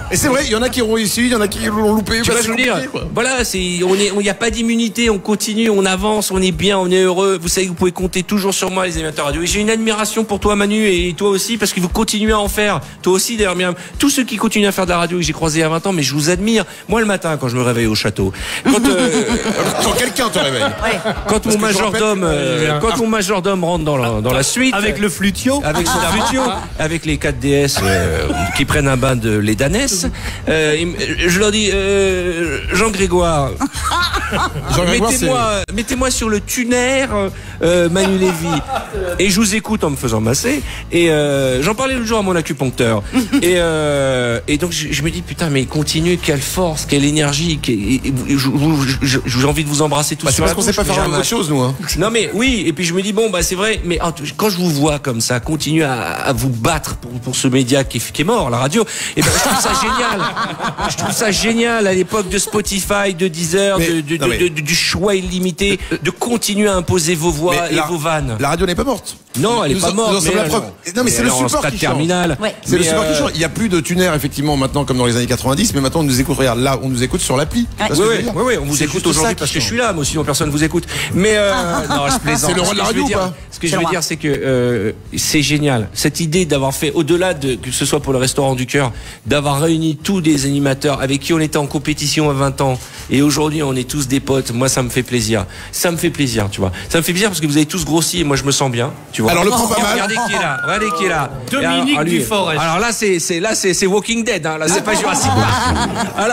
Et c'est vrai, il y en a qui ont réussi, il y en a qui l'ont loupé. Tu vois ce que je veux dire. Voilà, il n'y a pas d'immunité, on continue, on avance, on est bien, on est heureux. Vous savez, vous pouvez compter toujours sur moi, les animateurs radio. Et j'ai une admiration pour toi, Manu, et toi aussi, parce que vous continuez à en faire. Toi aussi, d'ailleurs, bien. Tous ceux qui continuent à faire de la radio, que j'ai croisé à 20 ans, mais je vous admire. Moi, le matin, quand je me réveille au château, quand quelqu'un te réveille, quand mon majordome rentre dans la suite, avec le flutio, avec les 4 DS qui prennent un bain de lait d'ânesse, je leur dis, Jean-Grégoire, mettez-moi sur le tuner, Manu Lévy, et je vous écoute en me faisant masser. Et j'en parlais l'autre jour à mon acupuncteur. Et donc je me dis, putain, mais continue, quelle force, quelle énergie, j'ai envie de vous embrasser tous. C'est parce qu'on sait pas faire autre chose, nous. Hein. Non mais oui, et puis je me dis, bon, bah c'est vrai, mais quand je vous vois comme ça, continuer à vous battre pour ce média qui est mort, la radio, et ben je trouve ça génial. Je trouve ça génial à l'époque de Spotify, de Deezer, du choix illimité, de continuer à imposer vos voix et vos vannes. La radio n'est pas morte. Non, elle est pas morte. Non, mais c'est le support qui change. C'est le support qui change. Il n'y a plus de tuner, effectivement, maintenant, comme dans les années 90, mais maintenant on nous écoute. Regarde, là, on nous écoute sur l'appli. Oui, on vous écoute aujourd'hui parce que je suis là, moi sinon personne vous écoute. Mais non, je plaisante. C'est le roi de la radio ou pas? Ce que je veux dire, c'est que c'est génial. Cette idée d'avoir fait, au-delà de que ce soit pour le Restaurant du Cœur, d'avoir réuni tous des animateurs avec qui on était en compétition à 20 ans, et aujourd'hui on est tous des potes. Moi, ça me fait plaisir. Ça me fait plaisir, tu vois. Ça me fait plaisir parce que vous avez tous grossi et moi je me sens bien, tu vois. Alors le prend pas mal. Regardez qui est là. Regardez qui est là. Dominique Duforest. Alors là, c'est Walking Dead. Hein. Là, c'est pas Jurassic Park.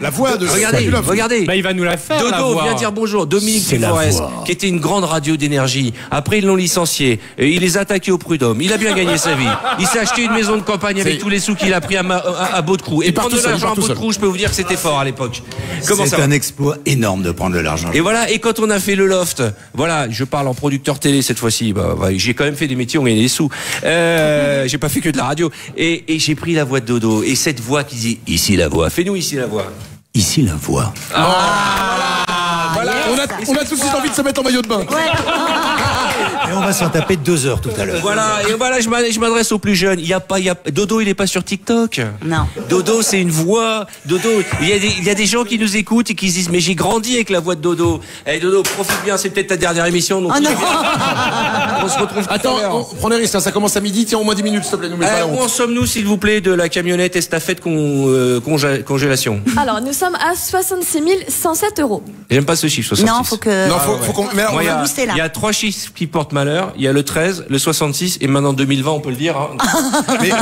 La voix de. Regardez. Bah, il va nous la faire. Dodo vient dire bonjour. Dominique Duforest, qui était une grande radio d'énergie. Après, ils l'ont licencié. Et il les a attaqués au prud'homme. Il a bien gagné sa vie. Il s'est acheté une maison de campagne avec tous les sous qu'il a pris à Baudecroux. Et prendre de l'argent à Baudecroux, je peux vous dire que c'était fort à l'époque. C'est un exploit énorme de prendre de l'argent. Et voilà. Et quand on a fait le loft, voilà, je parle en producteur télé cette fois-ci. J'ai quand même fait des métiers, on gagne des sous. J'ai pas fait que de la radio. Et j'ai pris la voix de Dodo. Et cette voix qui dit ici la voix. Fais-nous ici la voix. Ici la voix. Voilà. On a tout de suite envie de se mettre en maillot de bain. Et on va s'en taper 2 heures tout à l'heure. Voilà, et voilà, je m'adresse aux plus jeunes. Dodo, il est pas sur TikTok. Non. Dodo, c'est une voix. Dodo, il y a des gens qui nous écoutent et qui se disent, mais j'ai grandi avec la voix de Dodo. Eh, Dodo, profite bien, c'est peut-être ta dernière émission. Donc on se retrouve tout à l'heure. Attends, prends les risques, ça commence à midi, tiens, au moins 10 minutes, s'il te plaît, nous mets pas la honte. Où en sommes-nous, s'il vous plaît, de la camionnette estafette congélation? Alors, nous sommes à 66 107 €. J'aime pas ce chiffre, 66. Non, faut que. Non, faut qu'on. Mais on va booster là. Il y a 3 chiffres qui portent malheur. Il y a le 13, le 66 et maintenant 2020, on peut le dire. Hein.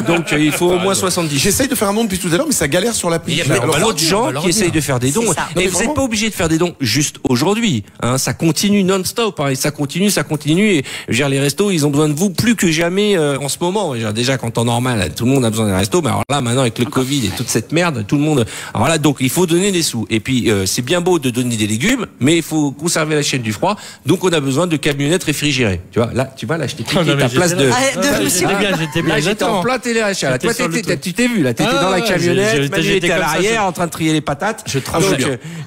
Donc il faut au moins 70. J'essaye de faire un don depuis tout à l'heure, mais ça galère sur l'appli. Il y a trop de gens qui essayent de faire des dons. Et vous n'êtes pas obligé de faire des dons juste aujourd'hui. Hein, ça continue non-stop. Hein, et ça continue. Et je veux dire, les restos, ils ont besoin de vous plus que jamais en ce moment. Déjà, qu'en temps normal, tout le monde a besoin d'un resto. Mais alors là, maintenant, avec le Covid et toute cette merde, tout le monde. Alors là, donc il faut donner des sous. Et puis c'est bien beau de donner des légumes, mais il faut conserver la chaîne du froid. Donc on a besoin de camionnettes réfrigérées. Tu vois, là, je t'ai piqué ta place de. J'étais en plein téléachat. Toi, tu t'es vu, là, t'étais dans la camionnette, Manu était à l'arrière en train de trier les patates.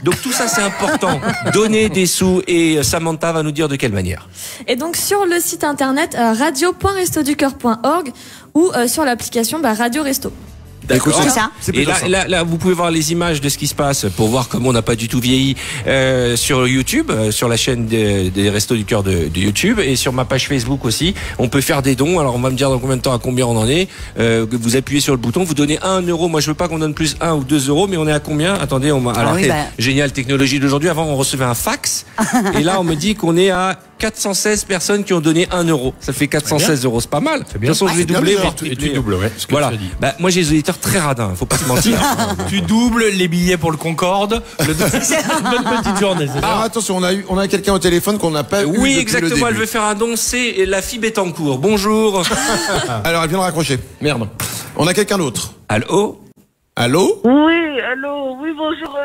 Donc tout ça, c'est important. Donner des sous et Samantha va nous dire de quelle manière. Et donc sur le site internet radio.restoducoeur.org ou sur l'application Radio Resto. D'accord. C'est ça. Et là, vous pouvez voir les images de ce qui se passe pour voir comment on n'a pas du tout vieilli sur YouTube, sur la chaîne des Restos du Cœur de YouTube et sur ma page Facebook aussi. On peut faire des dons. Alors on va me dire dans combien de temps, à combien on en est. Vous appuyez sur le bouton, vous donnez 1 €. Moi je veux pas qu'on donne plus 1 ou 2 €, mais on est à combien? Attendez, génial technologie d'aujourd'hui. Avant on recevait un fax et là on me dit qu'on est à 416 personnes qui ont donné 1 euro. Ça fait 416 euros, c'est pas mal. De toute façon, je vais doubler, voire Et tu tripler. doubles, ouais. Ce que Voilà. tu as dit. Bah, moi, j'ai des auditeurs très radins, faut pas se mentir. Tu doubles les billets pour le Concorde. Une petite journée. c'est ça Alors attention, on a quelqu'un au téléphone qu'on n'a pas eu Oui, depuis exactement, le elle début. veut faire un don, c'est la fille Bettencourt. Bonjour. Alors elle vient de raccrocher. Merde. On a quelqu'un d'autre. Allô? Allô? Oui, allô, oui, bonjour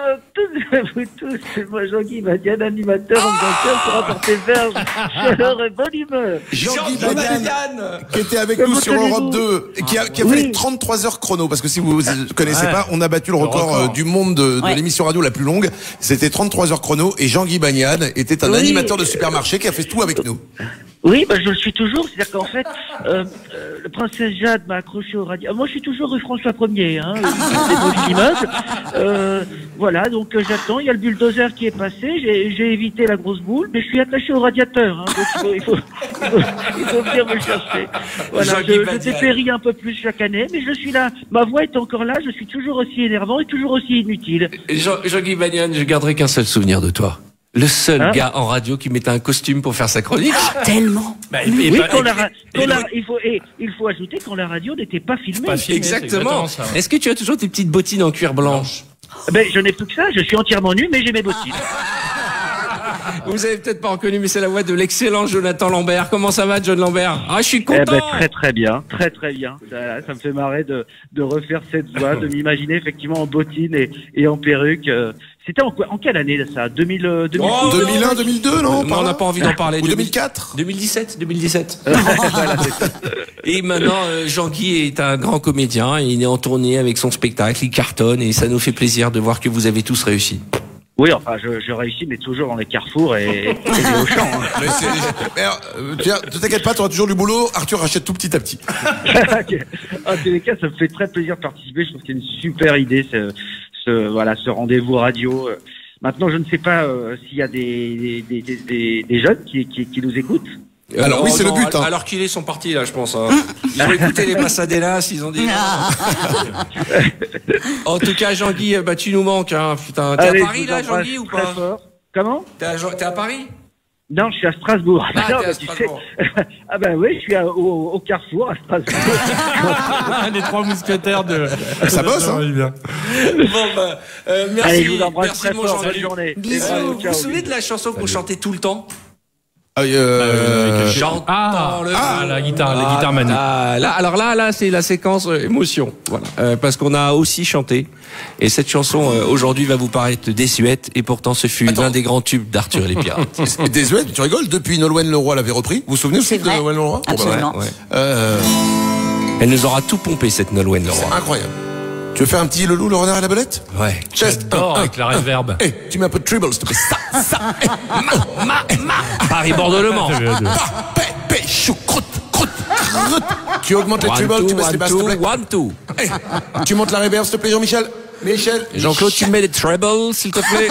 vous tous, c'est moi Jean-Guy Badian, animateur, ambianceur pour apporter verve, chaleur et bonne humeur. Jean-Guy Badian, qui était avec nous Comment sur allez-vous Europe 2, et qui a fait Oui. les 33 heures chrono, parce que si vous ne connaissez Ouais. pas, on a battu le record du monde de Ouais. l'émission radio la plus longue. C'était 33 heures chrono, et Jean-Guy Badian était un Oui. animateur de supermarché qui a fait tout avec nous. Oui, bah, je le suis toujours, c'est-à-dire qu'en fait, le princesse Jade m'a accroché au radio. Moi, je suis toujours rue François 1er, hein, c'est beau l'immeuble. Voilà, donc j'attends, il y a le bulldozer qui est passé, j'ai évité la grosse boule, mais je suis attaché au radiateur, hein, donc il faut venir me chercher. Voilà, je dépéris un peu plus chaque année, mais je suis là, ma voix est encore là, je suis toujours aussi énervant et toujours aussi inutile. Jean-Guy Badian, je garderai qu'un seul souvenir de toi. Le seul Hein gars en radio qui mettait un costume pour faire sa chronique. Tellement. Oui, il faut ajouter quand la radio n'était pas filmée. Exactement. Est-ce que tu as toujours tes petites bottines en cuir blanche? Ben, je n'ai plus que ça, je suis entièrement nu, mais j'ai mes bottines. Vous avez peut-être pas reconnu, mais c'est la voix de l'excellent Jonathan Lambert. Comment ça va, John Lambert? Ah, je suis content. Eh ben, très bien, très bien. Ça me fait marrer de refaire cette voix, de m'imaginer effectivement en bottines et en perruque. C'était en quelle année ça? 2001, 2002, non? Non, on n'a pas envie d'en parler. Ou 2004? 2017. Et maintenant, Jean-Guy est un grand comédien. Il est en tournée avec son spectacle. Il cartonne et ça nous fait plaisir de voir que vous avez tous réussi. Oui, enfin, je réussis, mais toujours dans les carrefours et les Auchan. Ne t'inquiète pas, tu auras toujours du boulot. Arthur rachète tout petit à petit. En tous les cas, ça me fait très plaisir de participer. Je trouve que c'est une super idée, ce rendez-vous radio. Maintenant, je ne sais pas s'il y a des jeunes qui nous écoutent. Alors oui, c'est le but. Alors qu'il est, sont partis là, je pense. Ils ont écouté les Passadelas, ils ont dit. En tout cas, Jean-Guy, bah tu nous manques, hein, putain. T'es à Paris là, Jean-Guy, ou pas? Comment? T'es à Paris? Non, je suis à Strasbourg. Ah, non, t'es à tu Strasbourg. sais. Ah ben oui, je suis au Carrefour à Strasbourg. Les trois mousquetaires de. Ça bosse, hein? Bon bah, merci. Allez, je vous embrasse Merci très mon fort. Bonne Jean-Guy. journée. Bisous. Ciao, Vous vous souvenez de la chanson qu'on chantait tout le temps? J'entends la guitare Manu. Là, c'est la séquence émotion. Voilà. Parce qu'on a aussi chanté. Et cette chanson, aujourd'hui, va vous paraître désuète. Et pourtant, ce fut l'un des grands tubes d'Arthur et les Pirates. Désuète, tu rigoles? Depuis Nolwenn Leroy l'avait repris. Vous vous souvenez aussi de Nolwenn Leroy? Absolument. Elle nous aura tout pompé, cette Nolwenn Leroy. C'est incroyable. Tu veux faire un petit Le Loup, le renard et la belette? Ouais. Chest. Avec la reverb. Tu mets un peu de treble, s'il te plaît. Ça. Paris Bordeaux Le Mans. Choucroute. Tu augmentes les trebles, tu baisses les basses, s'il te plaît. One, two. Tu montes la reverb, s'il te plaît, Jean-Michel. Jean-Claude, tu mets les trebles, s'il te plaît.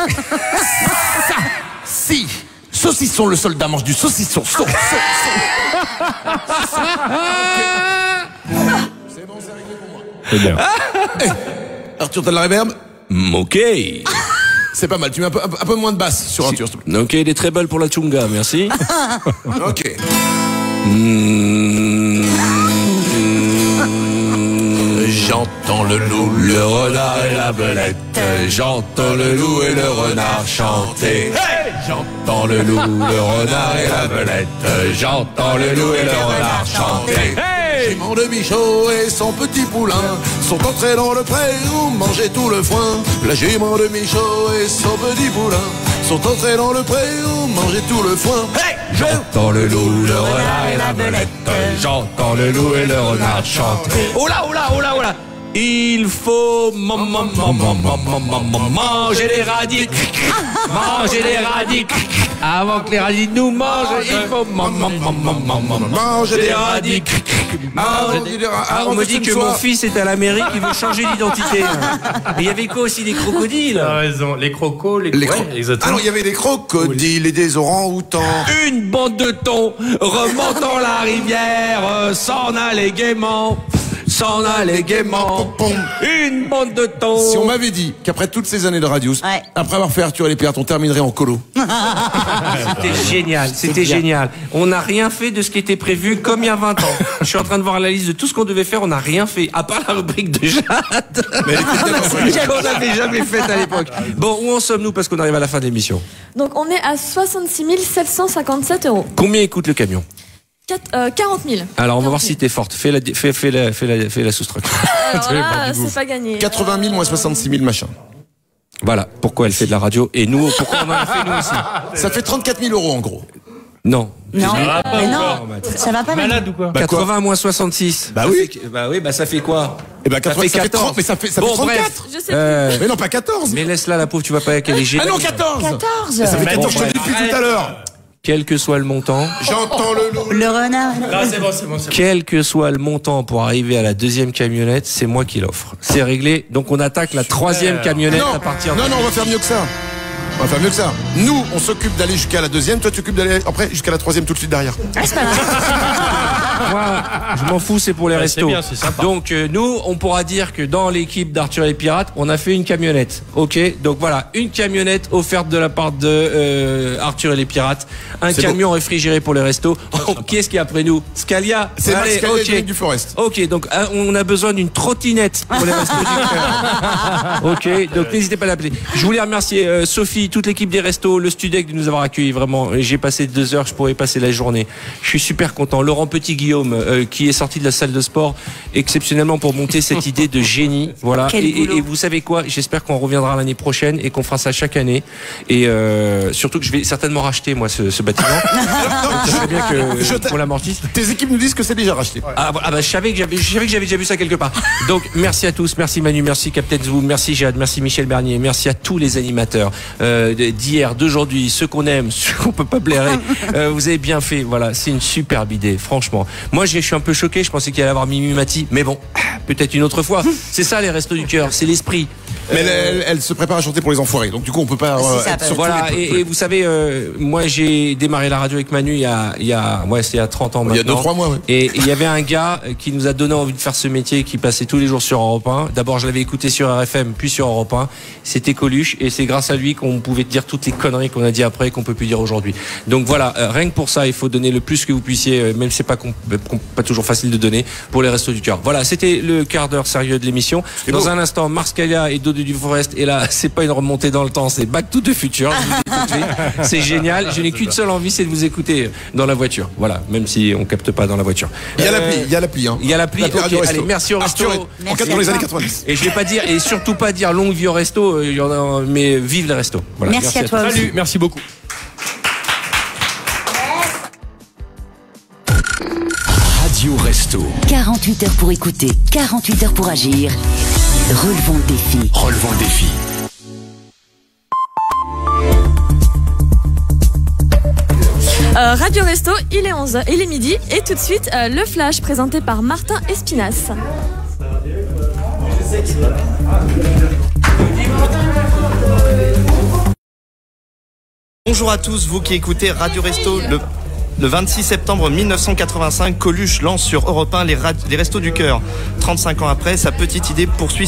Si. Saucisson, le soldat mange du saucisson. C'est bon, c'est réglé pour moi. C'est bien. Arthur, t'as de la reverb? Ok. C'est pas mal. Tu mets un peu moins de basse sur Arthur, s'il te plaît. Ok, des trebles pour la chunga, merci. Ok. J'entends le loup, le renard et la belette. J'entends le loup et le renard chanter. J'entends le loup, le renard et la belette. J'entends le loup et le renard chanter. Gémant de Michaud et son petit poulain sont entrés dans le pré où mangeait tout le foin. La Gémant de Michaud et son petit poulain sont entrés dans le pré où mangeait tout le foin. J'entends le loup, le renard et la belette. J'entends le loup et le renard chanter. Oh là, oh là, oh là, oh là. Il faut manger les radis. Manger les radis. Avant que les radis nous mangent, il faut manger les radis. On me dit que mon fils est à la mairie, qu'il veut changer d'identité. Et il y avait quoi aussi, des crocodiles? T'as raison, les crocos, exactement. Alors il y avait des crocodiles et des orang-outans. Une bande de thon remontant la rivière s'en allait gaiement. s'en allait gaiement. Une bande de temps. Si on m'avait dit qu'après toutes ces années de radio, après avoir fait Arthur et les Pirates, on terminerait en colo. C'était génial, c'était génial. On n'a rien fait de ce qui était prévu comme il y a 20 ans. Je suis en train de voir la liste de tout ce qu'on devait faire, on n'a rien fait, à part la rubrique de Jade. Qu'on n'avait jamais faite à l'époque. Bon, où en sommes-nous parce qu'on arrive à la fin de l'émission? Donc on est à 66 757 €. Combien coûte le camion? 40 000. Alors on va voir si t'es forte. Fais la soustraction. Alors là, c'est pas gagné. 80 000 moins 66 000 machin. Voilà pourquoi elle fait de la radio et nous, pourquoi on en a fait nous aussi. Ça fait 34 000 € en gros. Non. Non, ça va pas. Malade ou quoi? 80 moins 66. Bah oui. Ça fait quoi? Eh ben 80, ça fait 30, mais ça fait 34. Je sais Mais non, pas 14. Mais laisse-la la pauvre, tu vas pas qu'elle est géniale. Ah non, 14. 14. Ça fait 14, je te dis depuis tout à l'heure. Quel que soit le montant. J'entends le loup. Le renard. Non, c'est bon. Quel que soit le montant pour arriver à la deuxième camionnette, c'est moi qui l'offre. C'est réglé. Donc on attaque la troisième camionnette à partir de... Non, on va faire mieux que ça. On va faire mieux que ça. Nous, on s'occupe d'aller jusqu'à la deuxième. Toi, tu t'occupes d'aller après jusqu'à la troisième tout de suite derrière. Ah, c'est pas mal. Moi, je m'en fous, c'est pour les restos. C'est bien, c'est sympa. Donc nous, on pourra dire que dans l'équipe d'Arthur et les Pirates, on a fait une camionnette. Ok, donc voilà, une camionnette offerte de la part de Arthur et les Pirates, un camion réfrigéré pour les restos. Qui est-ce qui est après nous? Scalia. C'est Max Scalia du Forest. Ok, donc on a besoin d'une trottinette pour les restos du cœur. Ok, donc n'hésitez pas à l'appeler. Je voulais remercier Sophie, toute l'équipe des restos, le Studec de nous avoir accueillis. Vraiment, j'ai passé 2 heures, je pourrais passer la journée. Je suis super content. Laurent Petit-Guillaume, qui est sorti de la salle de sport exceptionnellement pour monter cette idée de génie. Voilà. Et vous savez quoi? J'espère qu'on reviendra l'année prochaine et qu'on fera ça chaque année. Et surtout que je vais certainement racheter moi ce bâtiment. Je sais bien que on l'amortisse. Tes équipes nous disent que c'est déjà racheté. Ah bah je savais que j'avais déjà vu ça quelque part. Donc merci à tous, merci Manu, merci Captain Zoom, merci Jade, merci Michel Bernier, merci à tous les animateurs d'hier, d'aujourd'hui, ceux qu'on aime, ceux qu'on peut pas blairer. Vous avez bien fait. Voilà, c'est une superbe idée, franchement. Moi, je suis un peu choqué. Je pensais qu'il allait y avoir Mimi Mati, mais bon, peut-être une autre fois. C'est ça les restos du cœur, c'est l'esprit. Mais elle se prépare à chanter pour les enfoirés, donc du coup on peut pas. Voilà. Et vous savez, moi j'ai démarré la radio avec Manu il y a 30 ans maintenant. Il y a 2-3 mois. Ouais. Et il y avait un gars qui nous a donné envie de faire ce métier, qui passait tous les jours sur Europe 1. D'abord, je l'avais écouté sur RFM, puis sur Europe 1. C'était Coluche, et c'est grâce à lui qu'on pouvait dire toutes les conneries qu'on a dit après, qu'on peut plus dire aujourd'hui. Donc voilà, rien que pour ça, il faut donner le plus que vous puissiez, même si c'est pas toujours facile de donner, pour les restos du cœur. Voilà, c'était le quart d'heure sérieux de l'émission. Dans un instant, Max Scalia et Dodo du Forest. Et là, c'est pas une remontée dans le temps, c'est Back to the Future. C'est génial. Je n'ai qu'une seule envie, c'est de vous écouter dans la voiture. Voilà, même si on capte pas dans la voiture. Il y a l'appli, il y a l'appli. Hein. Il y a l'appli. Okay, allez, merci au resto. Dans les années 90. Et je vais pas dire, et surtout pas dire longue vie au resto, mais vive les restos. Voilà, merci à toi. Salut, merci beaucoup. Radio Resto. 48 heures pour écouter, 48 heures pour agir. Relevons le défi. Relevons le défi. Radio Resto, il est 11h, il est midi, et tout de suite, le flash présenté par Martin Espinas. Bonjour à tous, vous qui écoutez Radio Resto. Le 26 septembre 1985, Coluche lance sur Europe 1 les Restos du Cœur. 35 ans après, sa petite idée poursuit